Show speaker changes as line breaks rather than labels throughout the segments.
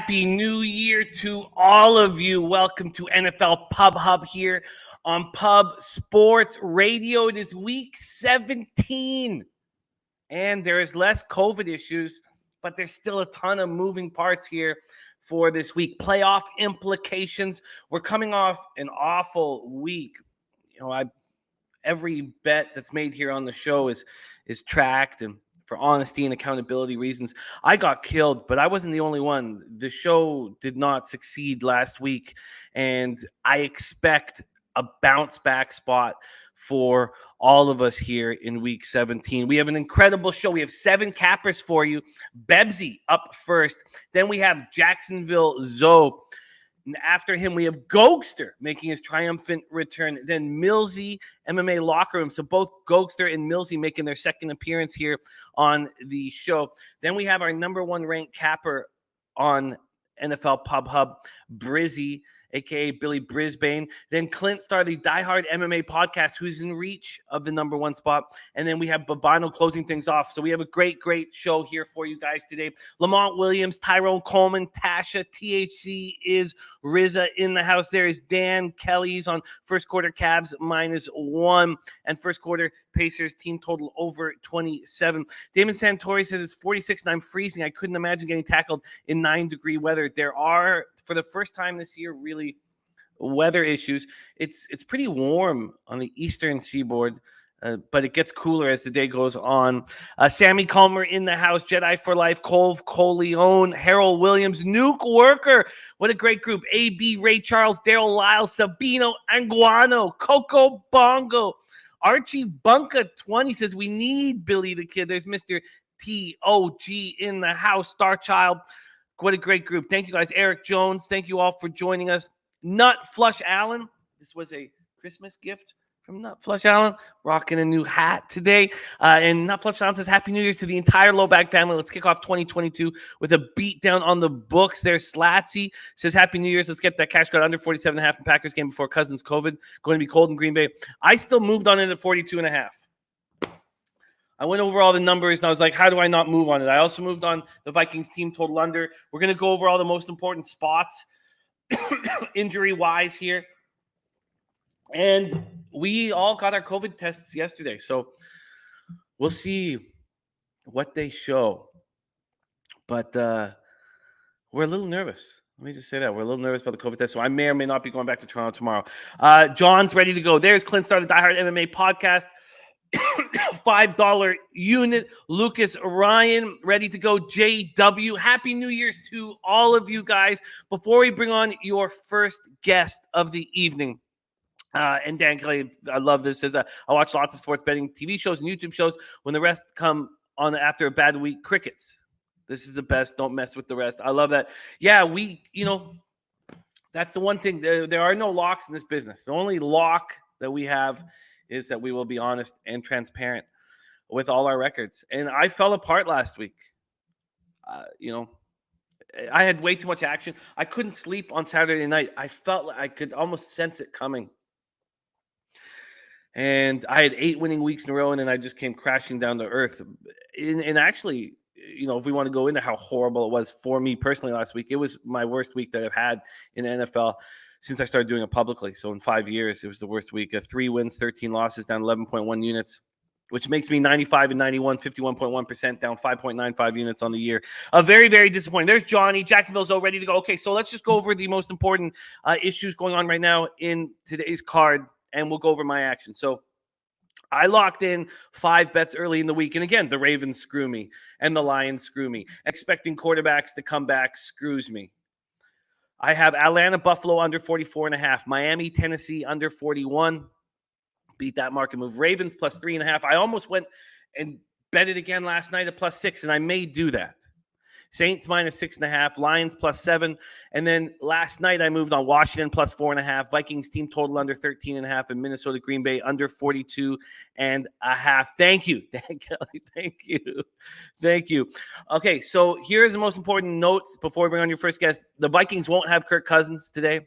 Happy New Year to all of you. Welcome to NFL Pub Hub here on Pub Sports Radio. It is week 17, and there is less COVID issues, but there's still a ton of moving parts here for this week. Playoff implications. We're coming off an awful week. Every bet that's made here on the show is tracked, and for honesty and accountability reasons, I got killed, but I wasn't the only one. The show did not succeed last week, and I expect a bounce back spot for all of us here in week 17. We have an incredible show. We have 7 cappers for you. Bebsie up first. Then we have Jacksonville Zoe. And after him, we have Gogster making his triumphant return. Then Milsie, MMA Locker Room. So both Gogster and Milsie making their second appearance here on the show. Then we have our number 1 ranked capper on NFL Pub Hub, Brisbane, a.k.a. Billy Brisbane. Then Clint started the Die Hard MMA podcast, who's in reach of the number 1 spot. And then we have Babano closing things off. So we have a great show here for you guys today. Lamont Williams, Tyrone Coleman, Tasha, THC is Rizza in the house. There is Dan Kelly's on first quarter Cavs -1 and first quarter Pacers team total over 27. Damon Santori says it's 46 and I'm freezing. I couldn't imagine getting tackled in 9-degree weather. There are, for the first time this year, really weather issues. It's pretty warm on the eastern seaboard, but it gets cooler as the day goes on. Sammy Calmer in the house, Jedi for Life, Colv Coleone, Harold Williams, Nuke Worker. What a great group. AB, Ray Charles, Daryl Lyle, Sabino Anguano, Coco Bongo. Archie Bunka 20 says we need Billy the Kid. There's Mr. TOG in the house, Star Child. What a great group. Thank you guys. Eric Jones, thank you all for joining us. Nut Flush Allen. This was a Christmas gift from Nut Flush Allen. Rocking a new hat today. And Nut Flush Allen says, Happy New Year to the entire Low Bag family. Let's kick off 2022 with a beat down on the books. There's Slatsy. Says, Happy New Year's. Let's get that cash got under 47.5 in Packers game before Cousins COVID. Going to be cold in Green Bay. I still moved on it at 42.5. I went over all the numbers, and I was like, how do I not move on it? I also moved on the Vikings team total under. We're going to go over all the most important spots injury-wise here. And we all got our COVID tests yesterday, so we'll see what they show. But we're a little nervous. Let me just say that. We're a little nervous about the COVID test, so I may or may not be going back to Toronto tomorrow. John's ready to go. There's Clint started the Die Hard MMA podcast. $5 unit. Lucas Ryan ready to go. JW, Happy New Year's to all of you guys. Before we bring on your first guest of the evening, and Dan Kelly, I love this, says I watch lots of sports betting TV shows and YouTube shows. When the rest come on after a bad week, crickets. This is the best. Don't mess with the rest. I love that. Yeah, that's the one thing. There are no locks in this business. The only lock that we have is that we will be honest and transparent with all our records. And I fell apart last week. I had way too much action. I couldn't sleep on Saturday night. I felt like I could almost sense it coming. And I had 8 winning weeks in a row, and then I just came crashing down to earth. And actually, if we want to go into how horrible it was for me personally last week, it was my worst week that I've had in the NFL since I started doing it publicly. So in 5 years, it was the worst week. 3 wins, 13 losses, down 11.1 units, which makes me 95 and 91, 51.1%, down 5.95 units on the year. Very, very disappointing. There's Johnny, Jacksonville Zoe, ready to go. Okay, so let's just go over the most important issues going on right now in today's card, and we'll go over my action. So I locked in 5 bets early in the week. And again, the Ravens screw me and the Lions screw me. Expecting quarterbacks to come back screws me. I have Atlanta, Buffalo under 44.5. Miami, Tennessee under 41. Beat that market move. Ravens plus 3.5. I almost went and bet it again last night at plus 6, and I may do that. Saints minus 6.5, Lions plus 7. And then last night I moved on Washington plus 4.5, Vikings team total under 13.5, and Minnesota Green Bay under 42.5. Thank you, Dan Kelly. Thank you. Okay, so here's the most important notes before we bring on your first guest. The Vikings won't have Kirk Cousins today.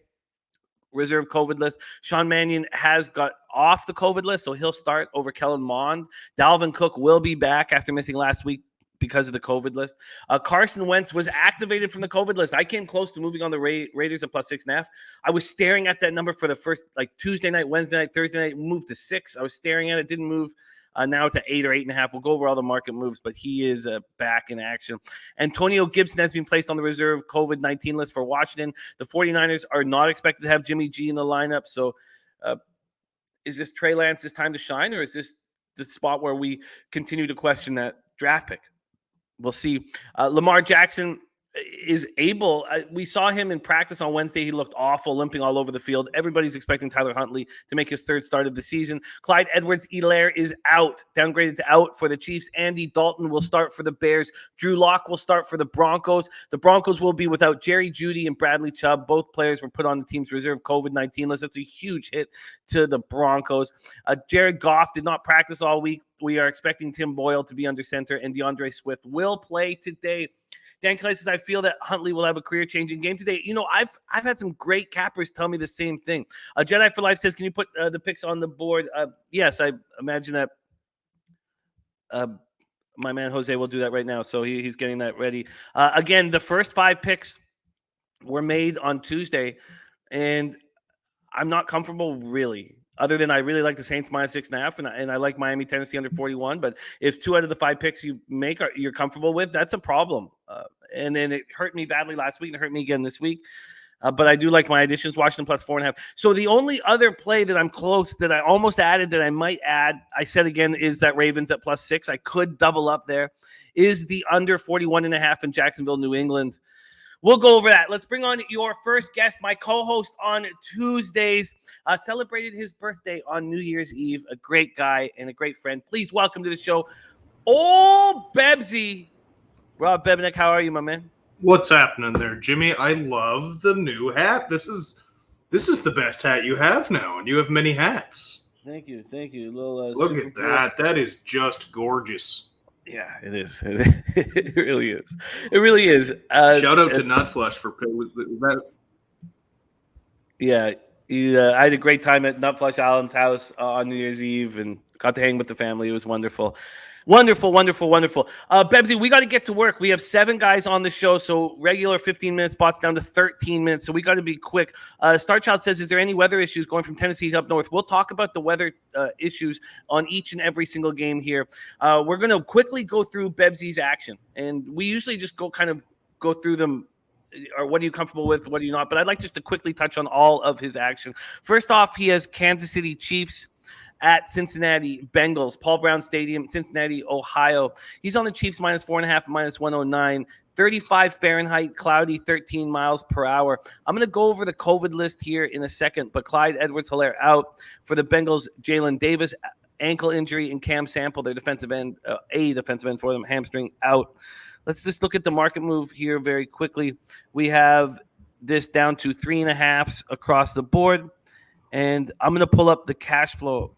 Reserve COVID list. Sean Mannion has got off the COVID list, so he'll start over Kellen Mond. Dalvin Cook will be back after missing last week because of the COVID list. Carson Wentz was activated from the COVID list. I came close to moving on the Raiders at +6.5. I was staring at that number for the first, Tuesday night, Wednesday night, Thursday night, moved to 6. I was staring at it, didn't move. Now it's at 8 or 8.5. We'll go over all the market moves, but he is back in action. Antonio Gibson has been placed on the reserve COVID-19 list for Washington. The 49ers are not expected to have Jimmy G in the lineup. So is this Trey Lance's time to shine, or is this the spot where we continue to question that draft pick? We'll see. Lamar Jackson is able. We saw him in practice on Wednesday. He looked awful, limping all over the field. Everybody's expecting Tyler Huntley to make his third start of the season. Clyde Edwards-Helaire is out, downgraded to out for the Chiefs. Andy Dalton will start for the Bears. Drew Lock will start for the Broncos. The Broncos will be without Jerry Jeudy and Bradley Chubb. Both players were put on the team's reserve COVID-19 list. That's a huge hit to the Broncos. Jared Goff did not practice all week. We are expecting Tim Boyle to be under center, and DeAndre Swift will play today. Dan Clay says, I feel that Huntley will have a career-changing game today. I've had some great cappers tell me the same thing. Jedi for Life says, can you put the picks on the board? Yes, I imagine that my man Jose will do that right now. So he's getting that ready. Again, the first 5 picks were made on Tuesday, and I'm not comfortable really. Other than I really like the Saints -6.5, and I like Miami, Tennessee under 41. But if 2 out of the 5 picks you make you're comfortable with, that's a problem. And then it hurt me badly last week, and it hurt me again this week. But I do like my additions, Washington +4.5. So the only other play that I'm close, that I almost added, that I might add, I said again, is that Ravens at +6. I could double up there. Is the under 41.5 in Jacksonville, New England. We'll go over that. Let's bring on your first guest, my co-host on Tuesdays. Celebrated his birthday on New Year's Eve. A great guy and a great friend. Please welcome to the show, Bebsie. Rob Bebnick, how are you, my man?
What's happening there, Jimmy? I love the new hat. This is the best hat you have now, and you have many hats.
Thank you.
Look at that. That is just gorgeous.
Yeah, it is. It really is. It really is.
Shout out to Nutflush for that.
Yeah, I had a great time at Nutflush Allen's house on New Year's Eve and got to hang with the family. It was wonderful. Wonderful. Bebsie, we got to get to work. We have 7 guys on the show, so regular 15-minute spots down to 13 minutes, so we got to be quick. Starchild says, is there any weather issues going from Tennessee up north? We'll talk about the weather issues on each and every single game here. We're going to quickly go through Bebsie's action, and we usually just go through them, or what are you comfortable with, what are you not? But I'd like just to quickly touch on all of his action. First off, he has Kansas City Chiefs at Cincinnati Bengals, Paul Brown Stadium, Cincinnati, Ohio. He's on the Chiefs -4.5, -109, 35 Fahrenheit, cloudy, 13 miles per hour. I'm going to go over the COVID list here in a second, but Clyde Edwards-Helaire out for the Bengals. Jalen Davis, ankle injury, and Cam Sample, their defensive end, a defensive end for them, hamstring out. Let's just look at the market move here very quickly. We have this down to 3.5s across the board. And I'm going to pull up the cash flow.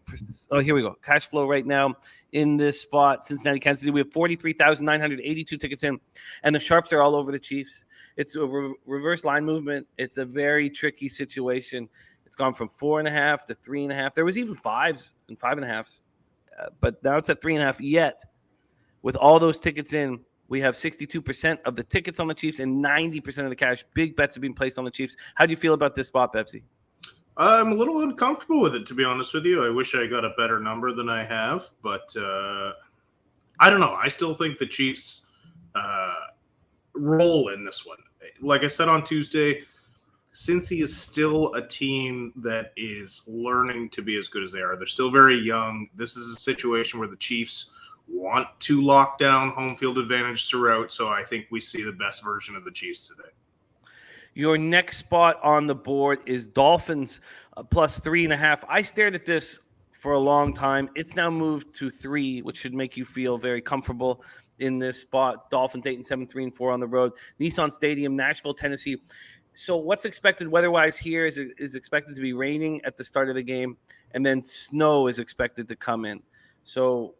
Here we go. Cash flow right now in this spot, Cincinnati, Kansas City. We have 43,982 tickets in, and the sharps are all over the Chiefs. It's a reverse line movement. It's a very tricky situation. It's gone from 4.5 to 3.5. There was even 5s and 5.5s, but now it's at 3.5. Yet, with all those tickets in, we have 62% of the tickets on the Chiefs and 90% of the cash. Big bets have been placed on the Chiefs. How do you feel about this spot, Bebsie?
I'm a little uncomfortable with it, to be honest with you. I wish I got a better number than I have, but I don't know. I still think the Chiefs roll in this one. Like I said on Tuesday, Cincy is still a team that is learning to be as good as they are. They're still very young. This is a situation where the Chiefs want to lock down home field advantage throughout, so I think we see the best version of the Chiefs today.
Your next spot on the board is Dolphins +3.5. I stared at this for a long time. It's now moved to 3, which should make you feel very comfortable in this spot. Dolphins 8-7, 3-4 on the road. Nissan Stadium, Nashville, Tennessee. So what's expected weather-wise here is expected to be raining at the start of the game, and then snow is expected to come in. So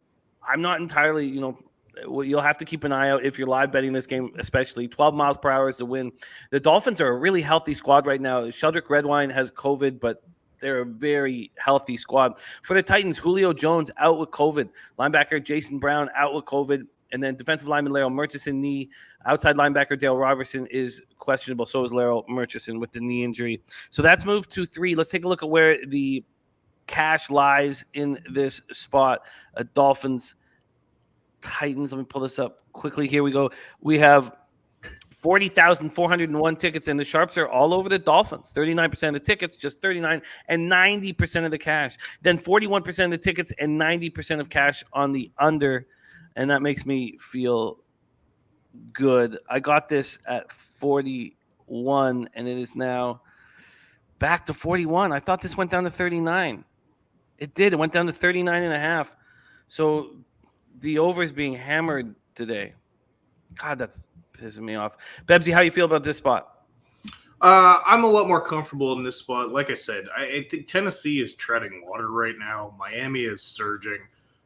I'm not entirely, you'll have to keep an eye out if you're live betting this game, especially. 12 miles per hour is the win. The Dolphins are a really healthy squad right now. Sheldrick Redwine has COVID, but they're a very healthy squad. For the Titans, Julio Jones out with COVID. Linebacker Jason Brown out with COVID. And then defensive lineman Laryl Murchison, knee. Outside linebacker Dale Robertson is questionable. So is Laryl Murchison with the knee injury. So that's moved to 3. Let's take a look at where the cash lies in this spot. Dolphins, Titans. Let me pull this up quickly. Here we go. We have 40,401 tickets, and the sharps are all over the Dolphins. 39% of the tickets, just 39, and 90% of the cash. Then 41% of the tickets and 90% of cash on the under, and that makes me feel good. I got this at 41, and it is now back to 41. I thought this went down to 39. It did. It went down to 39.5. So the over is being hammered today. God, that's pissing me off. Bebsie, how you feel about this spot?
I'm a lot more comfortable in this spot. Like I said, I think Tennessee is treading water right now. Miami is surging.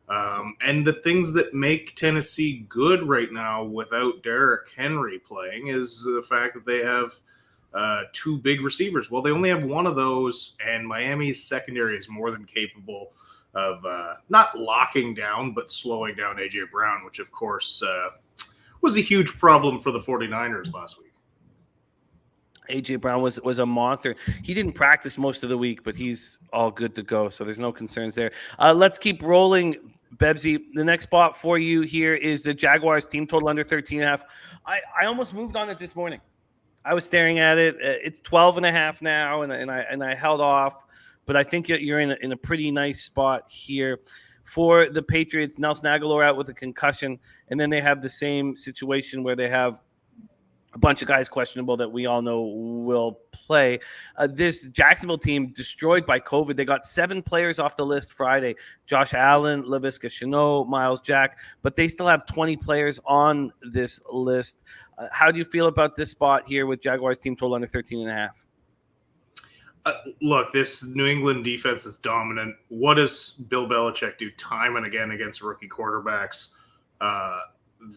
And the things that make Tennessee good right now without Derrick Henry playing is the fact that they have 2 big receivers. Well, they only have one of those, and Miami's secondary is more than capable of not locking down, but slowing down A.J. Brown, which, of course, was a huge problem for the 49ers last week.
A.J. Brown was a monster. He didn't practice most of the week, but he's all good to go, so there's no concerns there. Let's keep rolling, Bebsie. The next spot for you here is the Jaguars team total under 13.5. I almost moved on it this morning. I was staring at it. It's 12.5 now, and I held off, but I think you're in a pretty nice spot here. For the Patriots, Nelson Aguilar out with a concussion, and then they have the same situation where they have a bunch of guys questionable that we all know will play. This Jacksonville team destroyed by COVID. They got 7 players off the list Friday. Josh Allen, Laviska Shenault, Miles Jack, but they still have 20 players on this list. How do you feel about this spot here with Jaguars team total under 13.5?
Look, this New England defense is dominant. What does Bill Belichick do time and again against rookie quarterbacks?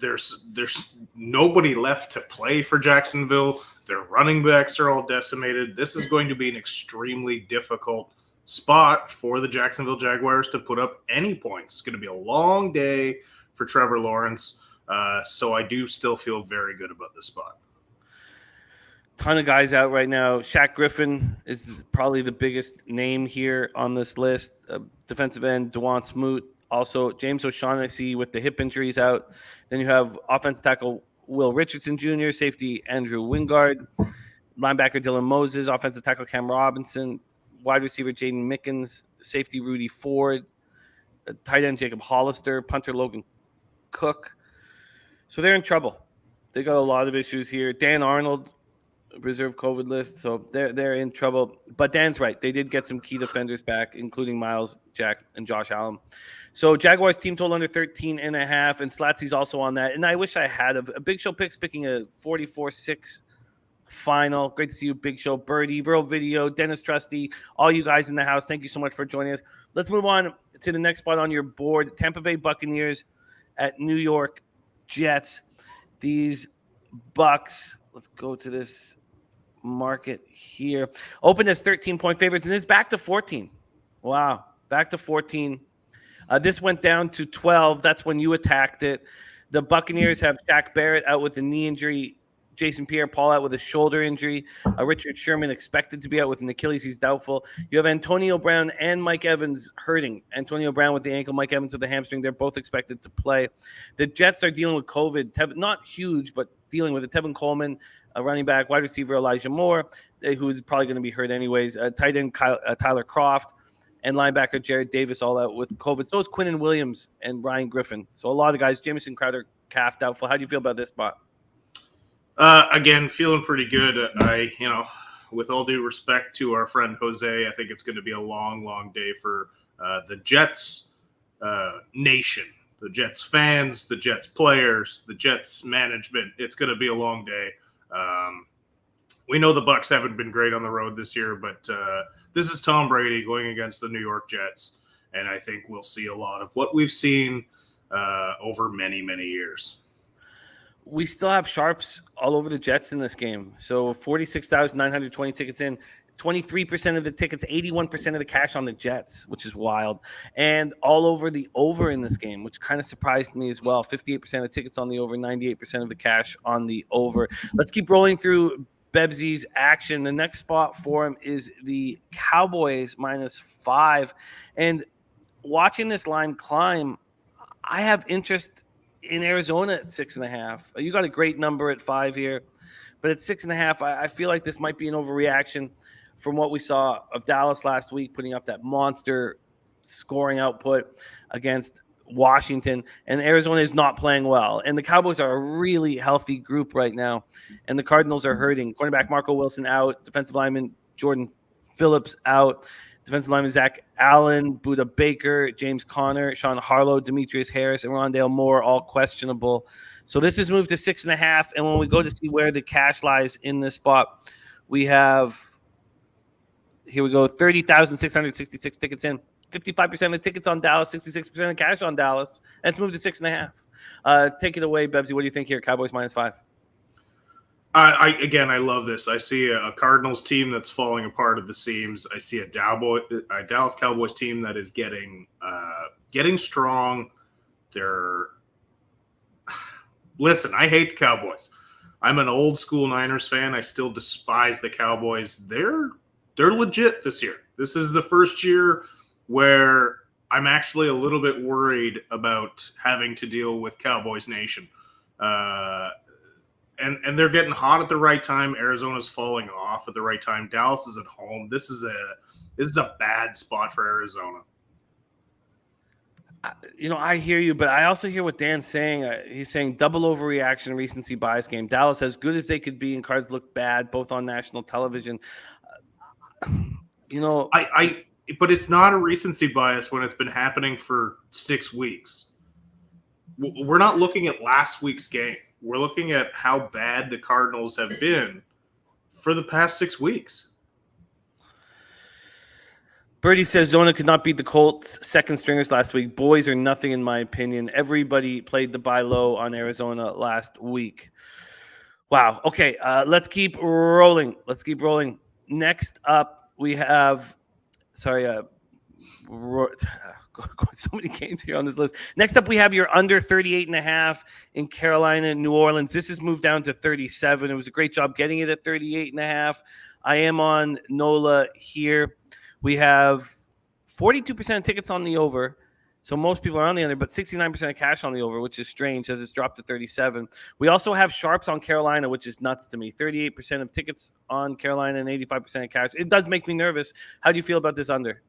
There's nobody left to play for Jacksonville. Their running backs are all decimated. This is going to be an extremely difficult spot for the Jacksonville Jaguars to put up any points. It's going to be a long day for Trevor Lawrence. So I do still feel very good about this spot.
Ton of guys out right now. Shaq Griffin is probably the biggest name here on this list. Defensive end, DeJuan Smoot. Also, James O'Shaughnessy with the hip injuries out. Then you have offensive tackle Will Richardson Jr., safety Andrew Wingard, linebacker Dylan Moses, offensive tackle Cam Robinson, wide receiver Jaden Mickens, safety Rudy Ford, tight end Jacob Hollister, punter Logan Cook. So they're in trouble. They got a lot of issues here. Dan Arnold, reserve COVID list, so they're in trouble. But Dan's right. They did get some key defenders back, including Miles Jack and Josh Allen. So Jaguars team total under 13.5, and Slatsy's also on that. And I wish I had a Big Show picks picking a 44-6 final. Great to see you, Big Show, Birdie, Virl Video, Dennis Trusty, all you guys in the house. Thank you so much for joining us. Let's move on to the next spot on your board. Tampa Bay Buccaneers at New York Jets. These Bucks, let's go to this market here. Opened as 13-point favorites, and it's back to 14. Wow, back to 14. This went down to 12. That's when you attacked it. The Buccaneers have Shaq Barrett out with a knee injury, Jason Pierre-Paul out with a shoulder injury, Richard Sherman expected to be out with an Achilles. He's doubtful. You have Antonio Brown and Mike Evans hurting. Antonio Brown with the ankle, Mike Evans with the hamstring. They're both expected to play. The Jets are dealing with COVID. Not huge, but dealing with it. Tevin Coleman, a running back, wide receiver Elijah Moore, who's probably going to be hurt anyways, tight end Tyler Kroft, and linebacker Jared Davis all out with COVID. So is Quinnen Williams and Ryan Griffin. So a lot of guys. Jamison Crowder, calf doubtful. How do you feel about this spot?
Again, feeling pretty good. With all due respect to our friend Jose, I think it's going to be a long, long day for the Jets nation, the Jets fans, the Jets players, the Jets management. It's going to be a long day. We know the Bucs haven't been great on the road this year, but this is Tom Brady going against the New York Jets, and I think we'll see a lot of what we've seen over many, many years.
we still have sharps all over the Jets in this game. So 46,920 tickets in, 23% of the tickets, 81% of the cash on the Jets, which is wild. And all over the over in this game, which kind of surprised me as well. 58% of tickets on the over, 98% of the cash on the over. Let's keep rolling through Bebsie's action. The next spot for him is the Cowboys -5. And watching this line climb, I have interest in Arizona at 6.5. You got a great number at 5 here, but at 6.5, I feel like this might be an overreaction from what we saw of Dallas last week, putting up that monster scoring output against Washington, and Arizona is not playing well. And the Cowboys are a really healthy group right now, and the Cardinals are hurting. Cornerback Marco Wilson out, defensive lineman Jordan Phillips out, defensive lineman Zach Allen, Buda Baker, James Conner, Sean Harlow, Demetrius Harris, and Rondale Moore, all questionable. So this is moved to 6.5. And when we go to see where the cash lies in this spot, we have, here we go, 30,666 tickets in. 55% of the tickets on Dallas, 66% of cash on Dallas. Let's move to 6.5. Take it away, Bebsie. What do you think here? Cowboys -5.
I love this. I see a Cardinals team that's falling apart at the seams. I see a Dallas Cowboys team that is getting strong. Listen, I hate the Cowboys. I'm an old school Niners fan. I still despise the Cowboys. They're legit this year. This is the first year where I'm actually a little bit worried about having to deal with Cowboys Nation. And they're getting hot at the right time. Arizona's falling off at the right time. Dallas is at home. This is a bad spot for Arizona.
I hear you, but I also hear what Dan's saying. He's saying double overreaction, recency bias game. Dallas, as good as they could be, and Cards look bad, both on national television.
But it's not a recency bias when it's been happening for 6 weeks. We're not looking at last week's game. We're looking at how bad the Cardinals have been for the past 6 weeks.
Birdie says Zona could not beat the Colts second stringers last week. Boys are nothing in my opinion. Everybody played the buy low on Arizona last week. Wow. Okay, let's keep rolling. Next up, we have so many games here on this list. Next up, we have your under 38.5 in Carolina and New Orleans. This has moved down to 37. It was a great job getting it at 38.5. I am on NOLA here. We have 42% of tickets on the over. So most people are on the under, but 69% of cash on the over, which is strange as it's dropped to 37. We also have sharps on Carolina, which is nuts to me. 38% of tickets on Carolina and 85% of cash. It does make me nervous. How do you feel about this under?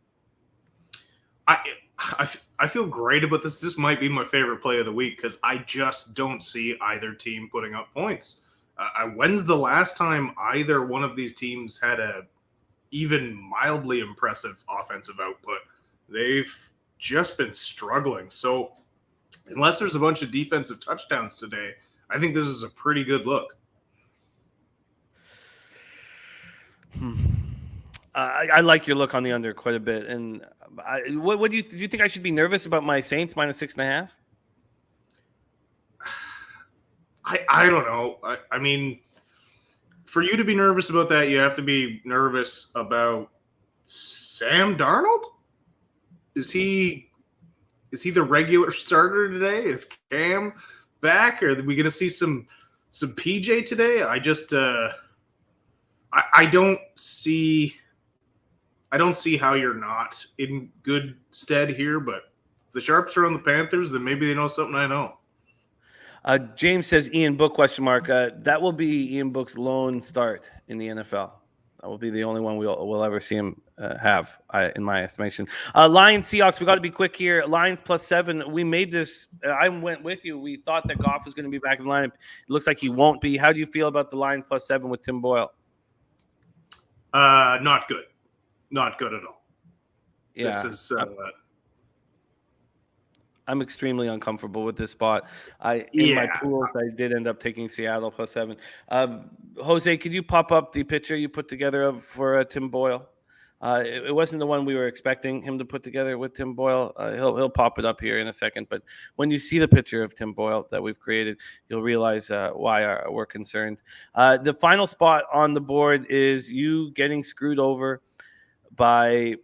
I feel great about this. This might be my favorite play of the week because I just don't see either team putting up points. When's the last time either one of these teams had a even mildly impressive offensive output? They've just been struggling. So unless there's a bunch of defensive touchdowns today, I think this is a pretty good look.
I like your look on the under quite a bit. And what do you think I should be nervous about my Saints -6.5?
I don't know. I mean, for you to be nervous about that, you have to be nervous about Sam Darnold. Is he the regular starter today? Is Cam back? Are we going to see some PJ today? I just I don't see how you're not in good stead here. But if the Sharps are on the Panthers, then maybe they know something I know.
James says Ian Book ? That will be Ian Book's lone start in the NFL. That will be the only one we'll ever see him have, in my estimation. Lions, Seahawks, we got to be quick here. Lions +7. We made this. I went with you. We thought that Goff was going to be back in the lineup. It looks like he won't be. How do you feel about the Lions +7 with Tim Boyle?
Not good. Not good at all.
Yeah.
This is.
I'm extremely uncomfortable with this spot. In my pools, I did end up taking Seattle +7. Jose, could you pop up the picture you put together for Tim Boyle? It wasn't the one we were expecting him to put together with Tim Boyle. He'll pop it up here in a second. But when you see the picture of Tim Boyle that we've created, you'll realize why we're concerned. The final spot on the board is you getting screwed over by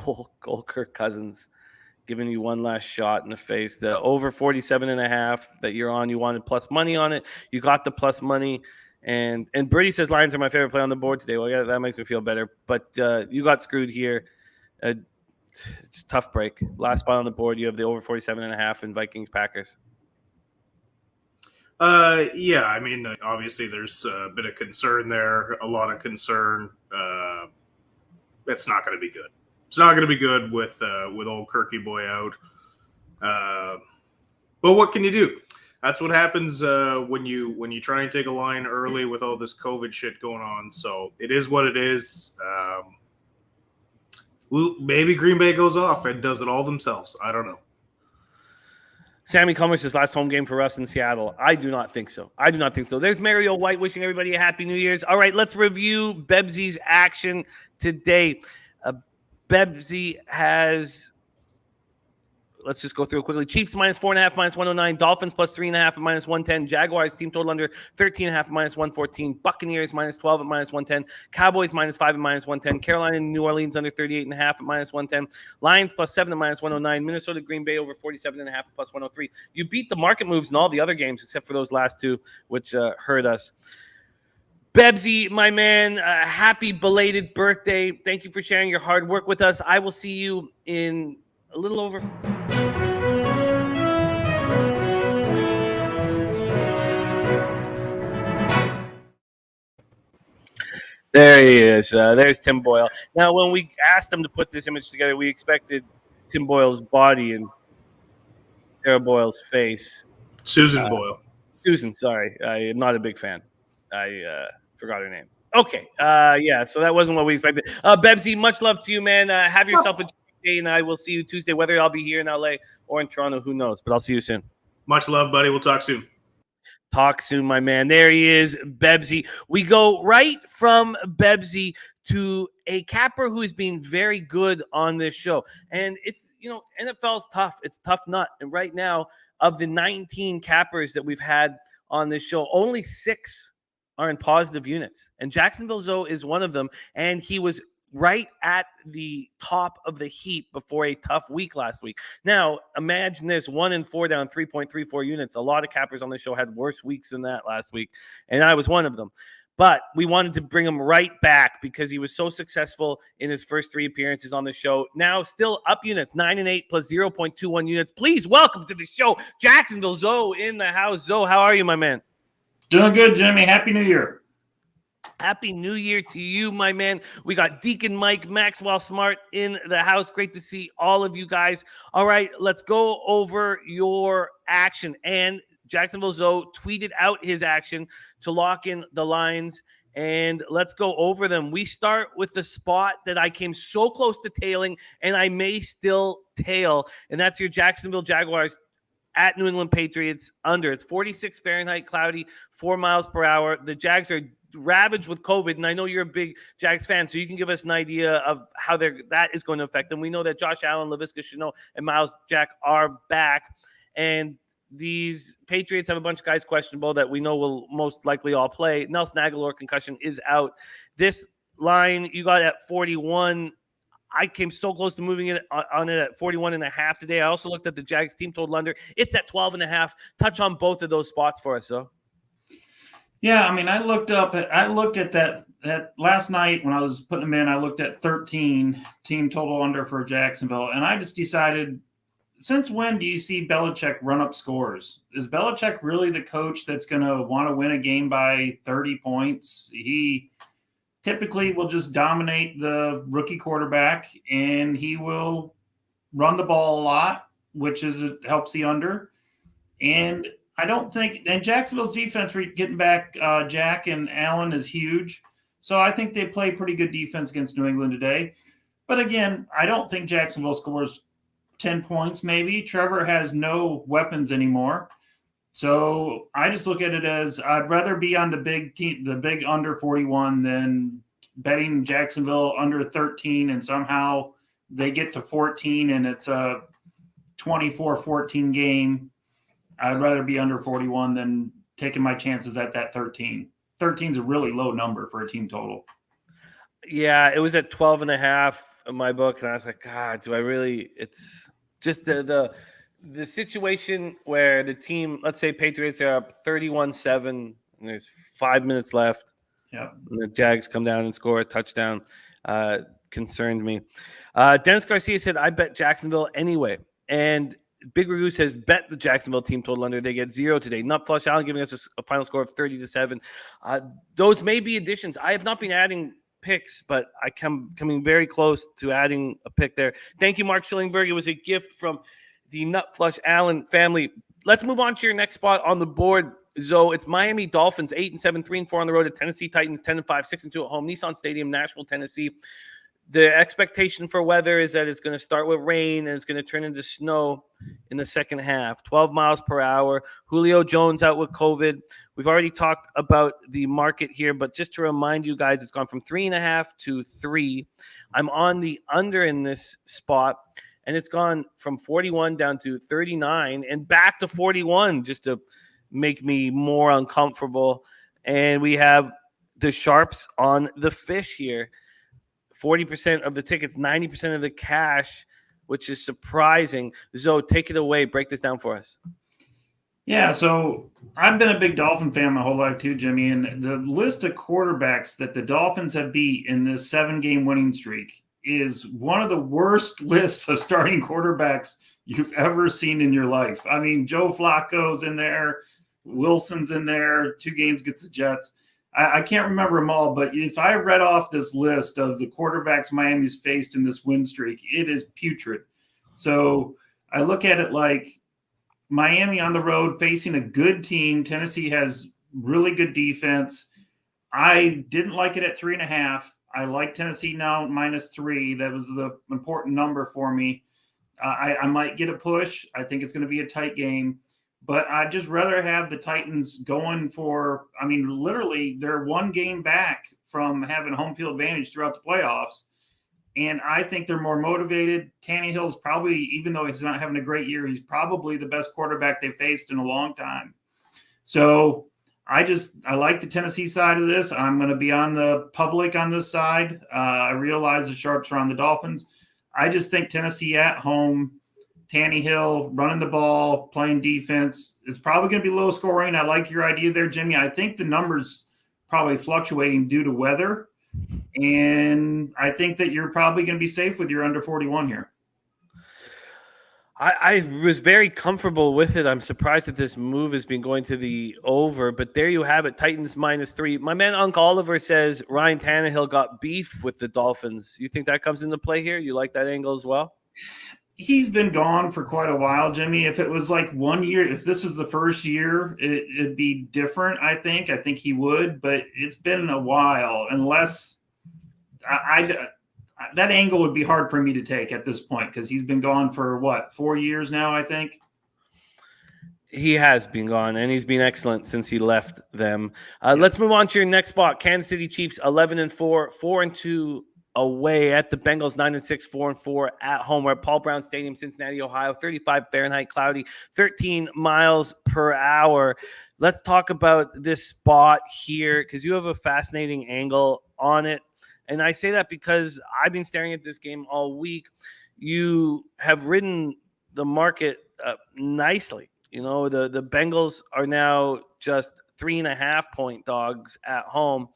old Kirk Cousins, giving you one last shot in the face. The over 47.5 that you're on, you wanted plus money on it. You got the plus money. And Birdie says Lions are my favorite play on the board today. Well, yeah, that makes me feel better. But you got screwed here. It's a tough break. Last spot on the board, you have the over 47.5 in Vikings Packers.
Yeah, I mean, obviously there's a bit of concern there, a lot of concern. It's not going to be good. It's not going to be good with old Kirky boy out. But what can you do? That's what happens when you try and take a line early with all this COVID shit going on. So it is what it is. Maybe Green Bay goes off and does it all themselves. I don't know.
Sammy Cummings' his last home game for us in Seattle. I do not think so. There's Mario White wishing everybody a happy New Year's. All right, let's review Bebsie's action today. Bebsie has... Let's just go through it quickly. Chiefs -4.5, -109. Dolphins +3.5 at -110. Jaguars team total under 13.5 at -114. Buccaneers -12 at -110. Cowboys -5 at -110. Carolina and New Orleans under 38.5 at -110. Lions +7 at -109. Minnesota Green Bay over 47.5 at +103. You beat the market moves in all the other games except for those last two, which hurt us. Bebsie, my man, happy belated birthday. Thank you for sharing your hard work with us. I will see you in a little over... There he is. There's Tim Boyle. Now, when we asked him to put this image together, we expected Tim Boyle's body and Sarah Boyle's face.
Susan Boyle.
Susan, sorry. I'm not a big fan. I forgot her name. Okay. Yeah, so that wasn't what we expected. Bebsie, much love to you, man. Have yourself a day, and I will see you Tuesday, whether I'll be here in LA or in Toronto. Who knows? But I'll see you soon.
Much love, buddy. We'll talk soon.
Talk soon, my man. There he is, Bebsie. We go right from Bebsie to a capper who has been very good on this show. And it's, NFL's tough. It's tough nut. And right now, of the 19 cappers that we've had on this show, only 6 are in positive units. And Jacksonville Zoe is one of them. And he was right at the top of the heap before a tough week last week. Now, imagine this, 1 and 4 down 3.34 units. A lot of cappers on the show had worse weeks than that last week, and I was one of them. But we wanted to bring him right back because he was so successful in his first 3 appearances on the show. Now, still up units, 9 and 8 plus 0.21 units. Please welcome to the show, Jacksonville Zoe in the house. Zoe, how are you, my man?
Doing good, Jimmy. Happy New Year.
Happy New Year to you, my man. We got Deacon Mike Maxwell Smart in the house. Great to see all of you guys. All right, let's go over your action. And Jacksonville Zoe tweeted out his action to lock in the lines, and let's go over them. We start with the spot that I came so close to tailing, and I may still tail, and that's your Jacksonville Jaguars at New England Patriots under. It's 46 Fahrenheit, cloudy, 4 miles per hour. The Jags are ravaged with COVID, and I know you're a big Jags fan, so you can give us an idea of how that is going to affect them. We know that Josh Allen, Laviska Shenault, and Miles Jack are back, and these Patriots have a bunch of guys questionable that we know will most likely all play. Nelson Aguilar concussion is out. This line you got at 41. I came so close to moving it on it at 41.5 today. I also looked at the Jags team total under. It's at 12.5. Touch on both of those spots for us, so.
Yeah, I mean, I looked at that last night when I was putting them in. I looked at 13 team total under for Jacksonville, and I just decided, since when do you see Belichick run up scores? Is Belichick really the coach that's going to want to win a game by 30 points? He typically will just dominate the rookie quarterback, and he will run the ball a lot, which helps the under. And I don't think – and Jacksonville's defense getting back Jack and Allen is huge. So I think they play pretty good defense against New England today. But again, I don't think Jacksonville scores 10 points maybe. Trevor has no weapons anymore. So I just look at it as I'd rather be on the big team, the big under 41 than betting Jacksonville under 13 and somehow they get to 14 and it's a 24-14 game. I'd rather be under 41 than taking my chances at that 13. 13 is a really low number for a team total.
Yeah, it was at 12.5 in my book, and I was like, God, do I really? It's just the situation where the team, let's say Patriots are up 31-7, and there's 5 minutes left.
Yeah,
and the Jags come down and score a touchdown. Concerned me. Dennis Garcia said, "I bet Jacksonville anyway," and Big Ragoo says, bet the Jacksonville team total under. They get 0 today. Nut Flush Allen giving us a final score of 30-7. Those may be additions. I have not been adding picks, but I coming very close to adding a pick there. Thank you, Mark Schillingberg. It was a gift from the Nut Flush Allen family. Let's move on to your next spot on the board, Zoe. It's Miami Dolphins, 8-7, 3-4 on the road at Tennessee Titans, 10-5, 6-2 at home. Nissan Stadium, Nashville, Tennessee. The expectation for weather is that it's going to start with rain and it's going to turn into snow in the second half. 12 miles per hour. Julio Jones out with COVID. We've already talked about the market here, but just to remind you guys, it's gone from 3.5 to 3. I'm on the under in this spot, and it's gone from 41 down to 39 and back to 41 just to make me more uncomfortable. And we have the sharps on the fish here. 40% of the tickets, 90% of the cash, which is surprising. Zoe, take it away. Break this down for us.
Yeah, so I've been a big Dolphin fan my whole life too, Jimmy. And the list of quarterbacks that the Dolphins have beat in this 7-game winning streak is one of the worst lists of starting quarterbacks you've ever seen in your life. I mean, Joe Flacco's in there. Wilson's in there. 2 games against the Jets. I can't remember them all, but if I read off this list of the quarterbacks Miami's faced in this win streak, it is putrid. So I look at it like Miami on the road facing a good team. Tennessee has really good defense. I didn't like it at 3.5. I like Tennessee now -3. That was the important number for me. I might get a push. I think it's going to be a tight game. But I'd just rather have the Titans going for, I mean, literally they're 1 game back from having home field advantage throughout the playoffs. And I think they're more motivated. Tannehill's probably, even though he's not having a great year, he's probably the best quarterback they've faced in a long time. So I like the Tennessee side of this. I'm going to be on the public on this side. I realize the sharps are on the Dolphins. I just think Tennessee at home, Tannehill running the ball, playing defense. It's probably going to be low scoring. I like your idea there, Jimmy. I think the numbers probably fluctuating due to weather. And I think that you're probably going to be safe with your under 41 here.
I was very comfortable with it. I'm surprised that this move has been going to the over, but there you have it. Titans -3. My man Uncle Oliver says Ryan Tannehill got beef with the Dolphins. You think that comes into play here? You like that angle as well?
He's been gone for quite a while, Jimmy. If it was like 1 year, if this was the first year, it'd be different, I think. I think he would, but it's been a while. Unless that angle would be hard for me to take at this point because he's been gone for, 4 years now, I think?
He has been gone, and he's been excellent since he left them. Let's move on to your next spot. Kansas City Chiefs, 11-4, 4-2 away at the Bengals, 9-6, 4-4 at home. We're at Paul Brown Stadium, Cincinnati, Ohio, 35 Fahrenheit, cloudy, 13 miles per hour. Let's talk about this spot here because you have a fascinating angle on it. And I say that because I've been staring at this game all week. You have ridden the market nicely. You know, the Bengals are now just 3.5-point dogs at home.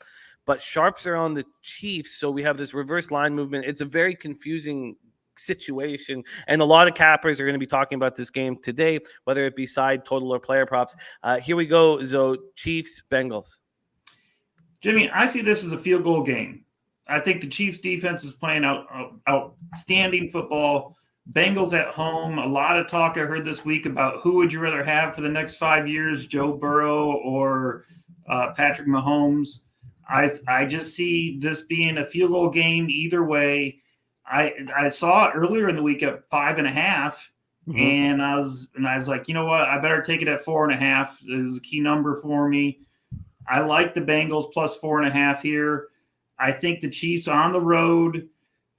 But sharps are on the Chiefs, so we have this reverse line movement. It's a very confusing situation, and a lot of cappers are going to be talking about this game today, whether it be side, total, or player props. Here we go, Zoe. Chiefs, Bengals.
Jimmy, I see this as a field goal game. I think the Chiefs defense is playing outstanding football. Bengals at home, a lot of talk I heard this week about who would you rather have for the next 5 years, Joe Burrow or Patrick Mahomes. I just see this being a field goal game either way. I saw it earlier in the week at 5.5, and I was like, you know what? I better take it at 4.5. It was a key number for me. I like the Bengals plus 4.5 here. I think the Chiefs on the road,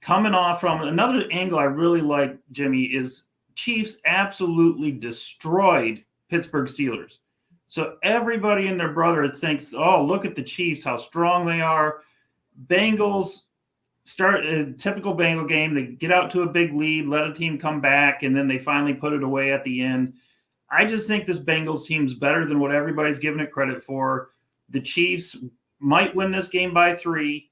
coming off from another angle I really like, Jimmy, is Chiefs absolutely destroyed Pittsburgh Steelers. So everybody and their brother thinks, oh, look at the Chiefs, how strong they are. Bengals start a typical Bengal game. They get out to a big lead, let a team come back, and then they finally put it away at the end. I just think this Bengals team's better than what everybody's giving it credit for. The Chiefs might win this game by 3,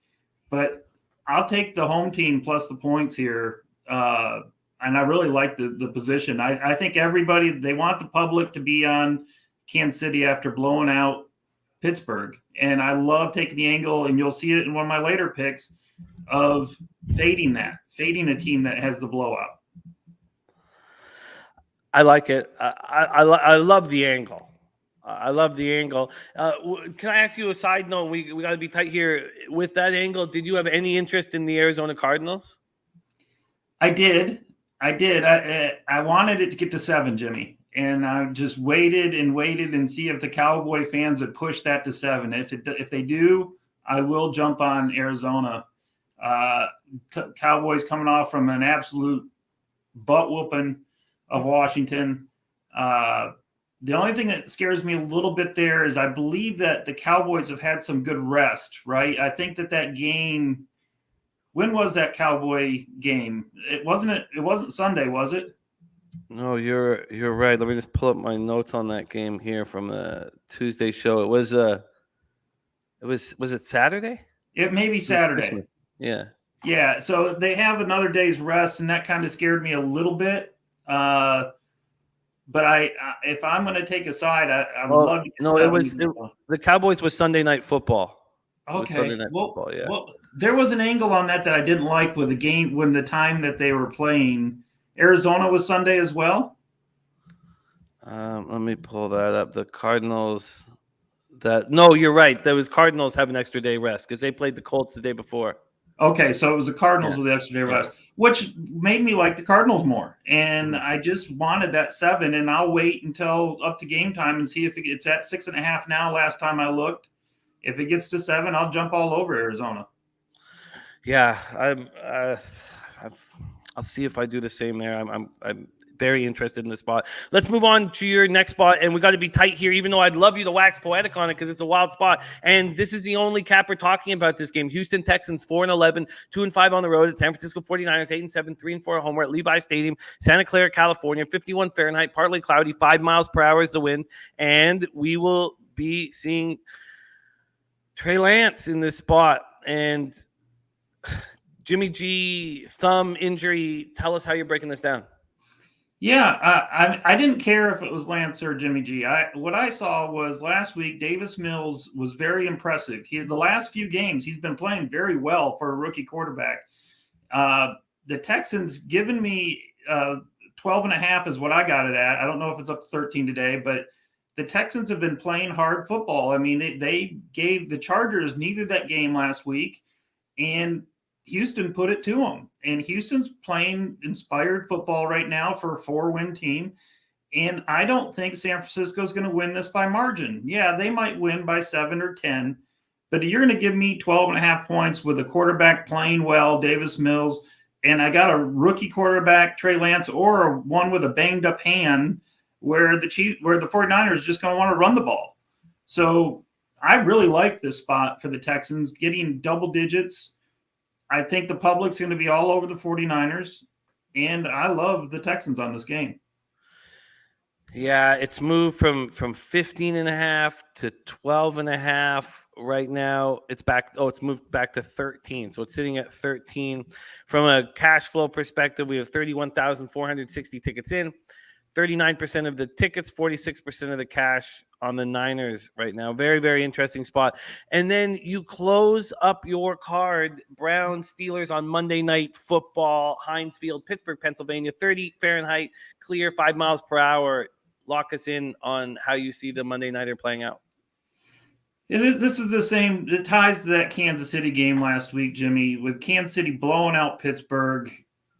but I'll take the home team plus the points here. And I really like the position. I think everybody, they want the public to be on Kansas City after blowing out Pittsburgh. And I love taking the angle, and you'll see it in one of my later picks, of fading a team that has the blowout.
I like it. I love the angle. I love the angle. Can I ask you a side note? We got to be tight here. With that angle, did you have any interest in the Arizona Cardinals?
I did. I wanted it to get to 7, Jimmy. And I just waited and see if the Cowboy fans would push that to 7. If they do, I will jump on Arizona. Cowboys coming off from an absolute butt whooping of Washington. The only thing that scares me a little bit there is I believe that the Cowboys have had some good rest, right? I think that game. When was that Cowboy game? It wasn't Sunday, was it?
No, you're right. Let me just pull up my notes on that game here from the Tuesday show. It was it Saturday?
It may be Saturday.
Yeah.
Yeah. So they have another day's rest, and that kind of scared me a little bit. But if I'm going to take a side, I would love to get
the Cowboys was Sunday Night Football.
Okay.
Sunday Night Football, yeah.
Well, there was an angle on that I didn't like with the game when the time that they were playing. Arizona was Sunday as well.
Let me pull that up. The Cardinals. No, you're right. There was Cardinals have an extra day rest because they played the Colts the day before.
Okay, so it was the Cardinals with the extra day rest, which made me like the Cardinals more. And I just wanted that 7, and I'll wait until up to game time and see if it's at 6.5 now. Last time I looked, if it gets to 7, I'll jump all over Arizona.
Yeah, I'll see if I do the same there. I'm very interested in this spot. Let's move on to your next spot, and we got to be tight here, even though I'd love you to wax poetic on it because it's a wild spot. And this is the only cap we're talking about this game. Houston Texans 4-11, 2-5 on the road at San Francisco 49ers, 8-7, 3-4 at home. We're at Levi Stadium, Santa Clara, California, 51 Fahrenheit, partly cloudy, 5 miles per hour is the wind, and we will be seeing Trey Lance in this spot. And Jimmy G, thumb injury. Tell us how you're breaking this down.
Yeah, I didn't care if it was Lance or Jimmy G. What I saw was last week, Davis Mills was very impressive. The last few games, he's been playing very well for a rookie quarterback. The Texans given me 12.5 is what I got it at. I don't know if it's up to 13 today, but the Texans have been playing hard football. I mean, they gave the Chargers needed that game last week, and Houston put it to them. And Houston's playing inspired football right now for a 4-win team. And I don't think San Francisco's going to win this by margin. Yeah, they might win by 7 or 10, but you're going to give me 12.5 points with a quarterback playing well, Davis Mills, and I got a rookie quarterback, Trey Lance, or one with a banged up hand where the 49ers are just going to want to run the ball. So I really like this spot for the Texans getting double digits. I think the public's going to be all over the 49ers, and I love the Texans on this game.
Yeah, it's moved from 15.5 to 12.5 right now. It's back. Oh, it's moved back to 13. So it's sitting at 13. From a cash flow perspective, we have 31,460 tickets in. 39% of the tickets, 46% of the cash on the Niners right now. Very, very interesting spot. And then you close up your card, Browns Steelers on Monday Night Football, Heinz Field, Pittsburgh, Pennsylvania, 30 Fahrenheit, clear, 5 miles per hour. Lock us in on how you see the Monday Nighter playing out.
This is the same. It ties to that Kansas City game last week, Jimmy, with Kansas City blowing out Pittsburgh.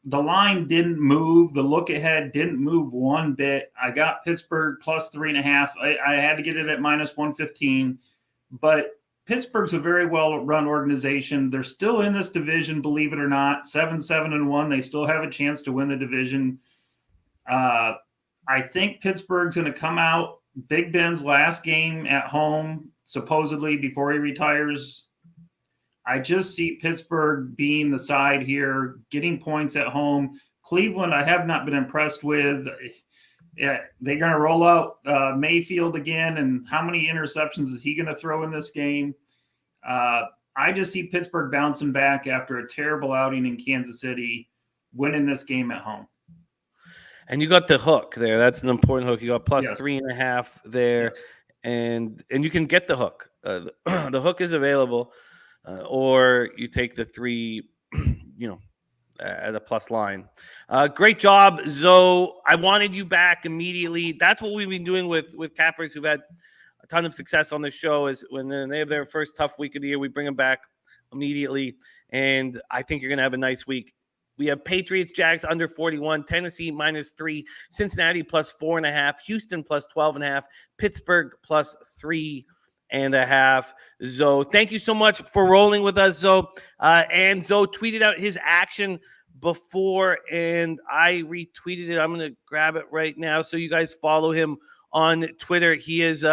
The line didn't move. The look ahead didn't move one bit. I got Pittsburgh plus 3.5. I had to get it at minus 115. But Pittsburgh's a very well-run organization. They're still in this division, believe it or not, 7-1. They still have a chance to win the division. I think Pittsburgh's going to come out. Big Ben's last game at home, supposedly before he retires. I just see Pittsburgh being the side here, getting points at home. Cleveland, I have not been impressed with. Yeah, they're going to roll out Mayfield again, and how many interceptions is he going to throw in this game? I just see Pittsburgh bouncing back after a terrible outing in Kansas City, winning this game at home.
And you got the hook there. That's an important hook. You got plus
Yes.
3.5 there,
Yes.
and you can get the hook. The hook is available, or you take the 3, at a plus line. Great job, Zoe. I wanted you back immediately. That's what we've been doing with cappers who've had a ton of success on the show. Is when they have their first tough week of the year, we bring them back immediately, and I think you're going to have a nice week. We have Patriots, Jags under 41, Tennessee -3, Cincinnati plus 4.5, Houston plus 12.5, Pittsburgh plus 3.5. Zoe, thank you so much for rolling with us, Zoe. And Zoe tweeted out his action before, and I retweeted it. I'm going to grab it right now, so you guys follow him on Twitter. He has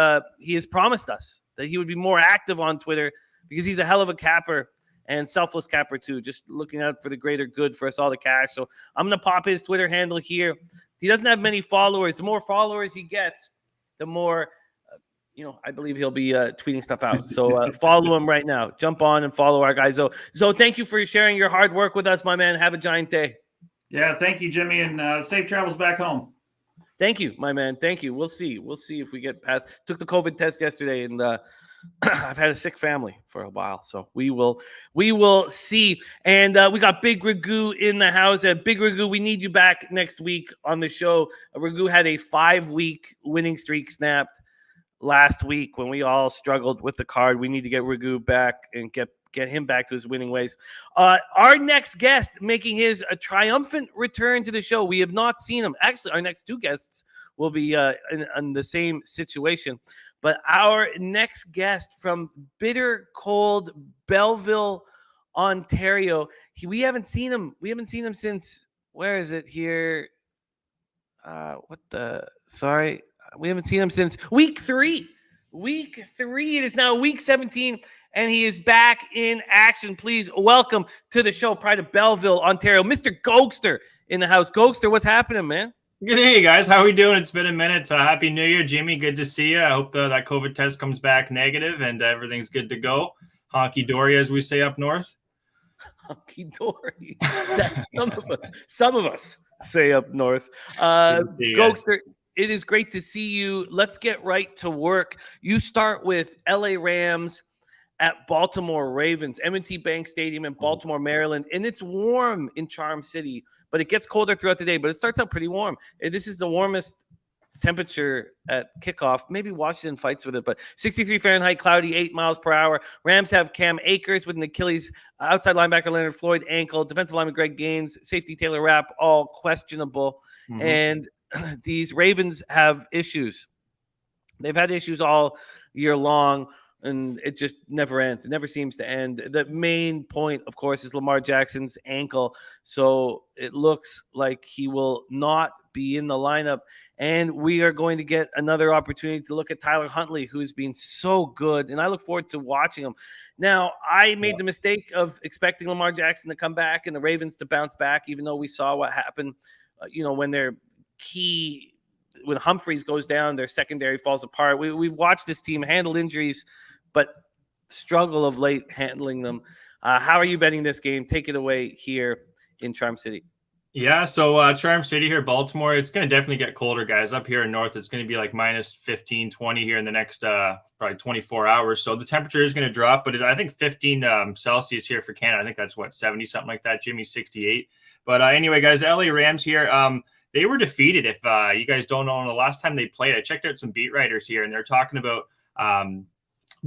promised us that he would be more active on Twitter because he's a hell of a capper. And selfless capper too, just looking out for the greater good for us all to cash. So I'm going to pop his Twitter handle here. He doesn't have many followers. The more followers he gets, the more, I believe he'll be tweeting stuff out. So follow him right now. Jump on and follow our guy, Zoe. Zoe, thank you for sharing your hard work with us, my man. Have a giant day.
Yeah, thank you, Jimmy, and safe travels back home.
Thank you, my man. Thank you. We'll see. We'll see if we get past. Took the COVID test yesterday, and I've had a sick family for a while, so we will see. And we got Big Ragu in the house. Big Ragu, we need you back next week on the show. Ragu had a 5-week winning streak snapped last week when we all struggled with the card. We need to get Ragu back and get him back to his winning ways. Our next guest making his triumphant return to the show. We have not seen him. Actually, our next 2 guests will be in the same situation. But our next guest from bitter cold Belleville, Ontario, we haven't seen him. We haven't seen him since, where is it here? We haven't seen him since week 3. Week 3. It is now week 17, and he is back in action. Please welcome to the show, Pride of Belleville, Ontario, Mr. Gogster in the house. Gogster, what's happening, man?
Good day, guys. How are we doing? It's been a minute. Happy New Year, Jimmy. Good to see you. I hope that COVID test comes back negative and everything's good to go. Honky dory, as we say up north.
Honky dory. Some of us say up north. Gogster, it is great to see you. Let's get right to work. You start with LA Rams at Baltimore Ravens, M&T Bank Stadium in Baltimore, Maryland. And it's warm in Charm City, but it gets colder throughout the day, but it starts out pretty warm. This is the warmest temperature at kickoff. Maybe Washington fights with it, but 63 Fahrenheit, cloudy, 8 miles per hour. Rams have Cam Akers with an Achilles, outside linebacker Leonard Floyd ankle, defensive lineman Greg Gaines, safety Taylor Rapp, all questionable. Mm-hmm. And these Ravens have issues. They've had issues all year long, and it just never ends. It never seems to end. The main point, of course, is Lamar Jackson's ankle. So it looks like he will not be in the lineup. And we are going to get another opportunity to look at Tyler Huntley, who's been so good. And I look forward to watching him. Now, I made the mistake of expecting Lamar Jackson to come back and the Ravens to bounce back, even though we saw what happened, when their key – when Humphreys goes down, their secondary falls apart. We've watched this team handle injuries, but struggle of late handling them. How are you betting this game? Take it away here in Charm City.
Yeah, so Charm City here, Baltimore, it's going to definitely get colder, guys. Up here in north, it's going to be like minus 15, 20 here in the next probably 24 hours. So the temperature is going to drop, but I think 15 Celsius here for Canada. I think that's, 70, something like that. Jimmy, 68. But anyway, guys, LA Rams here. They were defeated. If you guys don't know, the last time they played, I checked out some beat writers here, and they're talking about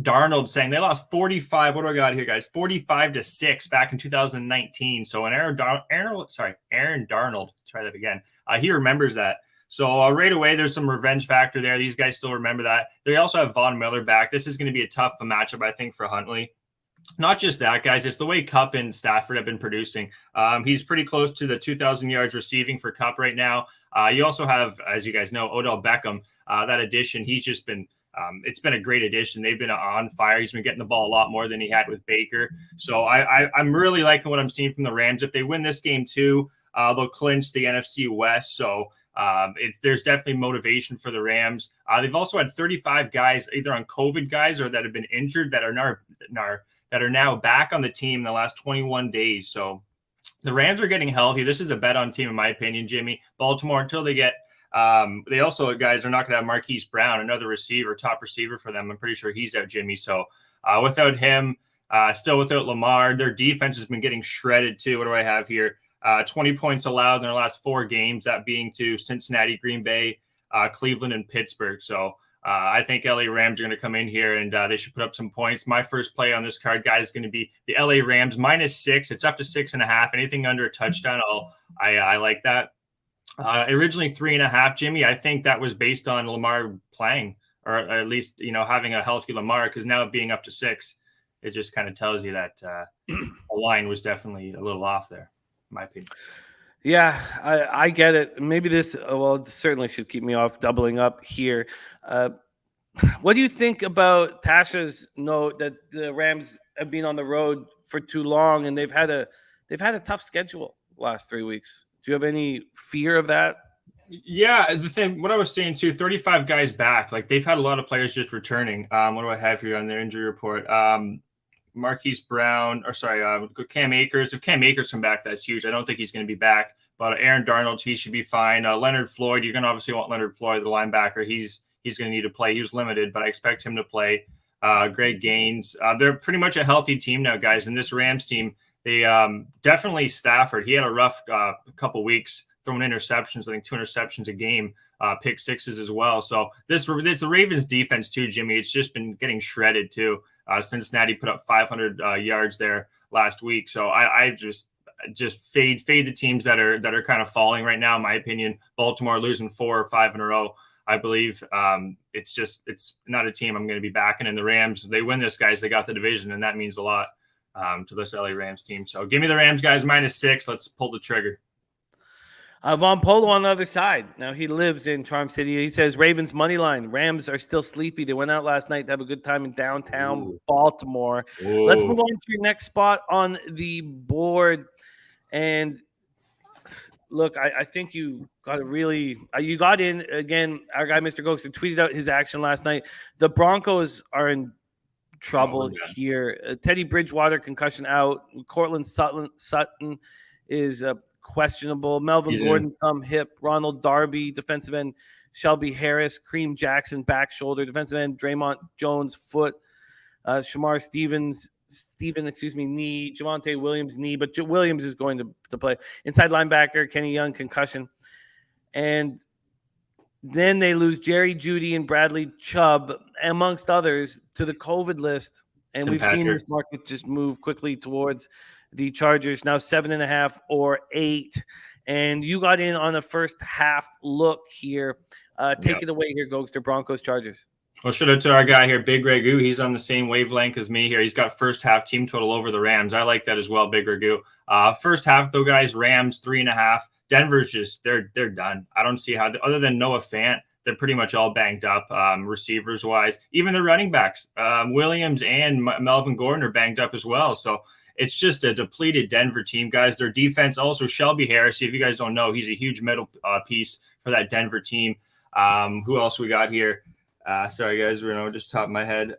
Darnold saying they lost 45. What do I got here, guys? 45-6 back in 2019. So when Aaron Darnold, try that again. He remembers that. So right away, there's some revenge factor there. These guys still remember that. They also have Von Miller back. This is going to be a tough matchup, I think, for Huntley. Not just that, guys. It's the way Cup and Stafford have been producing. He's pretty close to the 2,000 yards receiving for Cup right now. You also have, as you guys know, Odell Beckham. That addition, he's just been it's been a great addition. They've been on fire. He's been getting the ball a lot more than he had with Baker. So I'm really liking what I'm seeing from the Rams. If they win this game too, they'll clinch the NFC West. So there's definitely motivation for the Rams. They've also had 35 guys either on COVID guys or that have been injured that are now back on the team in the last 21 days. So the Rams are getting healthy. This is a bet on team, in my opinion, Jimmy. Baltimore, until they get they also, guys, are not going to have Marquise Brown, another receiver, top receiver for them. I'm pretty sure he's out, Jimmy. So without him, still without Lamar, their defense has been getting shredded too. What do I have here? 20 points allowed in their last 4 games, that being to Cincinnati, Green Bay, Cleveland, and Pittsburgh. So I think LA Rams are going to come in here and they should put up some points. My first play on this card, guys, is going to be the LA Rams -6. It's up to 6.5. Anything under a touchdown, I like that. Originally 3.5, Jimmy. I think that was based on Lamar playing, or at least, having a healthy Lamar, because now being up to 6, it just kind of tells you that the line was definitely a little off there, in my opinion.
Yeah, I get it. Maybe this certainly should keep me off doubling up here. What do you think about Tasha's note that the Rams have been on the road for too long and they've had a tough schedule last 3 weeks? Do you have any fear of that?
Yeah, what I was saying too, 35 guys back. Like, they've had a lot of players just returning. What do I have here on their injury report? Marquise Brown, Cam Akers. If Cam Akers come back, that's huge. I don't think he's going to be back. But Aaron Darnold, he should be fine. Leonard Floyd, you're going to obviously want Leonard Floyd, the linebacker. He's going to need to play. He was limited, but I expect him to play. Greg Gaines. They're pretty much a healthy team now, guys. And this Rams team, they definitely Stafford. He had a rough couple weeks throwing interceptions. I think 2 interceptions a game, pick 6s as well. So this the Ravens defense too, Jimmy. It's just been getting shredded too. Cincinnati put up 500 yards there last week. So I just fade the teams that are kind of falling right now, in my opinion. Baltimore losing 4 or 5 in a row, I believe. It's not a team I'm going to be backing. And the Rams, they win this, guys. They got the division, and that means a lot to this LA Rams team. So give me the Rams, guys, -6. Let's pull the trigger.
Von Polo on the other side. Now, he lives in Charm City. He says Ravens money line. Rams are still sleepy. They went out last night to have a good time in downtown Baltimore. Ooh. Let's move on to your next spot on the board. And look, I think you got to really you got in again. Our guy, Mr. Gogster, tweeted out his action last night. The Broncos are in trouble here. Teddy Bridgewater, concussion out. Cortland Sutton is questionable. Melvin Gordon, thumb, hip. Ronald Darby, defensive end. Shelby Harris, Kareem Jackson, back shoulder. Defensive end, Draymond Jones, foot. Shamar Stephen, knee. Javonte Williams, knee. But Williams is going to play. Inside linebacker, Kenny Young, concussion. And then they lose Jerry Jeudy and Bradley Chubb, amongst others, to the COVID list. And we've seen this market just move quickly towards the Chargers, now 7.5 or 8. And you got in on a first half look here. Take it away here, Gogster. Broncos, Chargers.
Well, shout out to our guy here, Big Ragu. He's on the same wavelength as me here. He's got first half team total over the Rams. I like that as well, Big Ragu. First half, though, guys, Rams 3.5. Denver's just they're done. I don't see how, other than Noah Fant, they're pretty much all banged up receivers wise. Even the running backs, Williams and Melvin Gordon are banged up as well. So it's just a depleted Denver team, guys. Their defense, also Shelby Harris. If you guys don't know, he's a huge middle piece for that Denver team. Who else we got here? Sorry, guys, just top of my head.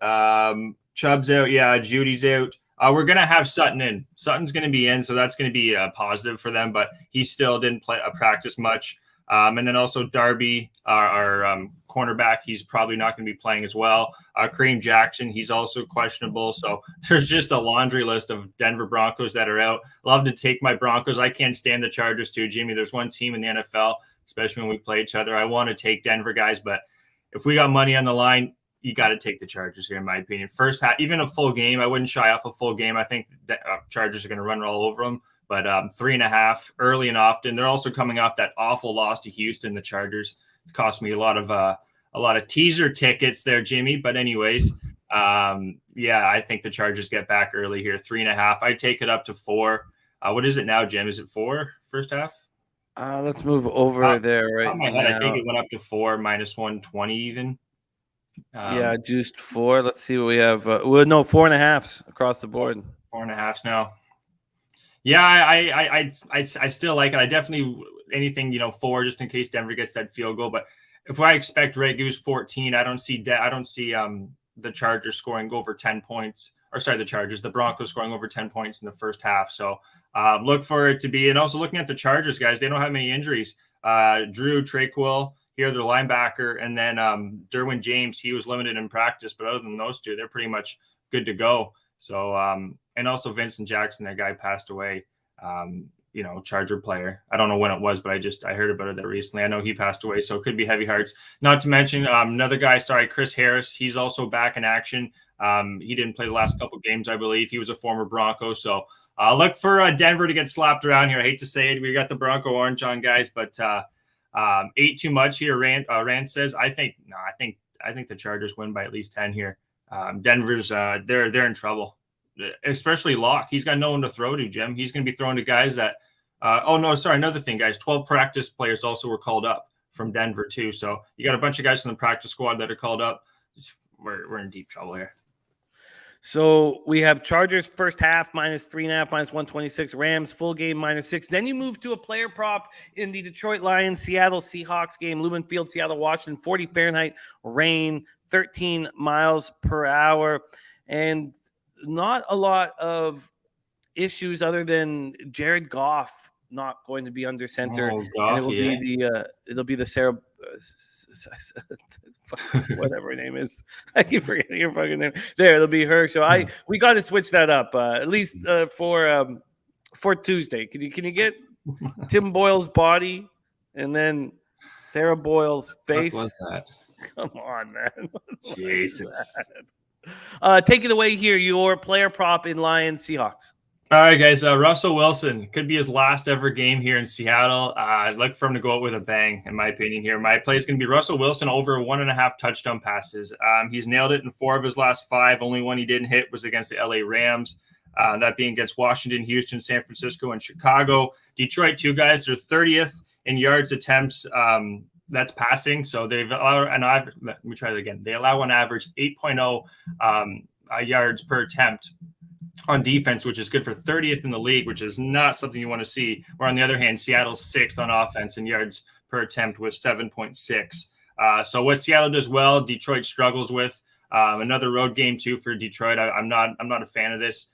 Chubb's out. Yeah, Judy's out. We're going to have Sutton in. Sutton's going to be in, so that's going to be a positive for them, but he still didn't practice much. And then also Darby, our cornerback, he's probably not going to be playing as well. Kareem Jackson, he's also questionable. So there's just a laundry list of Denver Broncos that are out. Love to take my Broncos. I can't stand the Chargers too, Jimmy. There's one team in the NFL, especially when we play each other. I want to take Denver, guys, but if we got money on the line, you got to take the Chargers here, in my opinion. First half, even a full game, I wouldn't shy off a full game. I think the Chargers are going to run all over them. But 3.5 early and often. They're also coming off that awful loss to Houston. The Chargers cost me a lot of teaser tickets there, Jimmy. But anyways, I think the Chargers get back early here. 3.5. I'd take it up to 4. What is it now, Jim? Is it 4 first half?
Let's move over there right
my
now.
head, I think it went up to 4 minus 120 even.
Juiced 4. Let's see what we have. 4.5 across the board.
4.5 now. Yeah, I still like it. I definitely anything 4 just in case Denver gets that field goal. But if I expect Red Goose 14, I don't see the Chargers scoring over 10 points. Or sorry, the Broncos scoring over 10 points in the first half. So look for it to be. And also looking at the Chargers, guys, they don't have many injuries. Drew Traquil here, their linebacker, and then Derwin James. He was limited in practice, but other than those two, they're pretty much good to go. So and also Vincent Jackson, that guy passed away. Charger player. I don't know when it was, but I heard about it that recently. I know he passed away, so it could be heavy hearts. Not to mention another guy, Chris Harris. He's also back in action. He didn't play the last couple of games, I believe. He was a former Bronco. So look for Denver to get slapped around here. I hate to say it. We got the Bronco orange on, guys, but 8 too much here. Rand says, I think the Chargers win by at least 10 here. Denver's they're in trouble. Especially Locke. He's got no one to throw to, Jim. He's going to be throwing to guys that another thing, guys. 12 practice players also were called up from Denver too. So you got a bunch of guys from the practice squad that are called up. We're in deep trouble here.
So we have Chargers first half minus 3.5, minus 126. Rams full game minus 6. Then you move to a player prop in the Detroit Lions Seattle Seahawks game. Lumen Field, Seattle, Washington, 40 Fahrenheit, rain, 13 miles per hour. And not a lot of issues other than Jared Goff not going to be under center.
Oh, Goff,
and it'll be the Sarah whatever her name is. I keep forgetting her fucking name. There, it'll be her. So we got to switch that up at least for Tuesday. Can you get Tim Boyle's body and then Sarah Boyle's face?
What was that?
Come on, man.
Jesus.
Take it away here, your player prop in Lions Seahawks.
All right, guys. Russell Wilson could be his last ever game here in Seattle. I'd like for him to go out with a bang, in my opinion here. My play is going to be Russell Wilson over 1.5 touchdown passes. He's nailed it in 4 of his last 5. Only one he didn't hit was against the LA Rams. That being against Washington, Houston, San Francisco, and Chicago. Detroit, 2 guys. They're 30th in yards attempts. That's passing. So they've allowed let me try that again. They allow on average 8.0 yards per attempt on defense, which is good for 30th in the league, which is not something you want to see. Where on the other hand, Seattle's 6th on offense in yards per attempt with 7.6. So what Seattle does well, Detroit struggles with. Another road game too for Detroit. I'm not a fan of this.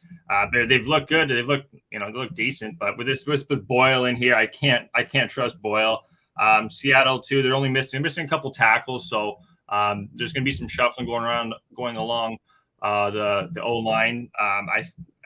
They've looked good. They look decent, but with Boyle in here, I can't trust Boyle. Seattle too. They're missing a couple tackles, so there's going to be some shuffling going along the O line. I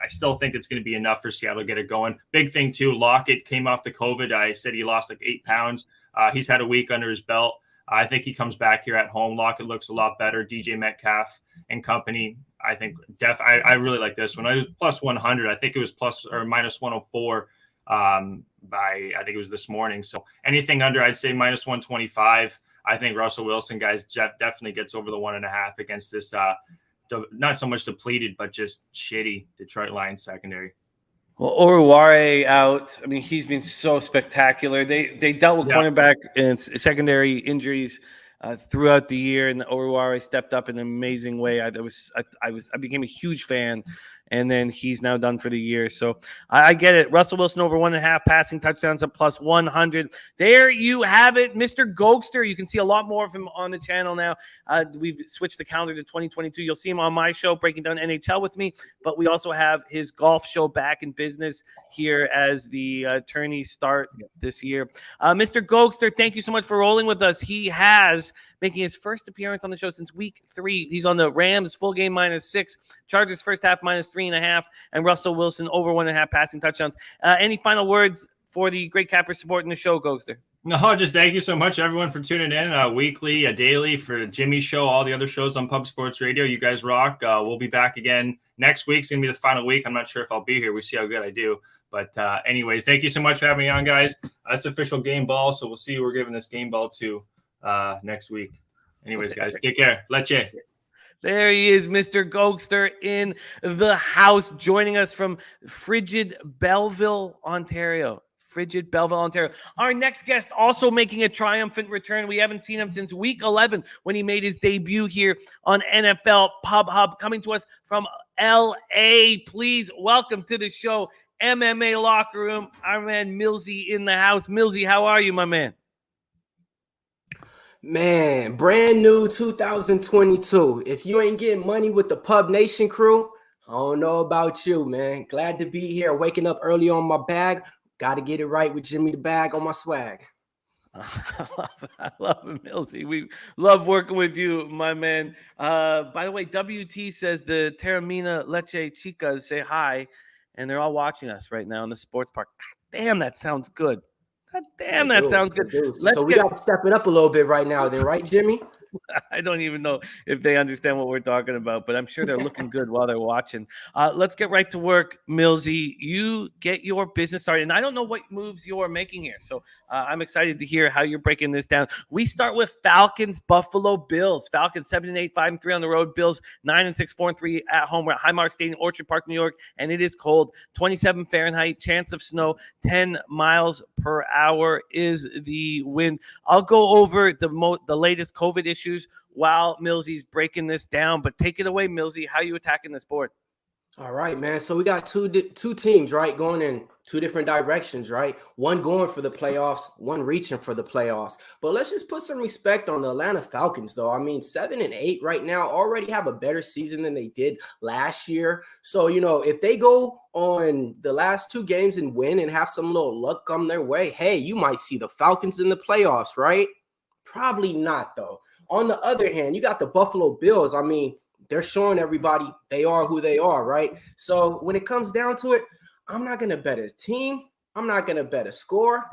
still think it's going to be enough for Seattle to get it going. Big thing too. Lockett came off the COVID. I said he lost like 8 pounds. He's had a week under his belt. I think he comes back here at home. Lockett looks a lot better. DJ Metcalf and company. I think I really like this one. I was plus 100. I think it was plus or minus 104 I think it was this morning. So anything under, I'd say minus 125. I think Russell Wilson, guys, definitely gets over the 1.5 against this not so much depleted, but just shitty Detroit Lions secondary.
Well, Oruware out. I mean, he's been so spectacular. They dealt with cornerback and secondary injuries throughout the year, and Oruware stepped up in an amazing way. I became a huge fan, and then he's now done for the year. So I get it. Russell Wilson over 1.5 passing touchdowns at plus 100. There you have it, Mr. Gogster. You can see a lot more of him on the channel now. We've switched the calendar to 2022. You'll see him on my show breaking down NHL with me, but we also have his golf show back in business here as the tourneys start this year. Mr. Gogster, thank you so much for rolling with us. He has making his first appearance on the show since week 3. He's on the Rams full game minus 6, Chargers first half minus 3.5, and Russell Wilson over 1.5 passing touchdowns. Any final words for the great cappers supporting the show, Gogster?
No, just thank you so much, everyone, for tuning in weekly, daily for Jimmy's show, all the other shows on Pub Sports Radio. You guys rock. We'll be back again next week. It's going to be the final week. I'm not sure if I'll be here. We'll see how good I do. But anyways, thank you so much for having me on, guys. That's official game ball. So we'll see who we're giving this game ball to next week. Anyways, guys, take care. Leche.
There he is, Mr. Gogster in the house, joining us from frigid Belleville, Ontario. Frigid Belleville, Ontario. Our next guest also making a triumphant return. We haven't seen him since week 11 when he made his debut here on NFL Pub Hub. Coming to us from LA. Please welcome to the show, MMA Locker Room, our man Milsie in the house. Milsie, how are you, my man?
Man, brand new 2022. If you ain't getting money with the Pub Nation crew, I don't know about you, man. Glad to be here. Waking up early on my bag. Got to get it right with Jimmy the Bag on my swag.
I love it, Milsie. We love working with you, my man. By the way, WT says the Terramina Leche Chicas say hi, and they're all watching us right now in the sports park. God damn, that sounds good. God damn, that sounds good.
So we got to step it up a little bit right now then, right, Jimmy?
I don't even know if they understand what we're talking about, but I'm sure they're looking good while they're watching. Let's get right to work, Milsie. You get your business started, and I don't know what moves you're making here, so I'm excited to hear how you're breaking this down. We start with Falcons, Buffalo Bills. Falcons 7-8, 5-3 on the road. Bills 9-6, 4-3 at home. We're at Highmark Stadium, Orchard Park, New York, and it is cold. 27 Fahrenheit, chance of snow, 10 miles per hour is the wind. I'll go over the latest COVID issues while Milsie's breaking this down, but take it away, Milsie. How are you attacking this board?
All right, man. So we got two teams, right, going in two different directions, right? One going for the playoffs, one reaching for the playoffs. But let's just put some respect on the Atlanta Falcons, though. I mean, 7-8 right now, already have a better season than they did last year. So, if they go on the last two games and win and have some little luck come their way, hey, you might see the Falcons in the playoffs, right? Probably not, though. On the other hand, you got the Buffalo Bills. I mean, they're showing everybody they are who they are, right? So when it comes down to it, I'm not going to bet a team. I'm not going to bet a score.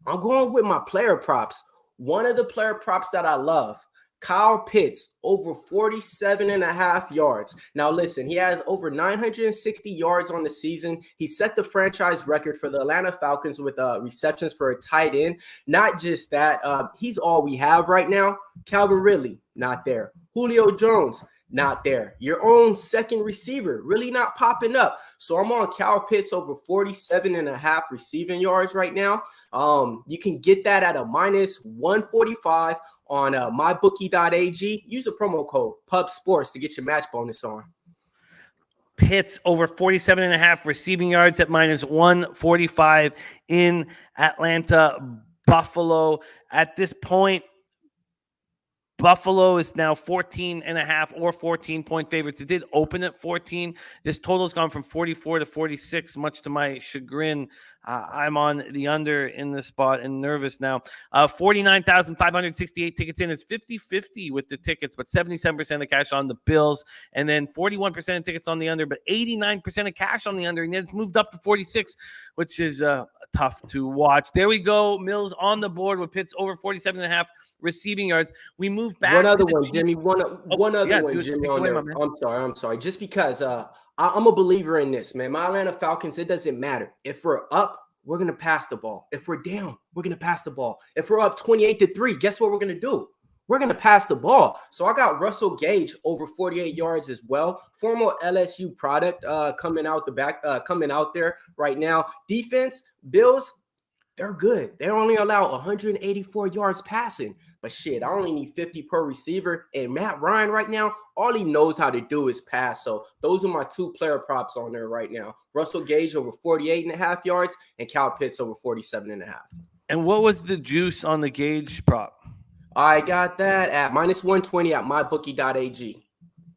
I'm going with my player props. One of the player props that I love, Kyle Pitts, over 47.5 yards. Now, listen, he has over 960 yards on the season. He set the franchise record for the Atlanta Falcons with receptions for a tight end. Not just that, he's all we have right now. Calvin Ridley, not there. Julio Jones, not there. Your own second receiver, really not popping up. So I'm on Kyle Pitts over 47.5 receiving yards right now. You can get that at a minus 145 on mybookie.ag. Use the promo code PUBSPORTS to get your match bonus on.
Pitts over 47.5 receiving yards at minus 145 in Atlanta. Buffalo at this point, Buffalo is now 14.5 or 14-point favorites. It did open at 14. This total has gone from 44 to 46, much to my chagrin. I'm on the under in this spot and nervous now. 49,568 tickets in. It's 50-50 with the tickets, but 77% of the cash on the Bills, and then 41% of tickets on the under, but 89% of cash on the under, and then it's moved up to 46, which is tough to watch. There we go. Mills on the board with Pitts over 47.5 receiving yards. We move back.
One other one, Jimmy. One other one, Jimmy. I'm sorry. Just because I'm a believer in this, man. My Atlanta Falcons, it doesn't matter. If we're up, we're going to pass the ball. If we're down, we're going to pass the ball. If we're up 28-3, guess what we're going to do? We're going to pass the ball. So I got Russell Gage over 48 yards as well. Former LSU product coming out there right now. Defense, Bills, they're good. They only allow 184 yards passing. But shit, I only need 50 per receiver. And Matt Ryan right now, all he knows how to do is pass. So those are my two player props on there right now. Russell Gage over 48.5 yards and Kyle Pitts over 47.5.
And what was the juice on the Gage prop?
I got that at minus 120 at mybookie.ag.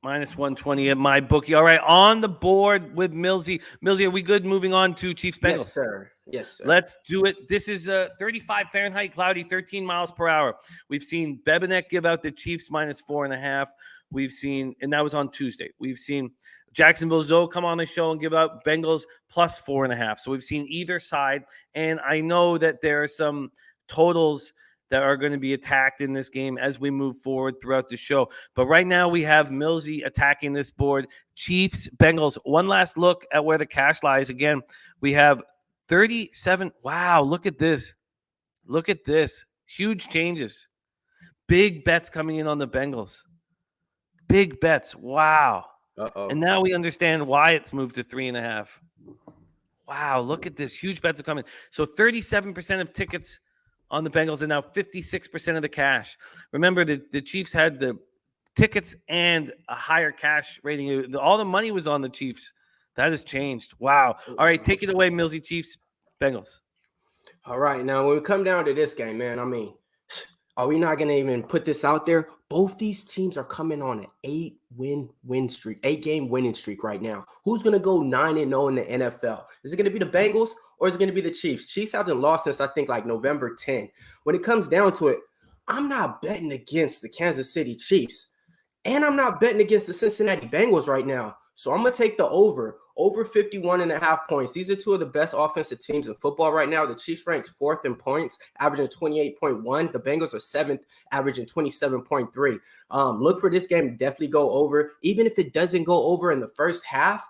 Minus 120 at MyBookie. All right, on the board with Milsie. Milsie, are we good moving on to Chiefs Bengals?
Yes, sir. Yes, sir.
Let's do it. This is 35 Fahrenheit, cloudy, 13 miles per hour. We've seen Babano give out the Chiefs minus 4.5. We've seen, and that was on Tuesday. We've seen Jacksonville Zoe come on the show and give out Bengals plus 4.5. So we've seen either side, and I know that there are some totals that are going to be attacked in this game as we move forward throughout the show. But right now we have Milsie attacking this board. Chiefs, Bengals. One last look at where the cash lies. Again, we have 37. Wow, look at this. Look at this. Huge changes. Big bets coming in on the Bengals. Big bets. Wow.
Uh-oh.
And now we understand why it's moved to 3.5. Wow, look at this. Huge bets are coming. So 37% of tickets on the Bengals and now 56% of the cash. Remember, the Chiefs had the tickets and a higher cash rating. All the money was on the Chiefs. That has changed. Wow. All right, take it away, Milsie. Chiefs, Bengals.
All right, now when we come down to this game, man, I mean, are we not going to even put this out there? Both these teams are coming on an 8-game winning streak right now. Who's going to go 9-0 in the NFL? Is it going to be the Bengals or is it going to be the Chiefs? Chiefs haven't lost since, I think, like November 10. When it comes down to it, I'm not betting against the Kansas City Chiefs, and I'm not betting against the Cincinnati Bengals right now. So I'm going to take the over 51.5 points. These are two of the best offensive teams in football right now. The Chiefs ranked 4th in points, averaging 28.1. The Bengals are 7th, averaging 27.3. Look for this game to definitely go over. Even if it doesn't go over in the first half,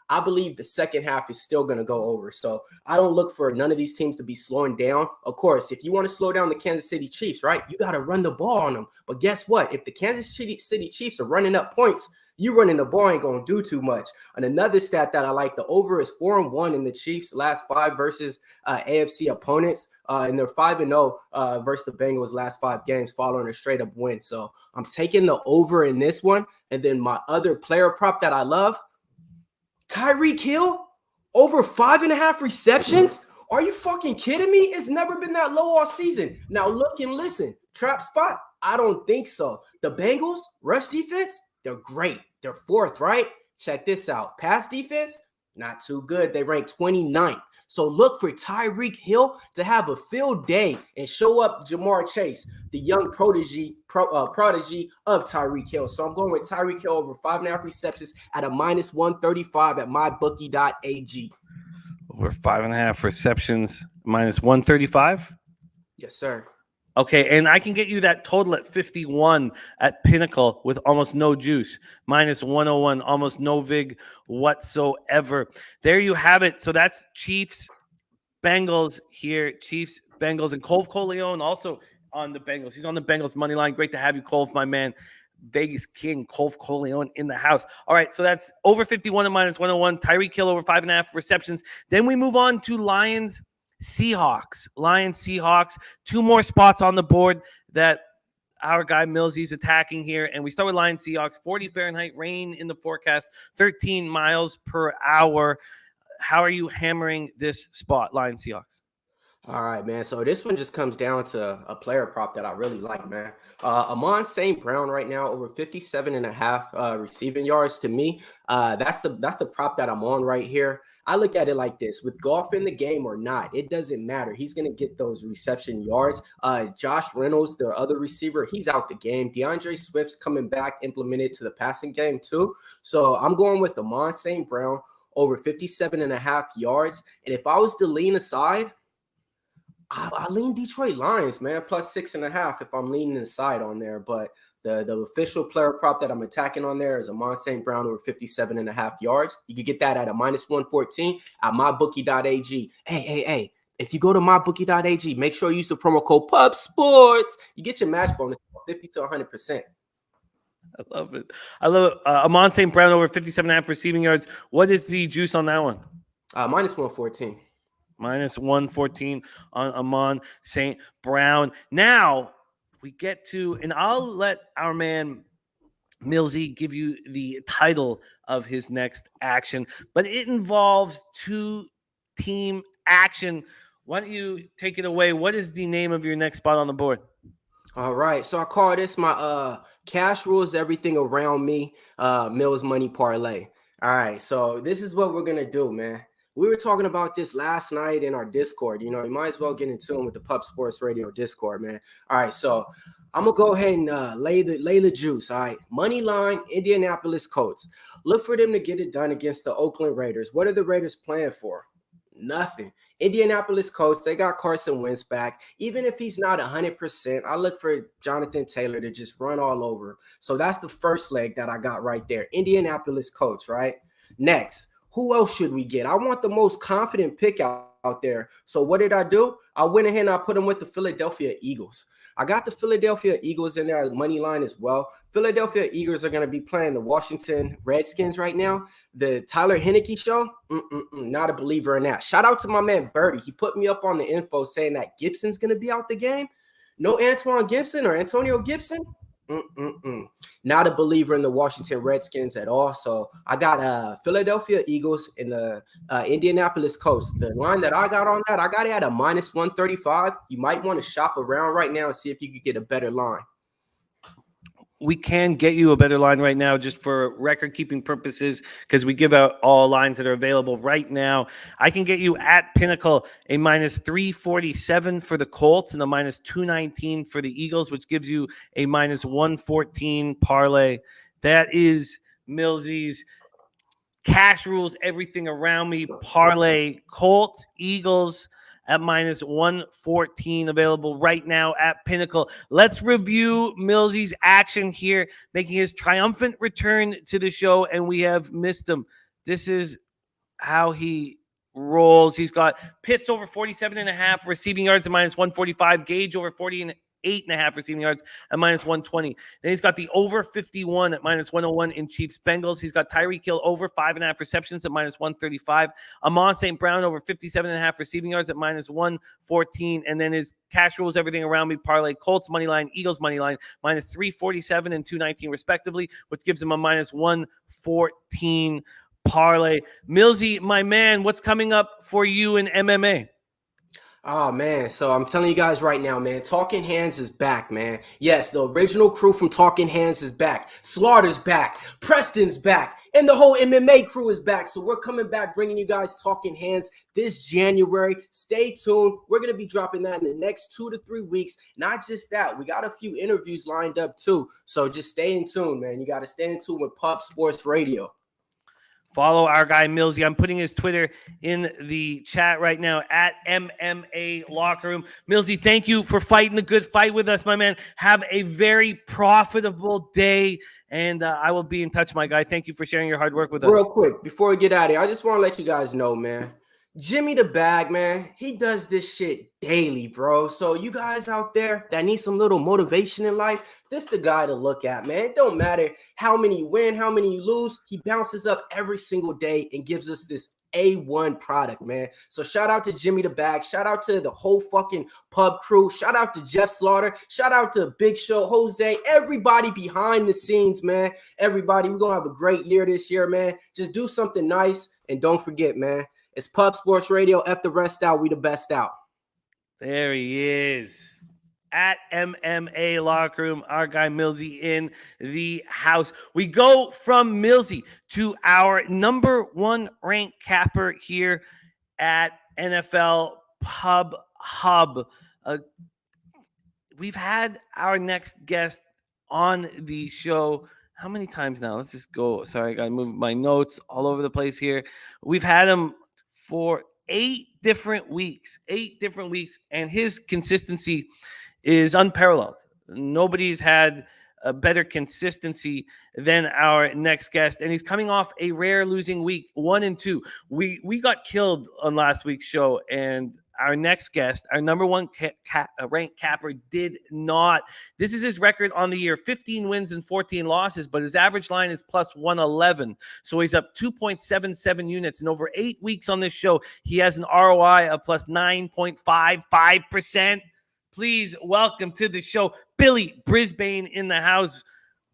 I believe the second half is still going to go over. So I don't look for none of these teams to be slowing down. Of course, if you want to slow down the Kansas City Chiefs, right, you got to run the ball on them. But guess what? If the Kansas City Chiefs are running up points, you running the ball ain't going to do too much. And another stat that I like, the over is 4-1 in the Chiefs' last 5 versus AFC opponents. And they're 5-0 versus the Bengals' last 5 games following a straight-up win. So I'm taking the over in this one. And then my other player prop that I love, Tyreek Hill, over 5.5 receptions? Are you fucking kidding me? It's never been that low all season. Now look and listen. Trap spot? I don't think so. The Bengals, rush defense, they're great. They're 4th, right? Check this out. Pass defense, not too good. They rank 29th. So look for Tyreek Hill to have a field day and show up Jamar Chase, the young prodigy of Tyreek Hill. So I'm going with Tyreek Hill over 5.5 receptions at a -135 at mybookie.ag.
Over 5.5 receptions, -135?
Yes, sir.
Okay, and I can get you that total at 51 at Pinnacle with almost no juice, -101, almost no vig whatsoever. There you have it. So that's Chiefs, Bengals here. Chiefs, Bengals, and Colv Coleon also on the Bengals. He's on the Bengals money line. Great to have you, Colv, my man. Vegas King, Colv Coleon in the house. All right, so that's over 51 at -101. Tyreek Hill over 5.5 receptions. Then we move on to Lions, Seahawks. 2 more spots on the board that our guy Millsie's attacking here. And we start with Lions, Seahawks. 40 Fahrenheit, rain in the forecast, 13 miles per hour. How are you hammering this spot, Lions, Seahawks?
All right, man. So this one just comes down to a player prop that I really like, man. Amon St. Brown right now over 57.5 receiving yards. To me, that's the prop that I'm on right here. I look at it like this: with golf in the game or not, it doesn't matter. He's going to get those reception yards. Josh Reynolds, the other receiver, he's out the game. DeAndre Swift's coming back, implemented to the passing game too. So I'm going with Amon St. Brown over 57.5 yards. And if I was to lean aside, I lean Detroit Lions, man, plus 6.5 if I'm leaning inside on there. But the official player prop that I'm attacking on there is Amon St. Brown over 57.5 yards. You can get that at a -114 at mybookie.ag. Hey, if you go to mybookie.ag, make sure you use the promo code PUBSPORTS. You get your match bonus 50 to 100%.
I love it. Amon St. Brown over 57.5 receiving yards. What is the juice on that one?
-114.
-114 on Amon St. Brown. Now we get to, and I'll let our man Milsie give you the title of his next action, but it involves 2-team action. Why don't you take it away? What is the name of your next spot on the board?
All right, so I call this my cash rules everything around me Mills Money Parlay. All right, so this is what we're gonna do, man. We were talking about this last night in our Discord. You know, you might as well get in tune with the Pup Sports Radio Discord, man. All right, so I'm gonna go ahead and lay the juice. All right, money line, Indianapolis Colts. Look for them to get it done against the Oakland Raiders. What are the Raiders playing for? Nothing. Indianapolis Colts, they got Carson Wentz back. Even if he's not 100%, I look for Jonathan Taylor to just run all over. So that's the first leg that I got right there. Indianapolis Colts, right? Next, who else should we get? I want the most confident pick out there. So what did I do? I went ahead and I put him with the Philadelphia Eagles. I got the Philadelphia Eagles in there money line as well. Philadelphia Eagles are going to be playing the Washington Redskins right now. The Tyler Heineke show, not a believer in that. Shout out to my man Birdie. He put me up on the info saying that Gibson's going to be out the game. No Antoine Gibson or Antonio Gibson. Not a believer in the Washington Redskins at all. So I got Philadelphia Eagles in the Indianapolis Colts. The line that I got on that, I got it at a -135. You might want to shop around right now and see if you could get a better line.
We can get you a better line right now just for record-keeping purposes because we give out all lines that are available right now. I can get you at Pinnacle a -347 for the Colts and a -219 for the Eagles, which gives you a -114 parlay. That is Millsie's Cash Rules Everything Around Me parlay. Colts, Eagles at -114 available right now at Pinnacle. Let's review Millsie's action here, making his triumphant return to the show, and we have missed him. This is how he rolls. He's got Pitts over 47.5 receiving yards at -145, Gage over 48.5 receiving yards at -120. Then he's got the over 51 at -101 in Chiefs Bengals. He's got Tyreek Hill over 5.5 receptions at -135. Amon St. Brown over 57.5 receiving yards at -114. And then his Cash Rules Everything Around Me parlay, Colts money line, Eagles money line, -347 and 219 respectively, which gives him a -114 parlay. Millsy, my man, what's coming up for you in MMA?
Oh, man. So I'm telling you guys right now, man, Talking Hands is back, man. Yes, the original crew from Talking Hands is back. Slaughter's back. Preston's back. And the whole MMA crew is back. So we're coming back, bringing you guys Talking Hands this January. Stay tuned. We're going to be dropping that in the next 2 to 3 weeks. Not just that. We got a few interviews lined up, too. So just stay in tune, man. You got to stay in tune with Pub Sports Radio.
Follow our guy Millsy. I'm putting his Twitter in the chat right now at MMA Locker Room. Millsy, thank you for fighting the good fight with us, my man. Have a very profitable day, and I will be in touch, my guy. Thank you for sharing your hard work with us.
Real quick, before we get out of here, I just want to let you guys know, man. Jimmy the Bag, man, he does this shit daily, bro. So you guys out there that need some little motivation in life, this the guy to look at, man. It don't matter how many you win, how many you lose. He bounces up every single day and gives us this A1 product, man. So shout out to Jimmy the Bag. Shout out to the whole fucking Pub crew. Shout out to Jeff Slaughter. Shout out to Big Show, Jose, everybody behind the scenes, man. Everybody, we're going to have a great year this year, man. Just do something nice. And don't forget, man, it's Pub Sports Radio. F the rest out. We the best out.
There he is. At MMA Locker Room, our guy Millsy in the house. We go from Millsy to our number 1 ranked capper here at NFL Pub Hub. We've had our next guest on the show. How many times now? Let's just go. Sorry, I got to move my notes all over the place here. We've had him for 8 different weeks, and his consistency is unparalleled. Nobody's had a better consistency than our next guest, and he's coming off a rare losing week, 1-2. We got killed on last week's show, and our next guest, our number 1 ranked capper, did not. This is his record on the year: 15 wins and 14 losses, but his average line is +111. So he's up 2.77 units. And over 8 weeks on this show, he has an ROI of +9.55%. Please welcome to the show, Billy Brisbane in the house.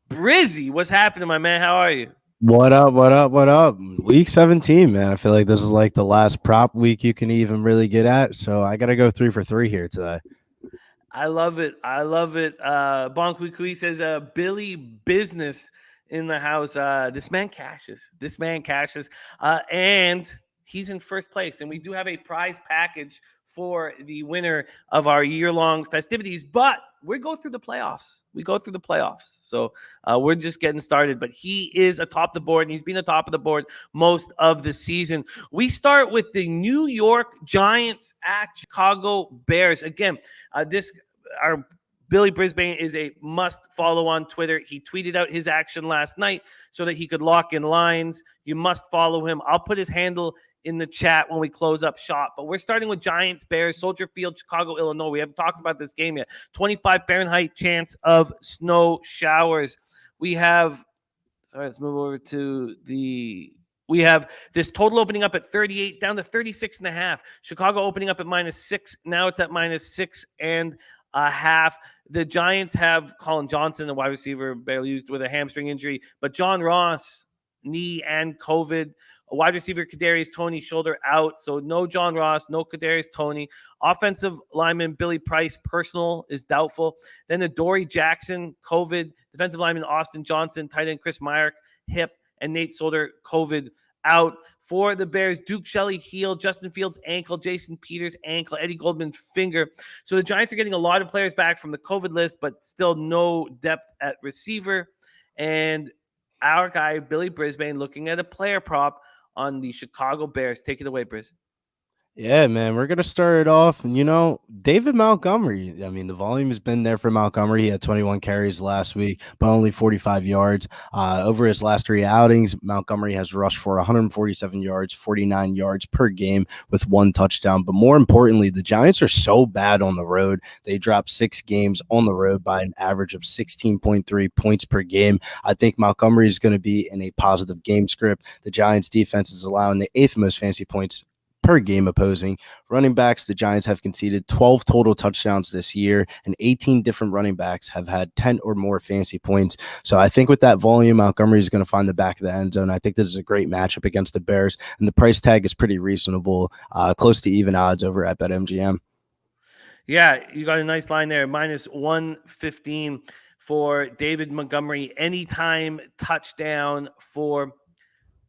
Brizzy, what's happening, my man? How are you?
What up? What up? What up? Week 17, man. I feel like this is like the last prop week you can even really get at. So I got to go 3 for 3 here today.
I love it. Bonkwikui says, Billy Business in the house. This man cashes. And he's in first place. And we do have a prize package for the winner of our year-long festivities, but we go through the playoffs. So we're just getting started, but he is atop the board, and he's been atop of the board most of the season. We start with the New York Giants at Chicago Bears. Again, our Billy Brisbane is a must follow on Twitter. He tweeted out his action last night so that he could lock in lines. You must follow him. I'll put his handle in the chat when we close up shop. But we're starting with Giants, Bears, Soldier Field, Chicago, Illinois. We haven't talked about this game yet. 25 Fahrenheit chance of snow showers. We have, let's move over to we have this total opening up at 38 down to 36.5. Chicago opening up at -6. Now it's at -6.5. The Giants have Colin Johnson, the wide receiver, barely used with a hamstring injury, but John Ross, knee and COVID. A wide receiver, Kadarius Toney, shoulder out. So no John Ross, no Kadarius Toney. Offensive lineman Billy Price, personal, is doubtful. Then the Dory Jackson, COVID. Defensive lineman Austin Johnson, tight end Chris Myrick, hip, and Nate Solder, COVID, out. For the Bears, Duke Shelley, heel, Justin Fields, ankle, Jason Peters, ankle, Eddie Goldman, finger. So the Giants are getting a lot of players back from the COVID list, but still no depth at receiver. And our guy, Billy Brisbane, looking at a player prop on the Chicago Bears. Take it away, Briz.
Yeah, man, we're going to start it off. And, David Montgomery, I mean, the volume has been there for Montgomery. He had 21 carries last week, but only 45 yards. Over his last 3 outings, Montgomery has rushed for 147 yards, 49 yards per game with 1 touchdown. But more importantly, the Giants are so bad on the road. They dropped 6 games on the road by an average of 16.3 points per game. I think Montgomery is going to be in a positive game script. The Giants defense is allowing the 8th most fantasy points per game opposing. Running backs, the Giants have conceded 12 total touchdowns this year, and 18 different running backs have had 10 or more fantasy points. So I think with that volume, Montgomery is going to find the back of the end zone. I think this is a great matchup against the Bears, and the price tag is pretty reasonable, close to even odds over at BetMGM.
Yeah, you got a nice line there, -115 for David Montgomery. Anytime touchdown for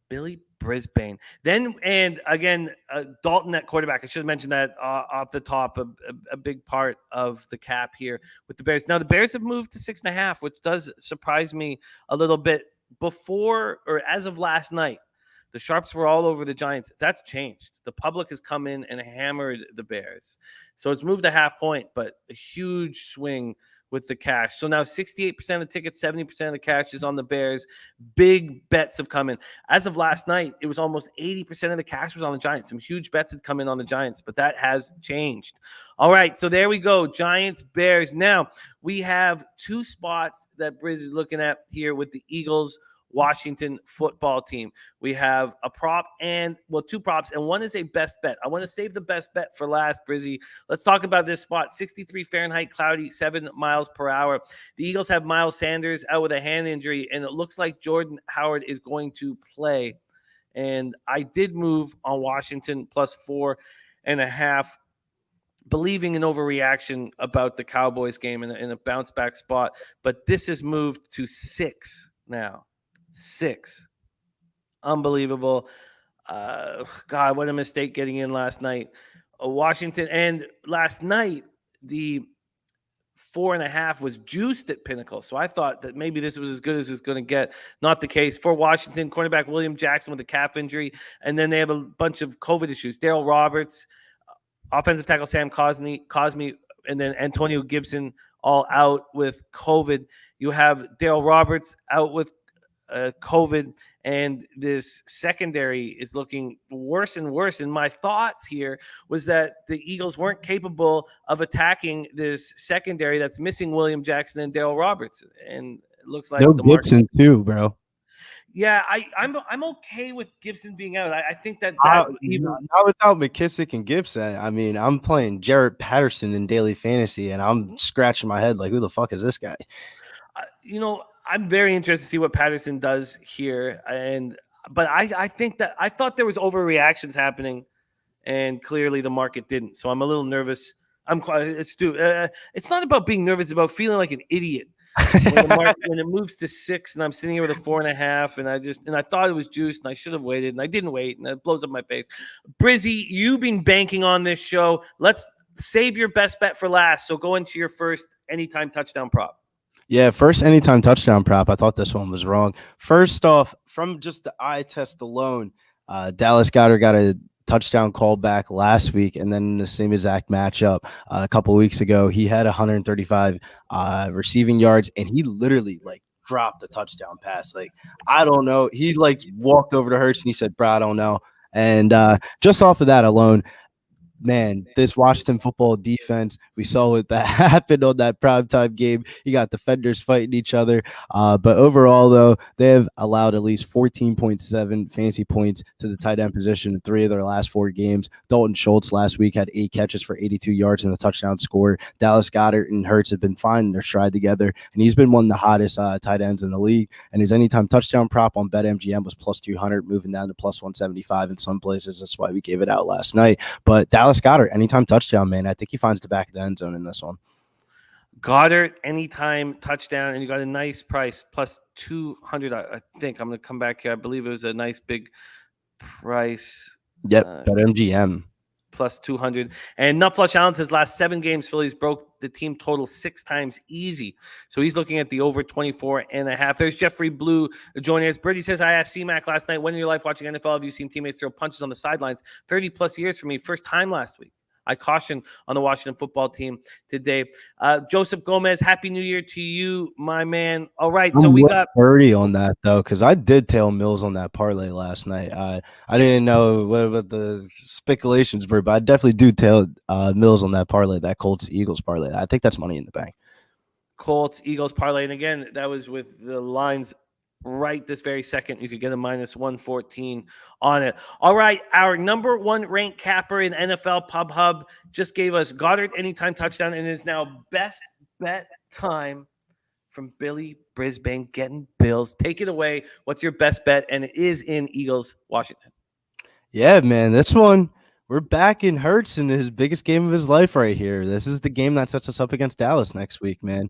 Billy Brisbane. Then, and again, Dalton at quarterback. I should have mentioned that off the top, a big part of the cap here with the Bears. Now, the Bears have moved to 6.5, which does surprise me a little bit. Before, or as of last night, the Sharps were all over the Giants. That's changed. The public has come in and hammered the Bears. So it's moved a half point, but a huge swing with the cash. So now 68% of the tickets, 70% of the cash is on the Bears. Big bets have come in. As of last night, it was almost 80% of the cash was on the Giants. Some huge bets had come in on the Giants, but that has changed. All right, so there we go. Giants, Bears. Now, we have 2 spots that Briz is looking at here with the Eagles, Washington football team. We have a prop and, 2 props, and one is a best bet. I want to save the best bet for last, Brizzy. Let's talk about this spot. 63 Fahrenheit, cloudy, 7 miles per hour. The Eagles have Miles Sanders out with a hand injury, and it looks like Jordan Howard is going to play. And I did move on Washington +4.5, believing in overreaction about the Cowboys game in a bounce back spot. But this is moved to 6 now. 6. Unbelievable. God, what a mistake getting in last night. Washington, and last night, the 4.5 was juiced at Pinnacle. So I thought that maybe this was as good as it's going to get. Not the case. For Washington, cornerback William Jackson with a calf injury. And then they have a bunch of COVID issues. Darryl Roberts, offensive tackle Sam Cosme, and then Antonio Gibson all out with COVID. You have Darryl Roberts out with COVID, and this secondary is looking worse and worse. And my thoughts here was that the Eagles weren't capable of attacking this secondary that's missing William Jackson and Darryl Roberts. And it looks like
No Gibson too, bro.
Yeah, I'm okay with Gibson being out. I think that
even not without McKissick and Gibson. I mean, I'm playing Jarrett Patterson in daily fantasy, and I'm scratching my head like, who the fuck is this guy?
I'm very interested to see what Patterson does here, but I think that I thought there was overreactions happening, and clearly the market didn't. So I'm a little nervous. It's not about being nervous; it's about feeling like an idiot when it moves to 6 and I'm sitting here with a 4.5 and I thought it was juiced and I should have waited and I didn't wait and it blows up my face. Brizzy, you've been banking on this show. Let's save your best bet for last. So go into your first anytime touchdown prop.
Yeah, first anytime touchdown prop. I thought this one was wrong. First off, from just the eye test alone, Dallas Goedert got a touchdown call back last week, and then in the same exact matchup a couple weeks ago, he had 135 receiving yards, and he literally like dropped the touchdown pass. Like, I don't know. He like walked over to Hurts and he said, "Bro, I don't know." And just off of that alone, man, this Washington football defense, we saw what that happened on that primetime game. You got defenders fighting each other. But overall, though, they have allowed at least 14.7 fantasy points to the tight end position in 3 of their last 4 games. Dalton Schultz last week had 8 catches for 82 yards and a touchdown score. Dallas Goedert and Hurts have been finding their stride together, and he's been one of the hottest tight ends in the league. And his anytime touchdown prop on BetMGM was plus 200, moving down to plus 175 in some places. That's why we gave it out last night. But Dallas Goedert, anytime touchdown, man. I think he finds the back of the end zone in this one.
Goddard, anytime touchdown, and you got a nice price, plus 200. I think I'm going to come back here. I believe it was a nice big price.
Yep, BetMGM.
Plus 200. And Nutflush Allen says last 7 games, Phillies broke the team total 6 times easy. So he's looking at the over 24.5. There's Jeffrey Blue joining us. Birdie says, I asked C-Mac last night, when in your life watching NFL have you seen teammates throw punches on the sidelines? 30 plus years for me. First time last week. I caution on the Washington football team today. Joseph Gomez, Happy New Year to you, my man. All right, so we got
30 on that though, because I did tail Mills on that parlay last night. I didn't know what the speculations were, but I definitely do tail Mills on that parlay, that Colts Eagles parlay. I think that's money in the bank.
Colts Eagles parlay, and again, that was with the lines right this very second. You could get a minus 114 on it. All right, our number 1 ranked capper in NFL Pub Hub just gave us Goddard anytime touchdown and is now best bet time from Billy Brisbane getting Bills. Take it away. What's your best bet? And it is in Eagles, Washington.
Yeah, man, this one, we're back in Hurts in his biggest game of his life right here. This is the game that sets us up against Dallas next week, man.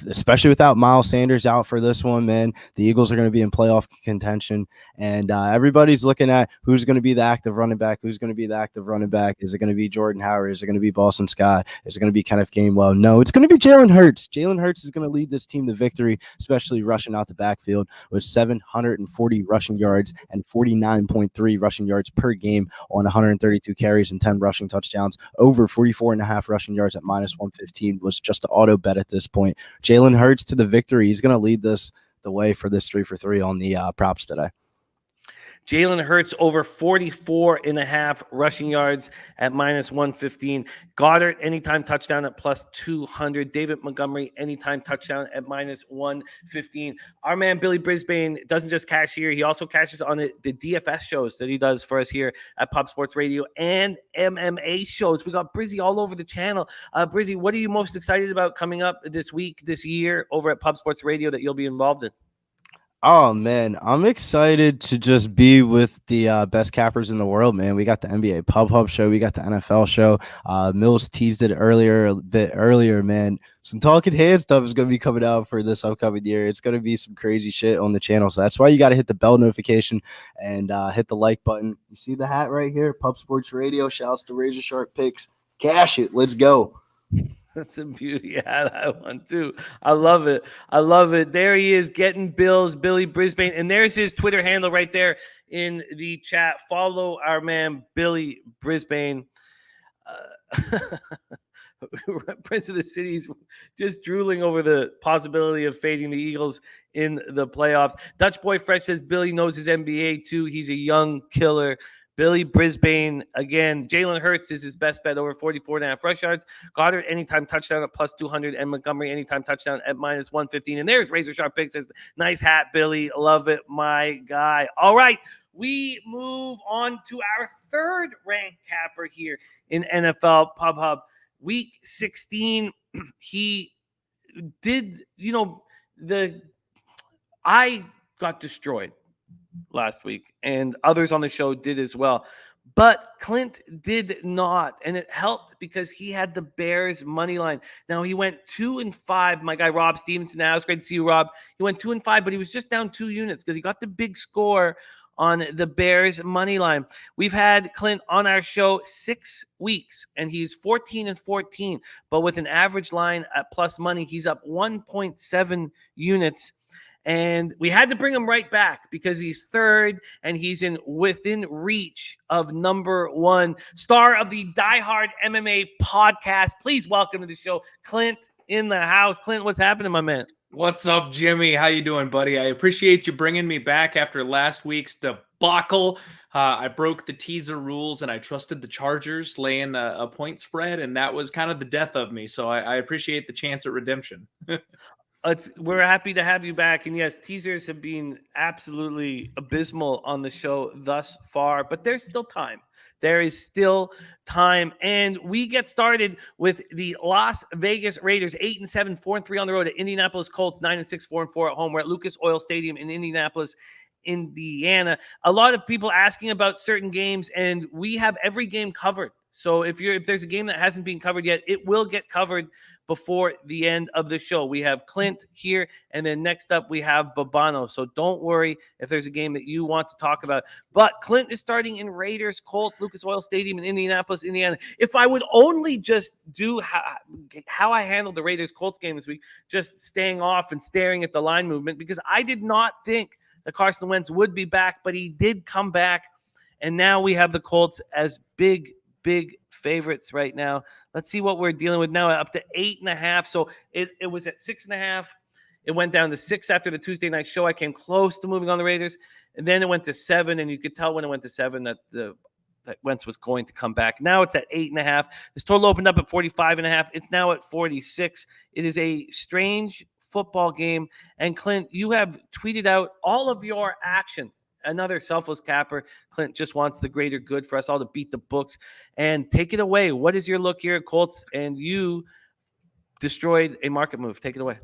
Especially without Miles Sanders out for this one, man. The Eagles are going to be in playoff contention, and everybody's looking at who's going to be the active running back. Who's going to be the active running back? Is it going to be Jordan Howard? Is it going to be Boston Scott? Is it going to be Kenneth Gainwell? No, it's going to be Jalen Hurts. Jalen Hurts is going to lead this team to victory, especially rushing out the backfield with 740 rushing yards and 49.3 rushing yards per game on 132 carries and 10 rushing touchdowns. Over 44.5 rushing yards at minus 115 was just an auto bet at this point. Jalen Hurts to the victory. He's going to lead the way for this 3 for 3 on the props today.
Jalen Hurts over 44.5 rushing yards at minus 115. Goddard, anytime touchdown at plus 200. David Montgomery, anytime touchdown at minus 115. Our man Billy Brisbane doesn't just cash here. He also cashes on the DFS shows that he does for us here at Pop Sports Radio and MMA shows. We got Brizzy all over the channel. Brizzy, what are you most excited about coming up this week, this year over at Pop Sports Radio that you'll be involved in?
Oh, man, I'm excited to just be with the best cappers in the world, man. We got the NBA Pub Hub show. We got the NFL show. Mills teased it a bit earlier, man. Some Talking Hand stuff is going to be coming out for this upcoming year. It's going to be some crazy shit on the channel. So that's why you got to hit the bell notification and hit the like button. You see the hat right here? Pub Sports Radio. Shouts to Razor Sharp Picks. Cash it. Let's go.
That's a beauty. Yeah, that one too. I love it. I love it. There he is getting Bills, Billy Brisbane. And there's his Twitter handle right there in the chat. Follow our man, Billy Brisbane. Prince of the City's just drooling over the possibility of fading the Eagles in the playoffs. Dutch Boy Fresh says Billy knows his NBA too. He's a young killer. Billy Brisbane, again, Jalen Hurts is his best bet over 44.5 rush yards. Goddard, anytime touchdown at plus 200. And Montgomery, anytime touchdown at minus 115. And there's Razor Sharp Picks. Says, nice hat, Billy. Love it, my guy. All right, we move on to our third ranked capper here in NFL Pub Hub. Week 16, he did, I got destroyed last week, and others on the show did as well. But Clint did not, and it helped because he had the Bears money line. Now he went 2-5. My guy Rob Stevenson. Now it's great to see you, Rob. He went 2-5, but he was just down 2 units because he got the big score on the Bears money line. We've had Clint on our show 6 weeks, and he's 14-14. But with an average line at plus money, he's up 1.7 units. And we had to bring him right back because he's third and he's within reach of number 1. Star of the Die Hard MMA podcast. Please welcome to the show, Clint in the house. Clint, what's happening, my man?
What's up, Jimmy? How you doing, buddy? I appreciate you bringing me back after last week's debacle. I broke the teaser rules and I trusted the Chargers laying a point spread, and that was kind of the death of me. So I appreciate the chance at redemption.
We're happy to have you back. And yes, teasers have been absolutely abysmal on the show thus far, but there's still time. There is still time. And we get started with the Las Vegas Raiders, 8-7, 4-3 on the road at Indianapolis Colts, 9-6, 4-4 at home. We're at Lucas Oil Stadium in Indianapolis, Indiana. A lot of people asking about certain games, and we have every game covered. So if there's a game that hasn't been covered yet, it will get covered before the end of the show. We have Clint here, and then next up we have Babano. So don't worry if there's a game that you want to talk about. But Clint is starting in Raiders, Colts, Lucas Oil Stadium in Indianapolis, Indiana. If I would only just do how I handled the Raiders Colts game this week, just staying off and staring at the line movement, because I did not think that Carson Wentz would be back, but he did come back. And now we have the Colts as big favorites right now. Let's see what we're dealing with now, up to 8.5. So it was at 6.5. It went down to 6 after the Tuesday night show. I came close to moving on the Raiders, and then it went to 7. And you could tell when it went to 7 that Wentz was going to come back. Now it's at 8.5. This total opened up at 45.5. It's now at 46. It is a strange football game. And Clint, you have tweeted out all of your action. Another selfless capper. Clint just wants the greater good for us all to beat the books. And take it away. What is your look here at Colts? And you destroyed a market move. Take it away.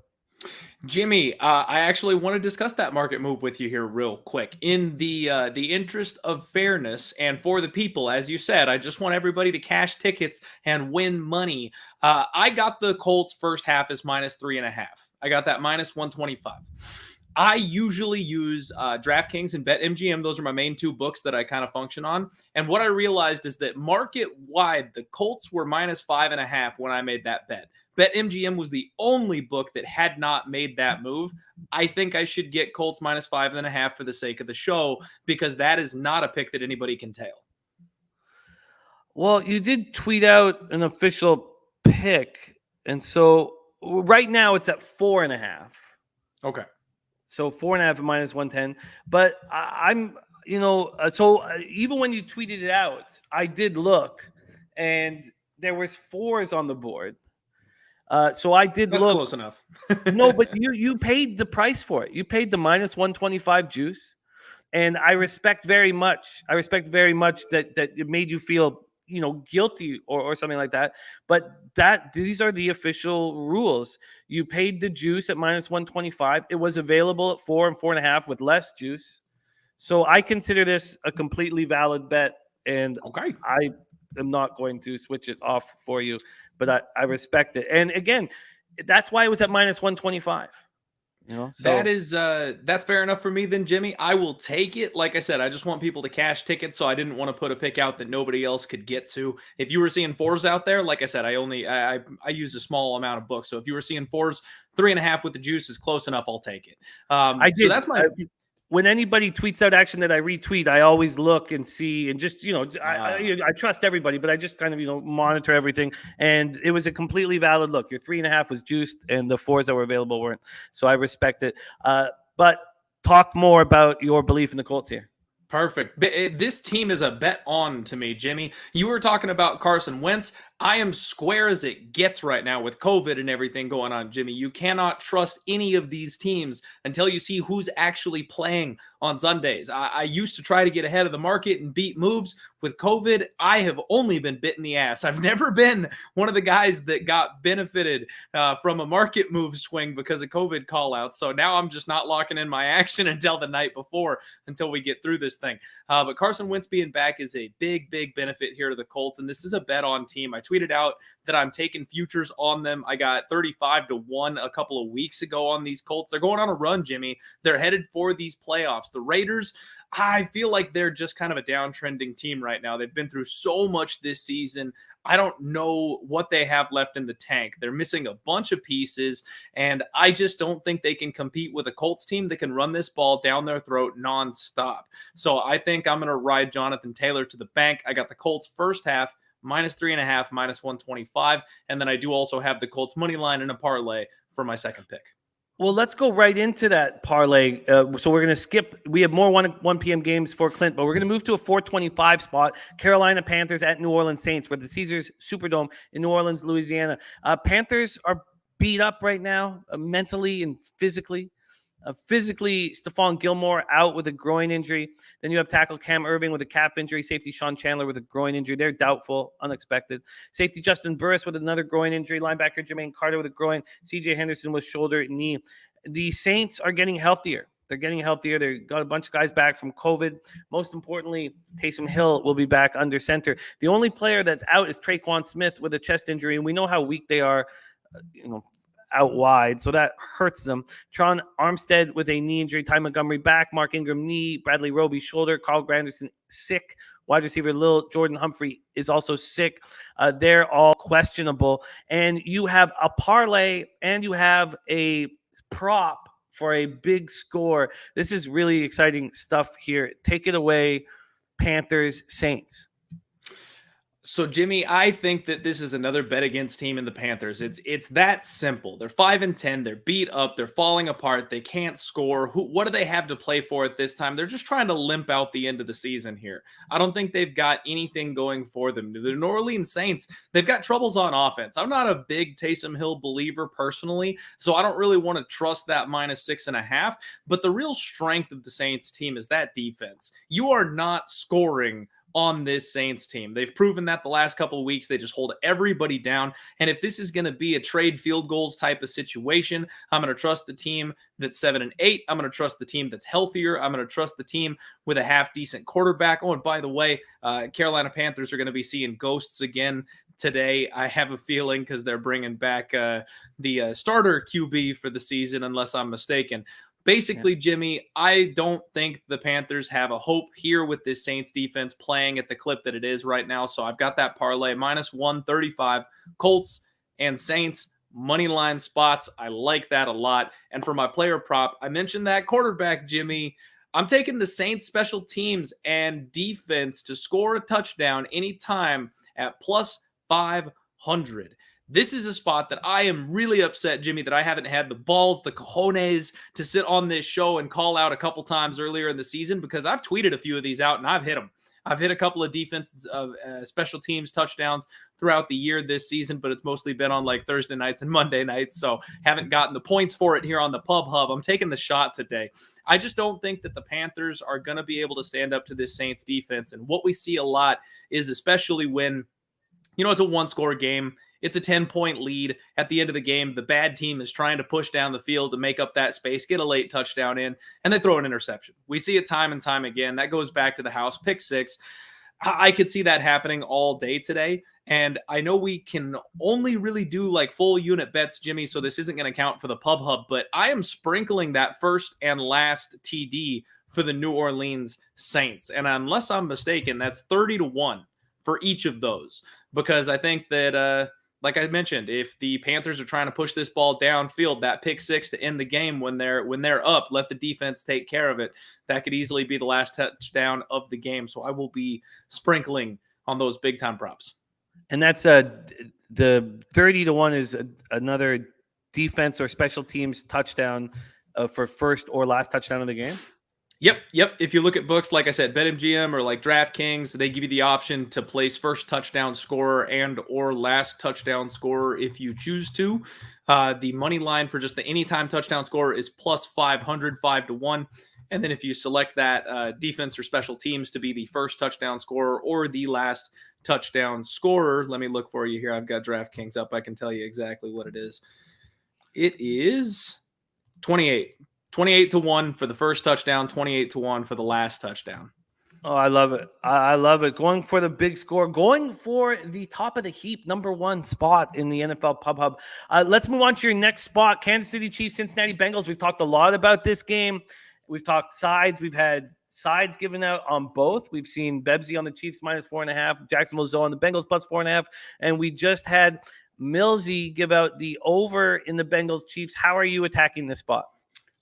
Jimmy, I actually want to discuss that market move with you here real quick. In the interest of fairness and for the people, as you said, I just want everybody to cash tickets and win money. I got the Colts first half as -3.5. I got that -125. I usually use DraftKings and BetMGM. Those are my main 2 books that I kind of function on. And what I realized is that market-wide, the Colts were -5.5 when I made that bet. BetMGM was the only book that had not made that move. I think I should get Colts -5.5 for the sake of the show, because that is not a pick that anybody can tail.
Well, you did tweet out an official pick. And so right now it's at 4.5.
Okay.
So 4.5 at -110. But I'm, so even when you tweeted it out, I did look, and there was 4s on the board. So I did
That's
look.
close enough.
No, but you paid the price for it. You paid the -125 juice, and I respect very much. that it made you feel, guilty or something like that. But these are the official rules. You paid the juice at -125. It was available at 4 and 4.5 with less juice. So I consider this a completely valid bet, and
Okay.
I am not going to switch it off for you, but I respect it. And again, that's why it was at -125.
That's fair enough for me then, Jimmy. I will take it. Like I said, I just want people to cash tickets, so I didn't want to put a pick out that nobody else could get to. If you were seeing 4s out there, like I said, I use a small amount of books. So if you were seeing 4s, 3.5 with the juice is close enough. I'll take it.
I did.
So that's my.
When anybody tweets out action that I retweet, I always look and see, and just, I trust everybody, but I just kind of, monitor everything. And it was a completely valid look. Your 3.5 was juiced, and the 4s that were available weren't. So I respect it. But talk more about your belief in the Colts here.
Perfect. This team is a bet on to me, Jimmy. You were talking about Carson Wentz. I am square as it gets right now with COVID and everything going on, Jimmy. You cannot trust any of these teams until you see who's actually playing on Sundays. I used to try to get ahead of the market and beat moves. With COVID, I have only been bit in the ass. I've never been one of the guys that got benefited from a market move swing because of COVID callouts. So now I'm just not locking in my action until the night before, until we get through this thing. But Carson Wentz being back is a big benefit here to the Colts, and this is a bet on team. I tweeted out that I'm taking futures on them. I got 35-1 a couple of weeks ago on these Colts. They're going on a run, Jimmy. They're headed for these playoffs. The Raiders, I feel like they're just kind of a downtrending team right now. They've been through so much this season. I don't know what they have left in the tank. They're missing a bunch of pieces, and I just don't think they can compete with a Colts team that can run this ball down their throat nonstop. So I think I'm going to ride Jonathan Taylor to the bank. I got the Colts first half, -3.5, -125, and then I do also have the Colts money line in a parlay for my second pick.
Well, let's go right into that parlay. So we're going to skip. We have more 1 p.m. games for Clint, but we're going to move to a 425 spot. Carolina Panthers at New Orleans Saints. We're at the Caesars Superdome in New Orleans, Louisiana. Panthers are beat up right now, mentally and physically. Physically, Stephon Gilmore out with a groin injury. Then you have tackle Cam Irving with a calf injury. Safety Sean Chandler with a groin injury. They're doubtful, unexpected. Safety Justin Burris with another groin injury. Linebacker Jermaine Carter with a groin. CJ Henderson with shoulder, knee. The Saints are getting healthier. They're getting healthier. They've got a bunch of guys back from COVID. Most importantly, Taysom Hill will be back under center. The only player that's out is Traquan Smith with a chest injury, and we know how weak they are, out wide, so that hurts them. Tron Armstead with a knee injury. Ty Montgomery back. Mark Ingram knee. Bradley Roby shoulder. Carl Granderson sick. Wide receiver Lil Jordan Humphrey is also sick. They're all questionable. And you have a parlay and you have a prop for a big score. This is really exciting stuff here. Take it away, Panthers, Saints.
So, Jimmy, I think that this is another bet against team in the Panthers. It's that simple. They're 5-10. They're beat up. They're falling apart. They can't score. What do they have to play for at this time? They're just trying to limp out the end of the season here. I don't think they've got anything going for them. The New Orleans Saints, they've got troubles on offense. I'm not a big Taysom Hill believer personally, so I don't really want to trust that -6.5. But the real strength of the Saints team is that defense. You are not scoring on this Saints team. They've proven that the last couple of weeks. They just hold everybody down. And if this is going to be a trade field goals type of situation, I'm going to trust the team that's 7-8. I'm going to trust the team that's healthier. I'm going to trust the team with a half decent quarterback. Oh, and by the way, Carolina Panthers are going to be seeing ghosts again today. I have a feeling because they're bringing back the starter QB for the season, unless I'm mistaken. Basically, Jimmy, I don't think the Panthers have a hope here with this Saints defense playing at the clip that it is right now. So I've got that parlay -135, Colts and Saints money line spots. I like that a lot. And for my player prop, I mentioned that quarterback, Jimmy. I'm taking the Saints special teams and defense to score a touchdown anytime at +500. This is a spot that I am really upset, Jimmy, that I haven't had the balls, the cojones to sit on this show and call out a couple times earlier in the season, because I've tweeted a few of these out and I've hit them. I've hit a couple of defense special teams touchdowns throughout the year this season, but it's mostly been on like Thursday nights and Monday nights, so haven't gotten the points for it here on the Pub Hub. I'm taking the shot today. I just don't think that the Panthers are going to be able to stand up to this Saints defense, and what we see a lot is, especially when, it's a one-score game, it's a 10-point lead. At the end of the game, the bad team is trying to push down the field to make up that space, get a late touchdown in, and they throw an interception. We see it time and time again. That goes back to the house, pick six. I could see that happening all day today, and I know we can only really do like full unit bets, Jimmy, so this isn't going to count for the Pub Hub, but I am sprinkling that first and last TD for the New Orleans Saints, and unless I'm mistaken, that's 30-1 for each of those, because I think that like I mentioned, if the Panthers are trying to push this ball downfield, that pick six to end the game when they're up, let the defense take care of it. That could easily be the last touchdown of the game. So I will be sprinkling on those big time props.
And that's the 30-1 is another defense or special teams touchdown for first or last touchdown of the game.
Yep. If you look at books, like I said, BetMGM or like DraftKings, they give you the option to place first touchdown scorer and or last touchdown scorer if you choose to. The money line for just the anytime touchdown scorer is +500, 5-1. And then if you select that defense or special teams to be the first touchdown scorer or the last touchdown scorer, let me look for you here. I've got DraftKings up. I can tell you exactly what it is. It is 28-1 for the first touchdown, 28-1 for the last touchdown.
Oh, I love it. I love it. Going for the big score, going for the top of the heap, number one spot in the NFL Pub Hub. Let's move on to your next spot, Kansas City Chiefs, Cincinnati Bengals. We've talked a lot about this game. We've talked sides. We've had sides given out on both. We've seen Bebsie on the Chiefs -4.5, Jacksonville Zoe on the Bengals +4.5, and we just had Milsie give out the over in the Bengals Chiefs. How are you attacking this spot?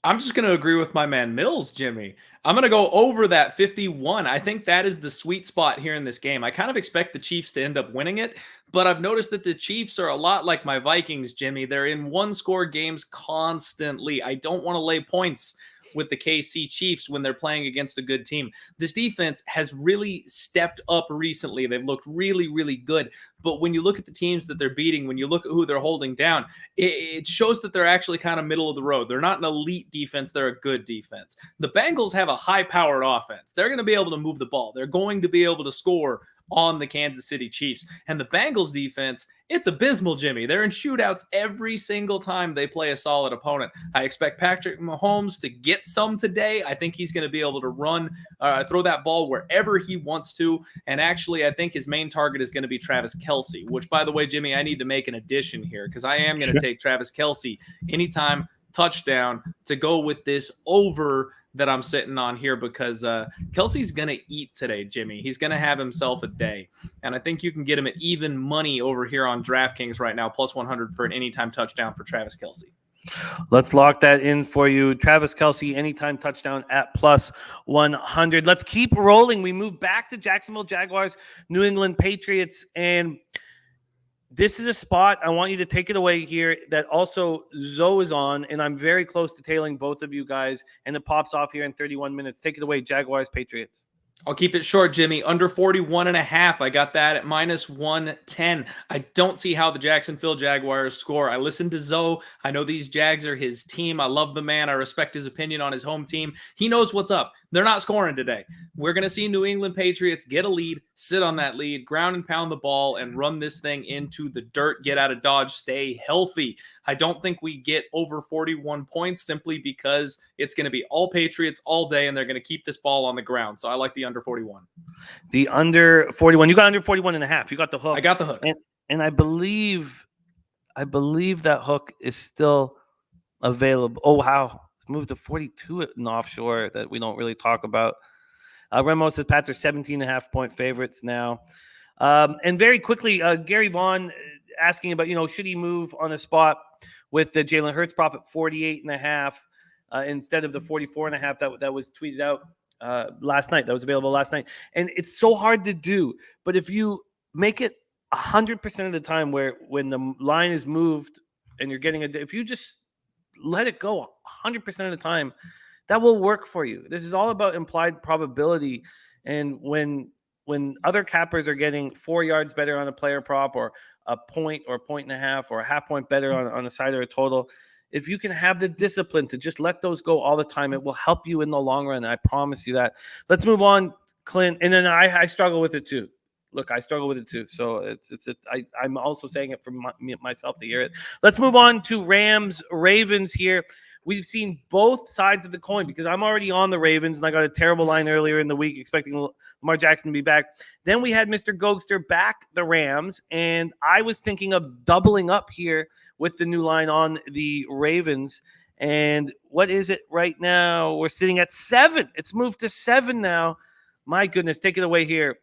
I'm just going to agree with my man Mills, Jimmy. I'm going to go over that 51. I think that is the sweet spot here in this game. I kind of expect the Chiefs to end up winning it, but I've noticed that the Chiefs are a lot like my Vikings, Jimmy. They're in one-score games constantly. I don't want to lay points with the KC Chiefs when they're playing against a good team. This defense has really stepped up recently. They've looked really, really good. But when you look at the teams that they're beating, when you look at who they're holding down, it shows that they're actually kind of middle of the road. They're not an elite defense. They're a good defense. The Bengals have a high-powered offense. They're going to be able to move the ball. They're going to be able to score on the Kansas City Chiefs. And the Bengals defense, it's abysmal, Jimmy. They're in shootouts every single time they play a solid opponent. I expect Patrick Mahomes to get some today. I think he's going to be able to run, throw that ball wherever he wants to. And actually, I think his main target is going to be Travis Kelce, which, by the way, Jimmy, I need to make an addition here because I am going to take Travis Kelce anytime touchdown to go with this over that I'm sitting on here because Kelsey's going to eat today, Jimmy. He's going to have himself a day. And I think you can get him at even money over here on DraftKings right now, +100 for an anytime touchdown for Travis Kelce.
Let's lock that in for you. Travis Kelce, anytime touchdown at +100. Let's keep rolling. We move back to Jacksonville Jaguars, New England Patriots, and this is a spot I want you to take it away here that also Zoe is on, and I'm very close to tailing both of you guys, and it pops off here in 31 minutes. Take it away, Jaguars, Patriots.
I'll keep it short, Jimmy. Under 41.5. I got that at -110. I don't see how the Jacksonville Jaguars score. I listened to Zoe. I know these Jags are his team. I love the man. I respect his opinion on his home team. He knows what's up. They're not scoring today. We're going to see New England Patriots get a lead, sit on that lead, ground and pound the ball, and run this thing into the dirt, get out of Dodge, stay healthy. I don't think we get over 41 points simply because it's going to be all Patriots all day, and they're going to keep this ball on the ground. So I like the under 41.
The under 41. You got under 41.5. You got the hook.
I got the hook.
And I believe that hook is still available. Oh, wow. It's moved to 42 in offshore that we don't really talk about. Remo says Pats are 17.5 point favorites now. And very quickly, Gary Vaughn asking about, should he move on a spot with the Jalen Hurts prop at 48.5 instead of the 44.5 that was tweeted out last night. That was available last night. And it's so hard to do. But if you make it 100% of the time when the line is moved and you're getting if you just let it go 100% of the time, that will work for you. This is all about implied probability. And when other cappers are getting 4 yards better on a player prop or a point or a 1.5 or a half point better on a side or a total, if you can have the discipline to just let those go all the time, it will help you in the long run. I promise you that. Let's move on, Clint. And then I struggle with it too. Look, I struggle with it too. So I'm also saying it for myself to hear it. Let's move on to Rams Ravens here. We've seen both sides of the coin because I'm already on the Ravens and I got a terrible line earlier in the week expecting Lamar Jackson to be back. Then we had Mr. Gogster back the Rams, and I was thinking of doubling up here with the new line on the Ravens. And what is it right now? We're sitting at 7. It's moved to 7 now. My goodness, take it away here.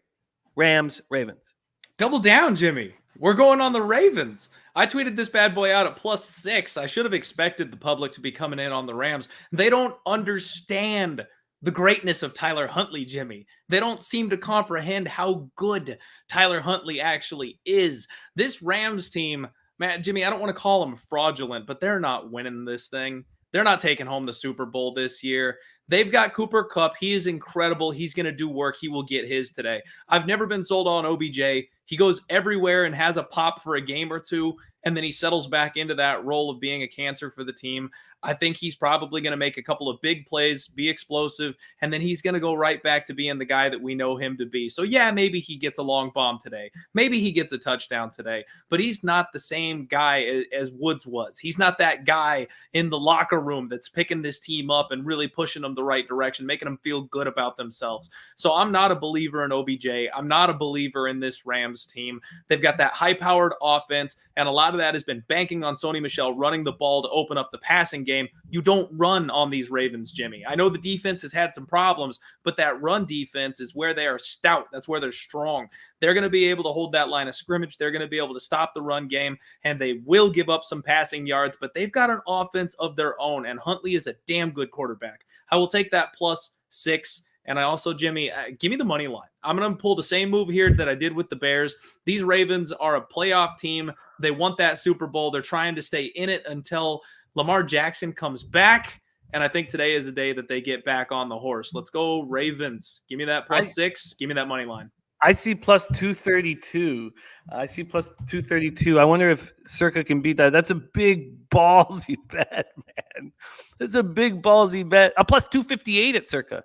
Rams, Ravens.
Double down, Jimmy. We're going on the Ravens. I tweeted this bad boy out at +6. I should have expected the public to be coming in on the Rams. They don't understand the greatness of Tyler Huntley, Jimmy. They don't seem to comprehend how good Tyler Huntley actually is. This Rams team, man, Jimmy, I don't want to call them fraudulent, but they're not winning this thing. They're not taking home the Super Bowl this year. They've got Cooper Kupp. He is incredible. He's going to do work. He will get his today. I've never been sold on OBJ. He goes everywhere and has a pop for a game or two, and then he settles back into that role of being a cancer for the team. I think he's probably going to make a couple of big plays, be explosive, and then he's going to go right back to being the guy that we know him to be. So yeah, maybe he gets a long bomb today. Maybe he gets a touchdown today, but he's not the same guy as Woods was. He's not that guy in the locker room that's picking this team up and really pushing them the right direction, making them feel good about themselves. So I'm not a believer in OBJ. I'm not a believer in this Rams team. They've got that high-powered offense, and a lot of that has been banking on Sony Michel running the ball to open up the passing game. You don't run on these Ravens, Jimmy. I know the defense has had some problems, but that run defense is where they are stout. That's where they're strong. They're going to be able to hold that line of scrimmage. They're going to be able to stop the run game, and they will give up some passing yards, but they've got an offense of their own, and Huntley is a damn good quarterback. I will take that +6. And I also, Jimmy, give me the money line. I'm going to pull the same move here that I did with the Bears. These Ravens are a playoff team. They want that Super Bowl. They're trying to stay in it until Lamar Jackson comes back. And I think today is the day that they get back on the horse. Let's go Ravens. Give me that +6. Give me that money line.
I see +232. I see +232. I wonder if Circa can beat that. That's a big ballsy bet, man. That's a big ballsy bet. A +258 at Circa.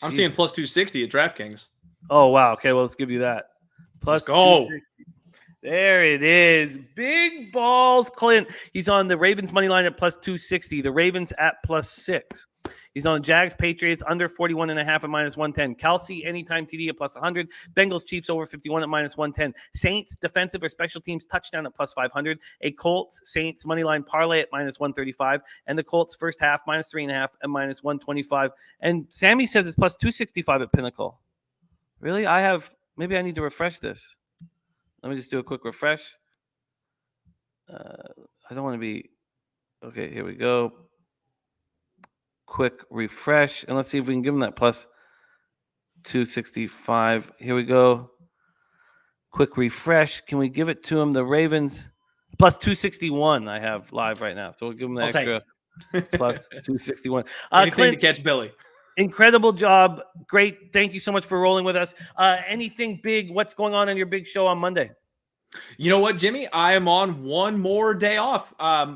I'm seeing +260 at DraftKings.
Oh, wow. Okay, well, let's give you that.
Let's go.
There it is. Big balls, Clint. He's on the Ravens money line at +260. The Ravens at +6. He's on Jags, Patriots under 41.5 at -110. Kelsey, anytime TD at +100. Bengals, Chiefs over 51 at -110. Saints, defensive or special teams touchdown at +500. A Colts, Saints money line parlay at -135. And the Colts first half -3.5 at -125. And Sammy says it's +265 at Pinnacle. Really? Maybe I need to refresh this. Let me just do a quick refresh. I don't want to be. Okay, here we go. Quick refresh. And let's see if we can give them that +265. Here we go. Quick refresh. Can we give it to them? The Ravens +261 I have live right now. So we'll give them the extra +261.
Anything
Clint,
to catch Billy.
Incredible job. Great. Thank you so much for rolling with us. Anything big? What's going on your big show on Monday?
You know what, Jimmy? I am on one more day off.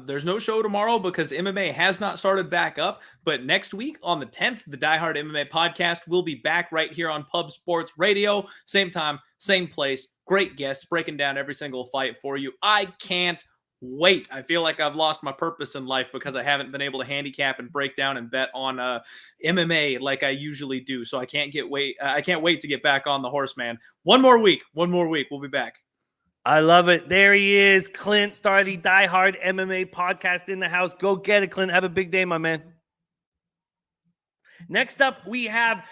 There's no show tomorrow because MMA has not started back up. But next week on the 10th, the Die Hard MMA podcast will be back right here on Pub Sports Radio. Same time, same place. Great guests breaking down every single fight for you. I can't wait. I feel like I've lost my purpose in life because I haven't been able to handicap and break down and bet on MMA like I usually do. So I can't wait to get back on the horse, man. One more week. We'll be back.
I love it. There he is, Clint, star of the Die Hard MMA podcast in the house. Go get it, Clint. Have a big day, my man. Next up, we have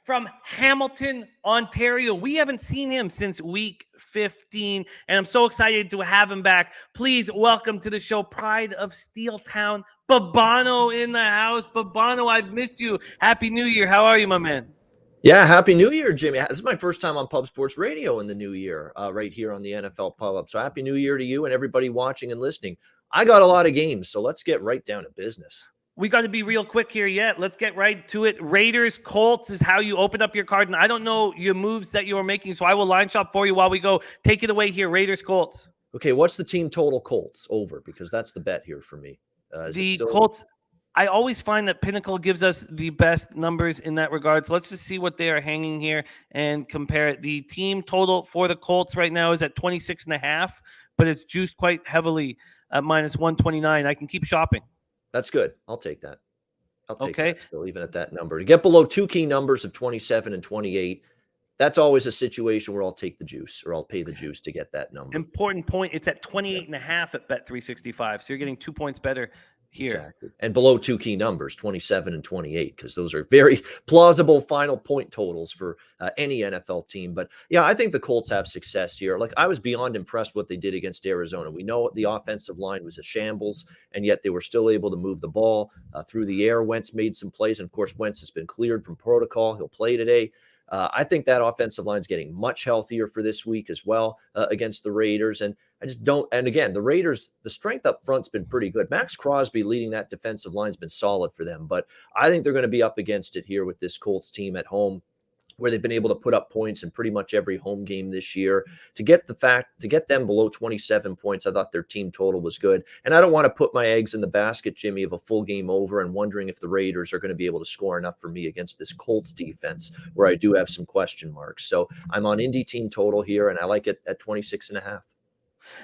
from Hamilton, Ontario. We haven't seen him since week 15, and I'm so excited to have him back. Please welcome to the show, Pride of Steeltown, Babano in the house. Babano, I've missed you. Happy New Year. How are you, my man?
Yeah, Happy New Year, Jimmy. This is my first time on Pub Sports Radio in the new year, right here on the NFL Pub Up. So Happy New Year to you and everybody watching and listening. I got a lot of games, so let's get right down to business.
We got to be real quick here yet. Let's get right to it. Raiders, Colts is how you open up your card. And I don't know your moves that you are making, so I will line shop for you while we go. Take it away here, Raiders, Colts.
Okay, what's the team total Colts over? Because that's the bet here for me.
The Colts, I always find that Pinnacle gives us the best numbers in that regard. So let's just see what they are hanging here and compare it. The team total for the Colts right now is at 26.5, but it's juiced quite heavily at -129. I can keep shopping.
That's good. I'll take that. I'll take
Okay.
that still, even at that number. To get below two key numbers of 27 and 28, that's always a situation where I'll take the juice or I'll pay the juice to get that number.
Important point. It's at 28.5 at Bet365. So you're getting 2 points better here.
Exactly. And below two key numbers, 27 and 28, because those are very plausible final point totals for any NFL team. But yeah, I think the Colts have success here. Like, I was beyond impressed what they did against Arizona. We know the offensive line was a shambles, and yet they were still able to move the ball through the air. Wentz made some plays. And of course, Wentz has been cleared from protocol. He'll play today. I think that offensive line is getting much healthier for this week as well against the Raiders. And I just don't. And again, the Raiders, the strength up front's been pretty good. Max Crosby leading that defensive line's been solid for them. But I think they're going to be up against it here with this Colts team at home. where they've been able to put up points in pretty much every home game this year. To get them below 27 points, I thought their team total was good. And I don't want to put my eggs in the basket, Jimmy, of a full game over and wondering if the Raiders are going to be able to score enough for me against this Colts defense, where I do have some question marks. So I'm on Indy team total here, and I like it at 26.5.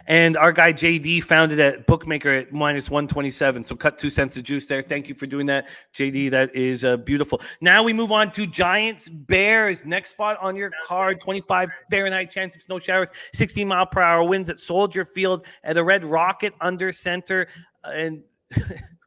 And our guy JD found it at bookmaker at -127. So cut 2 cents of juice there. Thank you for doing that, JD. That is beautiful. Now we move on to Giants Bears. Next spot on your card, 25 Fahrenheit chance of snow showers, 16 mile per hour winds at Soldier Field at the Red Rocket under center. And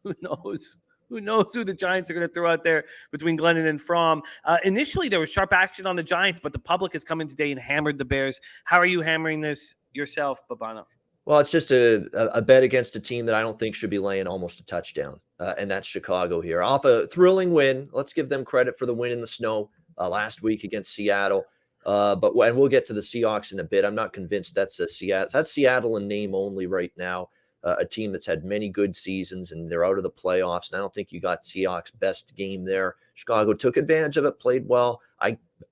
who knows? Who knows who the Giants are going to throw out there between Glennon and Fromm. Initially, there was sharp action on the Giants, but the public has come in today and hammered the Bears. How are you hammering this yourself, Babano?
Well, it's just a bet against a team that I don't think should be laying almost a touchdown, and that's Chicago here. Off a thrilling win. Let's give them credit for the win in the snow last week against Seattle. And we'll get to the Seahawks in a bit. I'm not convinced that's Seattle. That's Seattle in name only right now. A team that's had many good seasons, and they're out of the playoffs. And I don't think you got Seahawks' best game there. Chicago took advantage of it, played well.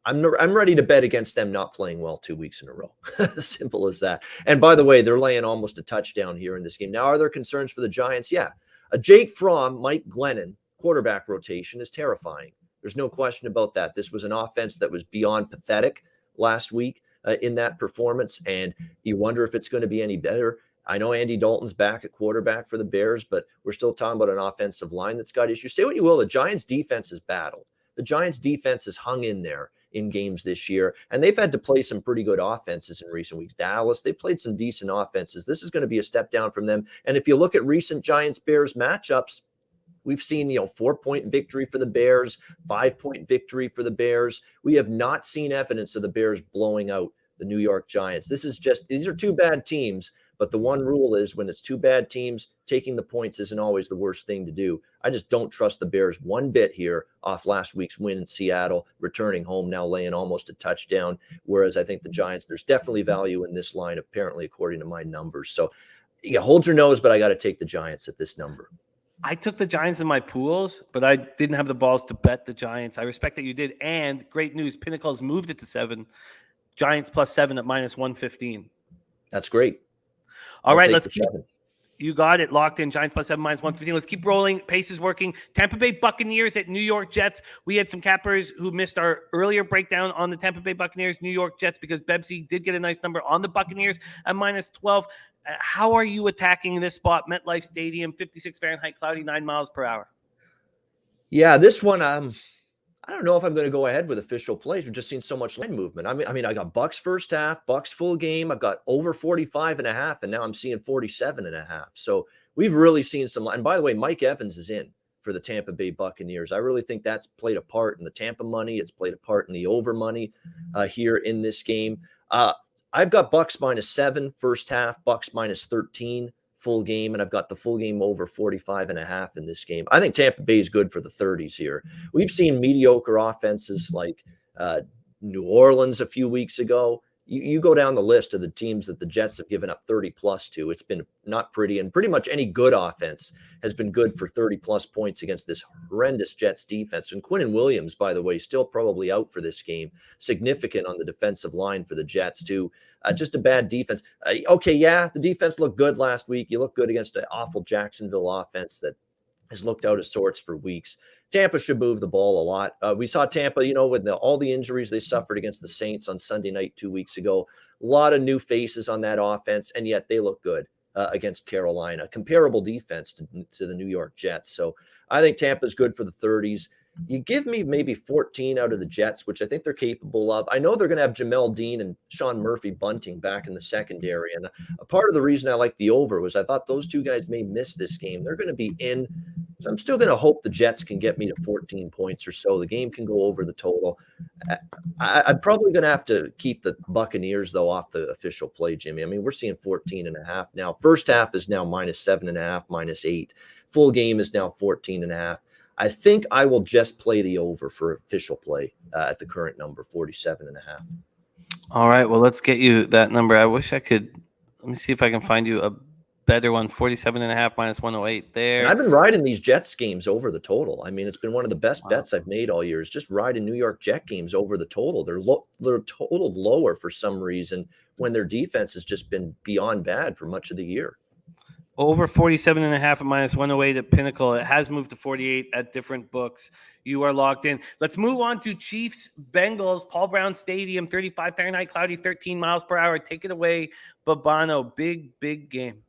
I'm ready to bet against them not playing well 2 weeks in a row. Simple as that. And by the way, they're laying almost a touchdown here in this game. Now, are there concerns for the Giants? Yeah. A Jake Fromm, Mike Glennon quarterback rotation is terrifying. There's no question about that. This was an offense that was beyond pathetic last week in that performance, and you wonder if it's going to be any better. I know Andy Dalton's back at quarterback for the Bears, but we're still talking about an offensive line that's got issues. Say what you will, the Giants' defense has battled. The Giants' defense has hung in there in games this year, and they've had to play some pretty good offenses in recent weeks. Dallas, they played some decent offenses. This is going to be a step down from them. And if you look at recent Giants-Bears matchups, we've seen, 4-point victory for the Bears, 5-point victory for the Bears. We have not seen evidence of the Bears blowing out the New York Giants. These are two bad teams. But the one rule is when it's two bad teams, taking the points isn't always the worst thing to do. I just don't trust the Bears one bit here off last week's win in Seattle, returning home, now laying almost a touchdown. Whereas I think the Giants, there's definitely value in this line, apparently, according to my numbers. So yeah, hold your nose, but I got to take the Giants at this number.
I took the Giants in my pools, but I didn't have the balls to bet the Giants. I respect that you did. And great news, Pinnacle has moved it to 7. Giants +7 at -115.
That's great.
All right, let's keep. You got it locked in. Giants +7 -115. Let's keep rolling. Pace is working. Tampa Bay Buccaneers at New York Jets. We had some cappers who missed our earlier breakdown on the Tampa Bay Buccaneers, New York Jets, because Bebsie did get a nice number on the Buccaneers at -12. How are you attacking this spot? MetLife Stadium, 56 Fahrenheit, cloudy, 9 miles per hour.
Yeah, this one, I don't know if I'm going to go ahead with official plays. We've just seen so much line movement. I mean, I got Bucks first half, Bucks full game. I've got over 45.5, and now I'm seeing 47.5. So we've really seen some. And by the way, Mike Evans is in for the Tampa Bay Buccaneers. I really think that's played a part in the Tampa money. It's played a part in the over money here in this game. I've got Bucks -7 first half, Bucks -13. Full game, and I've got the full game over 45.5 in this game. I think Tampa Bay is good for the 30s here. We've seen mediocre offenses like New Orleans a few weeks ago. You go down the list of the teams that the Jets have given up 30+ to. It's been not pretty, and pretty much any good offense has been good for 30+ points against this horrendous Jets defense. And Quinnen Williams, by the way, still probably out for this game. Significant on the defensive line for the Jets, too. Just a bad defense. Okay, yeah, the defense looked good last week. You look good against an awful Jacksonville offense that has looked out of sorts for weeks. Tampa should move the ball a lot. We saw Tampa, with all the injuries they suffered against the Saints on Sunday night 2 weeks ago. A lot of new faces on that offense, and yet they look good against Carolina. Comparable defense to the New York Jets. So I think Tampa's good for the 30s. You give me maybe 14 out of the Jets, which I think they're capable of. I know they're going to have Jamel Dean and Sean Murphy bunting back in the secondary. And a part of the reason I like the over was I thought those two guys may miss this game. They're going to be in. So I'm still going to hope the Jets can get me to 14 points or so. The game can go over the total. I'm probably going to have to keep the Buccaneers, though, off the official play, Jimmy. I mean, we're seeing 14.5 now. First half is now -7.5, -8. Full game is now 14.5. I think I will just play the over for official play at the current number, 47.5.
All right. Well, let's get you that number. I wish I could. Let me see if I can find you a better one, 47.5 minus 108 there.
And I've been riding these Jets games over the total. I mean, it's been one of the best bets I've made all year, is just riding New York Jet games over the total. They're totaled lower for some reason when their defense has just been beyond bad for much of the year.
Over 47.5 at minus 108 at Pinnacle. It has moved to 48 at different books. You are locked in. Let's move on to Chiefs Bengals, Paul Brown Stadium, 35 Fahrenheit, cloudy, 13 miles per hour. Take it away, Babano. Big game.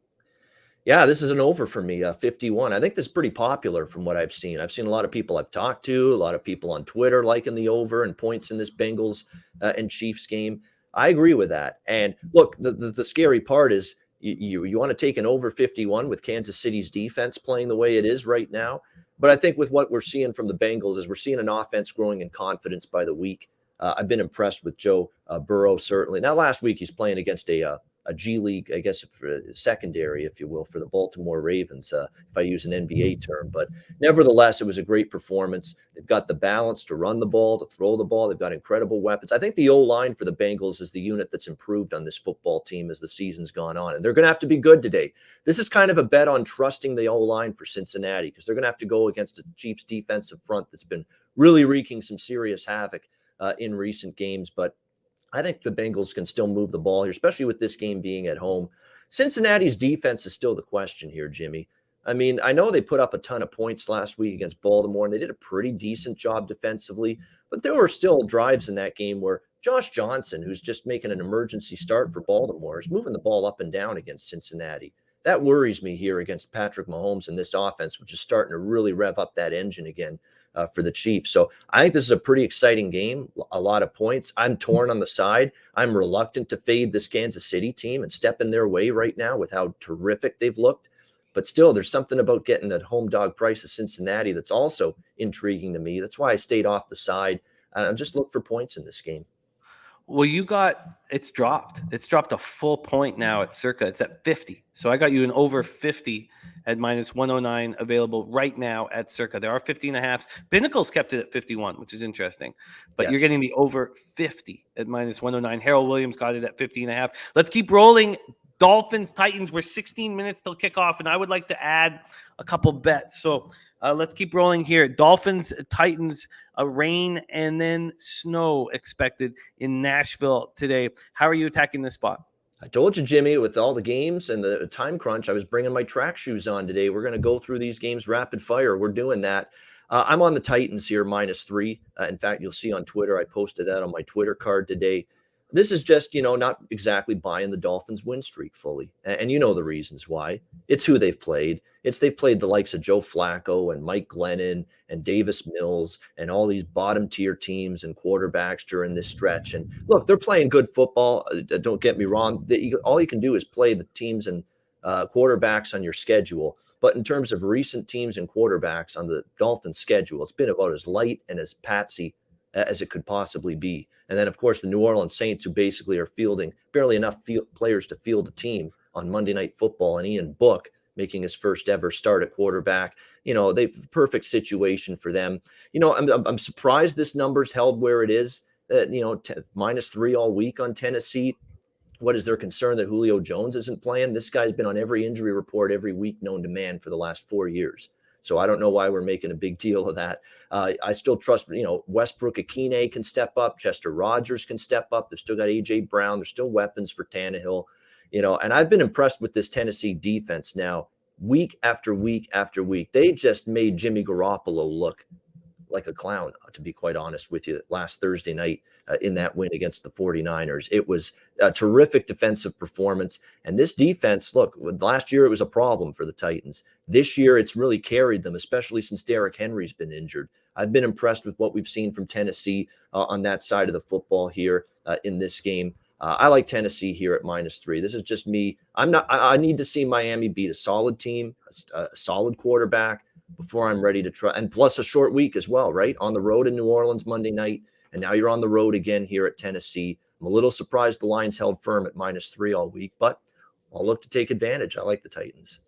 Yeah, this is an over for me, 51. I think this is pretty popular from what I've seen. I've seen a lot of people I've talked to, a lot of people on Twitter liking the over and points in this Bengals and Chiefs game. I agree with that. And look, the scary part is you want to take an over 51 with Kansas City's defense playing the way it is right now. But I think with what we're seeing from the Bengals is we're seeing an offense growing in confidence by the week. I've been impressed with Joe Burrow, certainly. Now, last week he's playing against a G League, I guess, for secondary, if you will, for the Baltimore Ravens, if I use an NBA term. But nevertheless, it was a great performance. They've got the balance to run the ball, to throw the ball. They've got incredible weapons. I think the O-line for the Bengals is the unit that's improved on this football team as the season's gone on. And they're going to have to be good today. This is kind of a bet on trusting the O-line for Cincinnati, because they're going to have to go against the Chiefs defensive front that's been really wreaking some serious havoc in recent games. But I think the Bengals can still move the ball here, especially with this game being at home. Cincinnati's defense is still the question here, Jimmy. I mean, I know they put up a ton of points last week against Baltimore, and they did a pretty decent job defensively, but there were still drives in that game where Josh Johnson, who's just making an emergency start for Baltimore, is moving the ball up and down against Cincinnati. That worries me here against Patrick Mahomes and this offense, which is starting to really rev up that engine again for the Chiefs. So I think this is a pretty exciting game, a lot of points. I'm torn on the side. I'm reluctant to fade this Kansas City team and step in their way right now with how terrific they've looked. But still, there's something about getting that home dog price of Cincinnati that's also intriguing to me. That's why I stayed off the side. I'm just looking for points in this game.
Well, it's dropped. It's dropped a full point now at Circa. It's at 50. So I got you an over 50 at minus 109 available right now at Circa. There are 50.5s. Pinnacle's kept it at 51, which is interesting. But You're getting the over 50 at minus 109. Harold Williams got it at 50.5. Let's keep rolling. Dolphins, Titans, we're 16 minutes till kickoff, and I would like to add a couple bets. So let's keep rolling here. Dolphins, Titans, rain and then snow expected in Nashville today. How are you attacking this spot?
I told you, Jimmy, with all the games and the time crunch, I was bringing my track shoes on today. We're going to go through these games rapid fire. We're doing that. I'm on the Titans here, -3. In fact, you'll see on Twitter, I posted that on my Twitter card today. This is just, not exactly buying the Dolphins win streak fully. And you know the reasons why. It's who they've played. They've played the likes of Joe Flacco and Mike Glennon and Davis Mills and all these bottom tier teams and quarterbacks during this stretch. And look, they're playing good football. Don't get me wrong. All you can do is play the teams and quarterbacks on your schedule. But in terms of recent teams and quarterbacks on the Dolphins schedule, it's been about as light and as patsy as it could possibly be. And then, of course, the New Orleans Saints, who basically are fielding barely enough players to field a team on Monday Night Football, and Ian Book making his first ever start at quarterback. They've perfect situation for them. I'm surprised this number's held where it is, -3 all week on Tennessee. What is their concern that Julio Jones isn't playing? This guy's been on every injury report every week known to man for the last 4 years. So I don't know why we're making a big deal of that. I still trust, Westbrook Akine can step up. Chester Rogers can step up. They've still got A.J. Brown. There's still weapons for Tannehill. And I've been impressed with this Tennessee defense now, week after week after week. They just made Jimmy Garoppolo look like a clown, to be quite honest with you, last Thursday night in that win against the 49ers. It was a terrific defensive performance. And this defense, look, last year it was a problem for the Titans. This year it's really carried them, especially since Derrick Henry's been injured. I've been impressed with what we've seen from Tennessee on that side of the football here in this game. I like Tennessee here at -3. This is just me. I need to see Miami beat a solid team, a solid quarterback before I'm ready to try. And plus a short week as well, right? On the road in New Orleans Monday night. And now you're on the road again here at Tennessee. I'm a little surprised the line's held firm at -3 all week, but I'll look to take advantage. I like the Titans.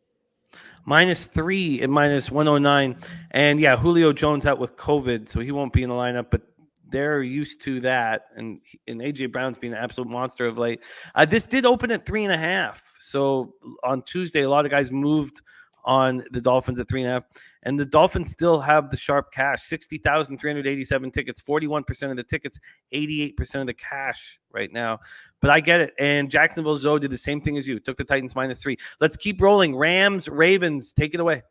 -3 at minus 109. And yeah, Julio Jones out with COVID, so he won't be in the lineup, but they're used to that, and AJ Brown's been an absolute monster of late. This did open at 3.5. So on Tuesday, a lot of guys moved on the Dolphins at 3.5, and the Dolphins still have the sharp cash. 60,387 tickets, 41% of the tickets, 88% of the cash right now. But I get it. And Jacksonville Zoe did the same thing as you. Took the Titans -3. Let's keep rolling. Rams, Ravens, take it away.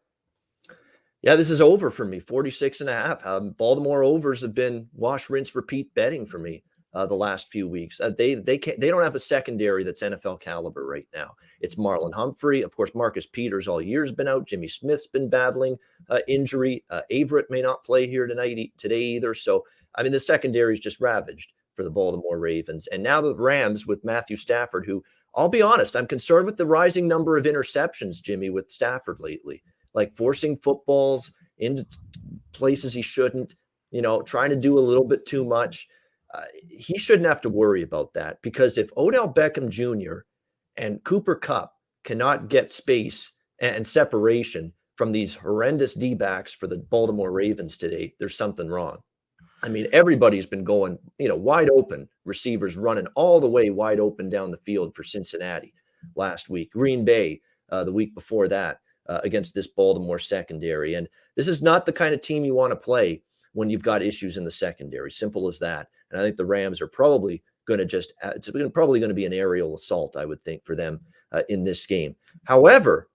Yeah, this is over for me. 46.5. Baltimore overs have been wash, rinse, repeat betting for me the last few weeks. They don't have a secondary that's NFL caliber right now. It's Marlon Humphrey. Of course, Marcus Peters all year has been out. Jimmy Smith's been battling injury. Averett may not play here today either. So, I mean, the secondary is just ravaged for the Baltimore Ravens. And now the Rams with Matthew Stafford, who, I'll be honest, I'm concerned with the rising number of interceptions, Jimmy, with Stafford lately. Like forcing footballs into places he shouldn't, trying to do a little bit too much. He shouldn't have to worry about that, because if Odell Beckham Jr. and Cooper Kupp cannot get space and separation from these horrendous D-backs for the Baltimore Ravens today, there's something wrong. I mean, everybody's been going, wide open, receivers running all the way wide open down the field for Cincinnati last week, Green Bay the week before that. Against this Baltimore secondary. And this is not the kind of team you want to play when you've got issues in the secondary. Simple as that. And I think the Rams are probably going to it's probably going to be an aerial assault, I would think, for them in this game. However,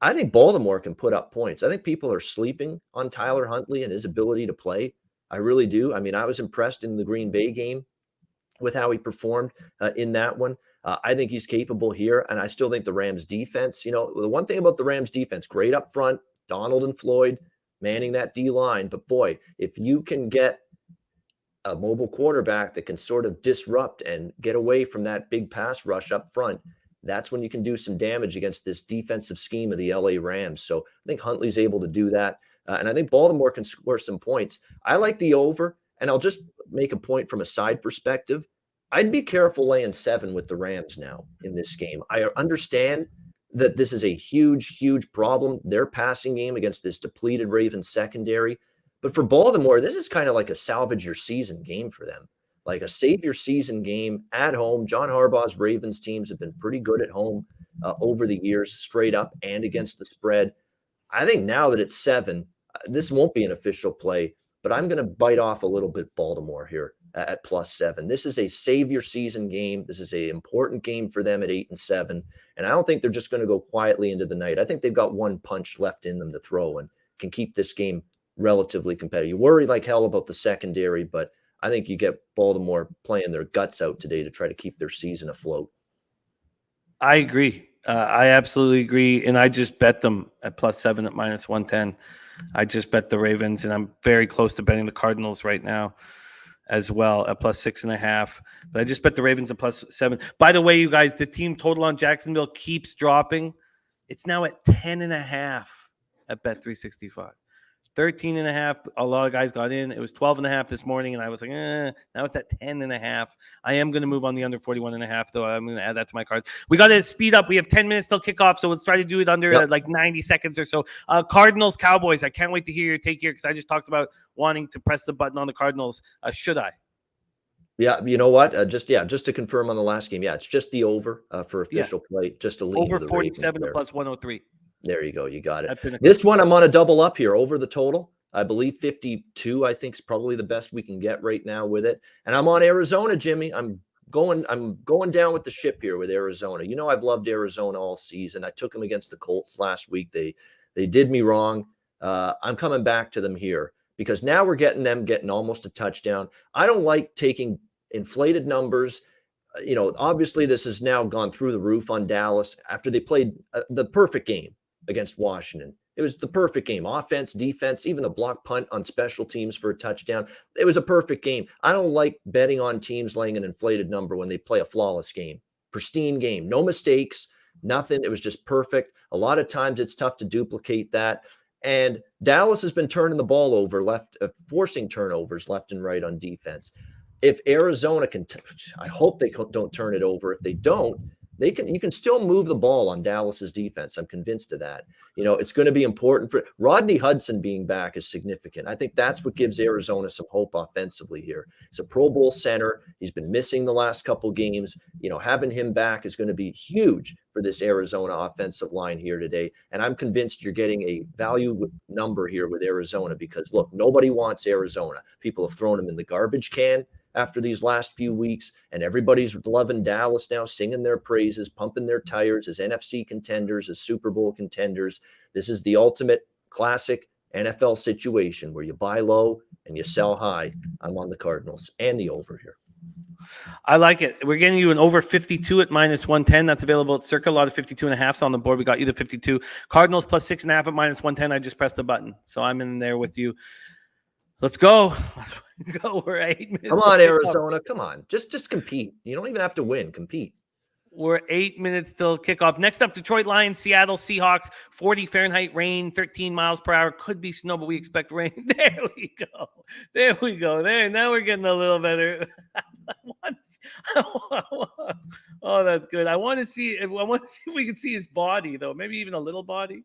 I think Baltimore can put up points. I think people are sleeping on Tyler Huntley and his ability to play. I really do. I mean, I was impressed in the Green Bay game with how he performed in that one. I think he's capable here, and I still think the Rams defense, the one thing about the Rams defense, great up front, Donald and Floyd manning that D-line, but boy, if you can get a mobile quarterback that can sort of disrupt and get away from that big pass rush up front, that's when you can do some damage against this defensive scheme of the LA Rams. So I think Huntley's able to do that, and I think Baltimore can score some points. I like the over, and I'll just make a point from a side perspective. I'd be careful laying 7 with the Rams now in this game. I understand that this is a huge, huge problem, their passing game against this depleted Ravens secondary. But for Baltimore, this is kind of like a salvage your season game for them, like a save your season game at home. John Harbaugh's Ravens teams have been pretty good at home over the years, straight up and against the spread. I think now that it's 7, this won't be an official play, but I'm going to bite off a little bit Baltimore here at +7. This is a save your season game. This is an important game for them at 8-7. And I don't think they're just going to go quietly into the night. I think they've got one punch left in them to throw and can keep this game relatively competitive. You worry like hell about the secondary, but I think you get Baltimore playing their guts out today to try to keep their season afloat.
I agree. I absolutely agree. And I just bet them at +7 at -110. I just bet the Ravens, and I'm very close to betting the Cardinals right now as well at +6.5. But I just bet the Ravens at +7. By the way, you guys, the team total on Jacksonville keeps dropping. It's now at 10.5 at Bet365. 13.5. A lot of guys got in. It was 12.5 this morning, and I was like, now it's at 10.5. I am going to move on the under 41.5, though. I'm going to add that to my card. We got to speed up. We have 10 minutes till kickoff, so let's try to do it under like 90 seconds or so. Cardinals, Cowboys. I can't wait to hear your take here because I just talked about wanting to press the button on the Cardinals. Should I?
Yeah, you know what? Just to confirm on the last game. Yeah, it's just the over for official play. Just to lean
over
to the
47
to
+103.
There you go. You got it. This one, I'm on a double up here over the total. I believe 52, I think, is probably the best we can get right now with it. And I'm on Arizona, Jimmy. I'm going down with the ship here with Arizona. I've loved Arizona all season. I took them against the Colts last week. They did me wrong. I'm coming back to them here because now we're getting almost a touchdown. I don't like taking inflated numbers. Obviously this has now gone through the roof on Dallas after they played the perfect game against Washington. It was the perfect game. Offense, defense, even a block punt on special teams for a touchdown. It was a perfect game. I don't like betting on teams laying an inflated number when they play a flawless game. Pristine game. No mistakes, nothing. It was just perfect. A lot of times it's tough to duplicate that. And Dallas has been turning the ball over, forcing turnovers left and right on defense. If Arizona can, I hope they don't turn it over. If they don't, You can still move the ball on Dallas's defense. I'm convinced of that. It's going to be important for Rodney Hudson being back is significant. I think that's what gives Arizona some hope offensively here. He's a Pro Bowl center. He's been missing the last couple games. Having him back is going to be huge for this Arizona offensive line here today. And I'm convinced you're getting a value number here with Arizona because, look, nobody wants Arizona. People have thrown them in the garbage can after these last few weeks, and everybody's loving Dallas now, singing their praises, pumping their tires as NFC contenders, as Super Bowl contenders. This is the ultimate classic NFL situation where you buy low and you sell high. I'm on the Cardinals and the over here.
I like it. We're getting you an over 52 at -110. That's available at Circa. A lot of 52.5s on the board. We got you the 52. Cardinals plus 6.5 at -110. I just pressed the button. So I'm in there with you. Let's go. Let's go. We're 8 minutes.
Come on, Arizona. Come on. Just compete. You don't even have to win. Compete.
We're 8 minutes till kickoff. Next up, Detroit Lions, Seattle Seahawks, 40 Fahrenheit rain, 13 miles per hour. Could be snow, but we expect rain. There we go. There we go. There. Now we're getting a little better. Oh, that's good. I want to see if we can see his body, though. Maybe even a little body.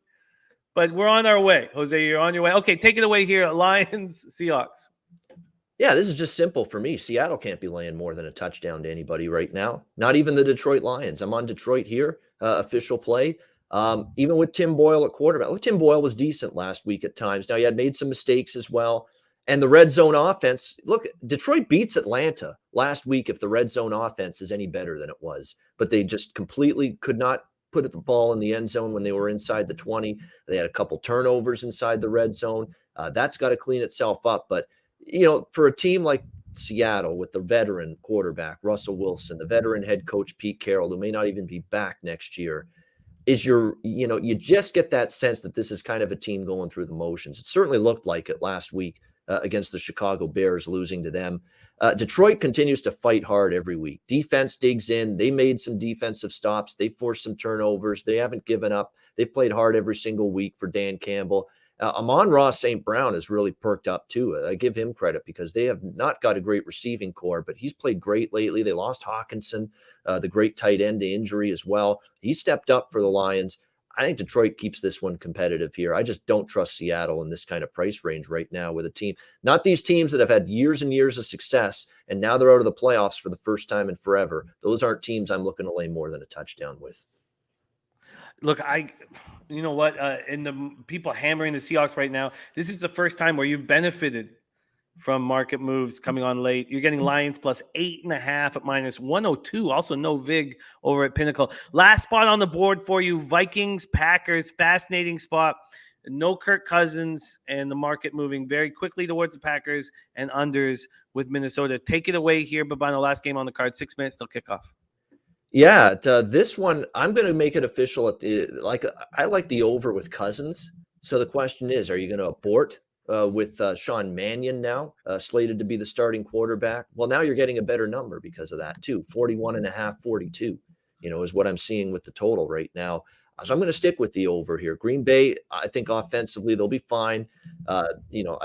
But we're on our way. Jose, you're on your way. Okay, take it away here. Lions, Seahawks.
Yeah, this is just simple for me. Seattle can't be laying more than a touchdown to anybody right now. Not even the Detroit Lions. I'm on Detroit here, official play. Even with Tim Boyle at quarterback. Well, Tim Boyle was decent last week at times. Now, he had made some mistakes as well. And the red zone offense, look, Detroit beats Atlanta last week if the red zone offense is any better than it was. But they just completely could not put the ball in the end zone when they were inside the 20. They had a couple turnovers inside the red zone. That's got to clean itself up. But, for a team like Seattle with the veteran quarterback, Russell Wilson, the veteran head coach, Pete Carroll, who may not even be back next year, you just get that sense that this is kind of a team going through the motions. It certainly looked like it last week against the Chicago Bears, losing to them. Detroit continues to fight hard every week. Defense digs in. They made some defensive stops. They forced some turnovers. They haven't given up. They've played hard every single week for Dan Campbell. Amon-Ra St. Brown has really perked up too. I give him credit because they have not got a great receiving core, but he's played great lately. They lost Hawkinson, the great tight end, to injury as well. He stepped up for the Lions. I think Detroit keeps this one competitive here. I just don't trust Seattle in this kind of price range right now with a team. Not these teams that have had years and years of success, and now they're out of the playoffs for the first time in forever. Those aren't teams I'm looking to lay more than a touchdown with.
Look, you know what? And the people hammering the Seahawks right now, this is the first time where you've benefited from market moves coming on late. You're getting Lions plus 8.5 at -102. Also, no VIG over at Pinnacle. Last spot on the board for you: Vikings, Packers. Fascinating spot. No Kirk Cousins, and the market moving very quickly towards the Packers and unders with Minnesota. Take it away here, Babano. Last game on the card. 6 minutes till kickoff.
Yeah, this one, I'm going to make it official I like the over with Cousins. So the question is, are you going to abort with Sean Mannion now slated to be the starting quarterback? Well, now you're getting a better number because of that too. 41.5, 42, is what I'm seeing with the total right now. So I'm going to stick with the over here. Green Bay, I think offensively, they'll be fine. I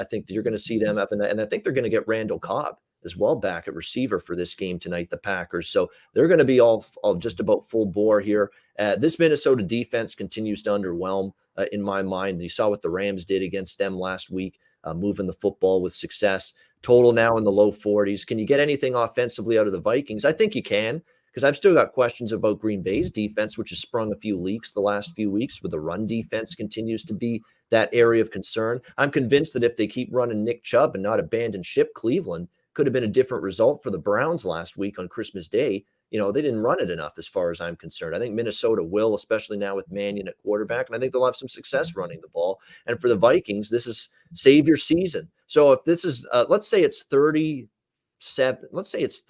think that you're going to see them having that. And I think they're going to get Randall Cobb as well back at receiver for this game tonight, the Packers. So they're going to be all just about full bore here. This Minnesota defense continues to underwhelm in my mind. You saw what the Rams did against them last week, moving the football with success. Total now in the low 40s. Can you get anything offensively out of the Vikings? I think you can, because I've still got questions about Green Bay's defense, which has sprung a few leaks the last few weeks, where the run defense continues to be that area of concern. I'm convinced that if they keep running Nick Chubb and not abandon ship Cleveland, could have been a different result for the Browns last week on Christmas Day. They didn't run it enough as far as I'm concerned. I think Minnesota will, especially now with Mannion at quarterback, and I think they'll have some success running the ball. And for the Vikings, this is save your season. So if this is, let's say it's 37, let's say it's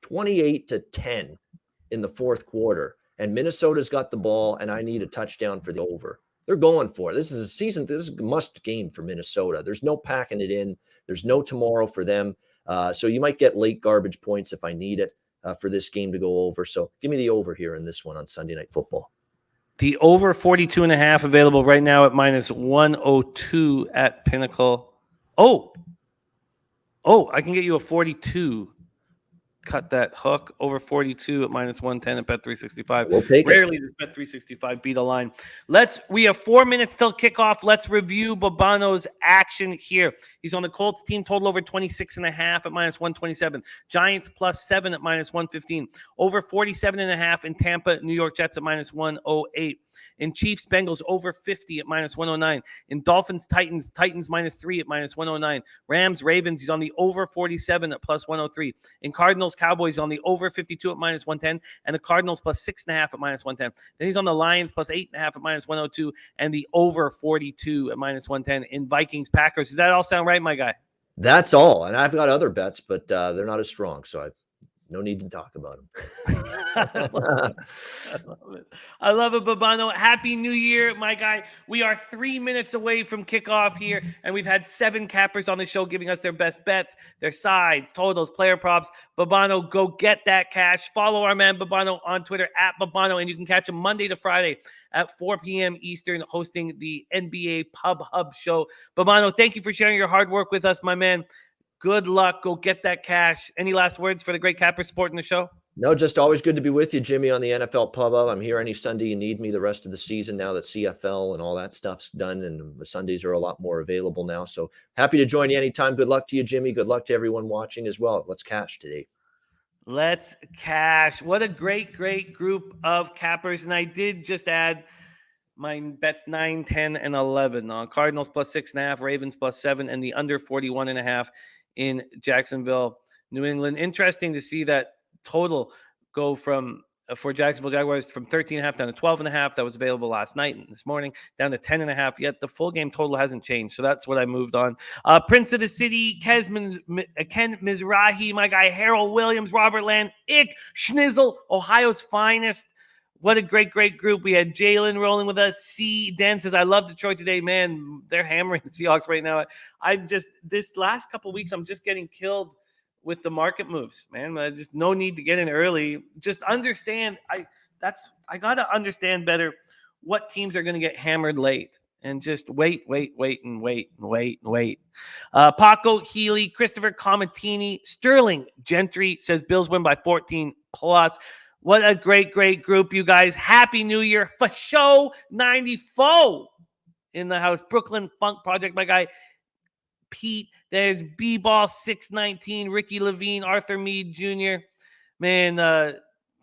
28-10 in the fourth quarter, and Minnesota's got the ball, and I need a touchdown for the over. They're going for it. This is a must game for Minnesota. There's no packing it in. There's no tomorrow for them. So you might get late garbage points if I need it for this game to go over. So give me the over here in this one on Sunday Night Football.
The over 42.5 available right now at -102 at Pinnacle. Oh, I can get you a 42. cut that hook. Over 42 at minus 110 at Bet365.
We'll take it.
Rarely does Bet365 beat a line. We have 4 minutes till kickoff. Let's review Babano's action here. He's on the Colts team total over 26.5 at minus 127. Giants +7 at minus 115. Over 47.5 in Tampa, New York Jets at minus 108. In Chiefs Bengals over 50 at minus 109. In Dolphins Titans -3 at minus 109. Rams Ravens, he's on the over 47 at plus 103. In Cardinals Cowboys on the over 52 at minus 110, and the Cardinals +6.5 at minus 110. Then he's on the Lions +8.5 at minus 102, and the over 42 at minus 110 in Vikings Packers. Does that all sound right, my guy?
That's all. And I've got other bets, but they're not as strong, so no need to talk about them.
I love it, Babano. Happy New Year, my guy. We are 3 minutes away from kickoff here, and we've had 7 cappers on the show giving us their best bets, their sides, totals, player props. Babano, go get that cash. Follow our man Babano on Twitter at Babano, and you can catch him Monday to Friday at 4 p.m. Eastern, hosting the NBA Pub Hub show. Babano, thank you for sharing your hard work with us, my man. Good luck. Go get that cash. Any last words for the great capper supporting the show?
No, just always good to be with you, Jimmy, on the NFL Pub Up. I'm here any Sunday you need me the rest of the season now that CFL and all that stuff's done, and the Sundays are a lot more available now. So happy to join you anytime. Good luck to you, Jimmy. Good luck to everyone watching as well. Let's cash today.
Let's cash. What a great, great group of cappers. And I did just add my bets 9, 10, and 11. Cardinals +6.5, Ravens +7, and the under 41.5 in Jacksonville, New England. Interesting to see that total go from for Jacksonville Jaguars from 13.5 down to 12.5. That was available last night and this morning, down to 10.5. Yet the full game total hasn't changed. So that's what I moved on. Prince of the City, Ken Mizrahi, my guy Harold Williams, Robert Land, Ick Schnizzle, Ohio's finest. What a great, great group. We had Jalen rolling with us. C. Dan says, I love Detroit today. Man, they're hammering the Seahawks right now. This last couple of weeks, I'm just getting killed with the market moves, man. Just no need to get in early. Just understand. I got to understand better what teams are going to get hammered late. And just wait. Paco Healy, Christopher Comatini, Sterling Gentry says Bills win by 14+. What a great, great group, you guys. Happy New Year. For show 94 in the house. Brooklyn Funk Project, my guy Pete. There's B-Ball 619, Ricky Levine, Arthur Meade Jr. Man,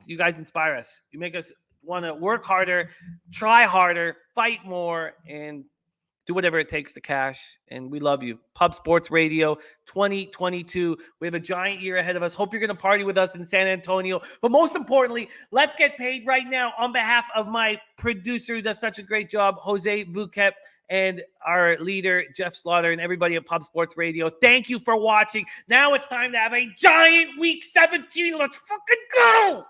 you guys inspire us. You make us want to work harder, try harder, fight more, and do whatever it takes to cash. And we love you. Pub Sports Radio 2022. We have a giant year ahead of us. Hope you're going to party with us in San Antonio. But most importantly, let's get paid right now on behalf of my producer who does such a great job, Jose Bouquet, and our leader, Jeff Slaughter, and everybody at Pub Sports Radio. Thank you for watching. Now it's time to have a giant week 17. Let's fucking go!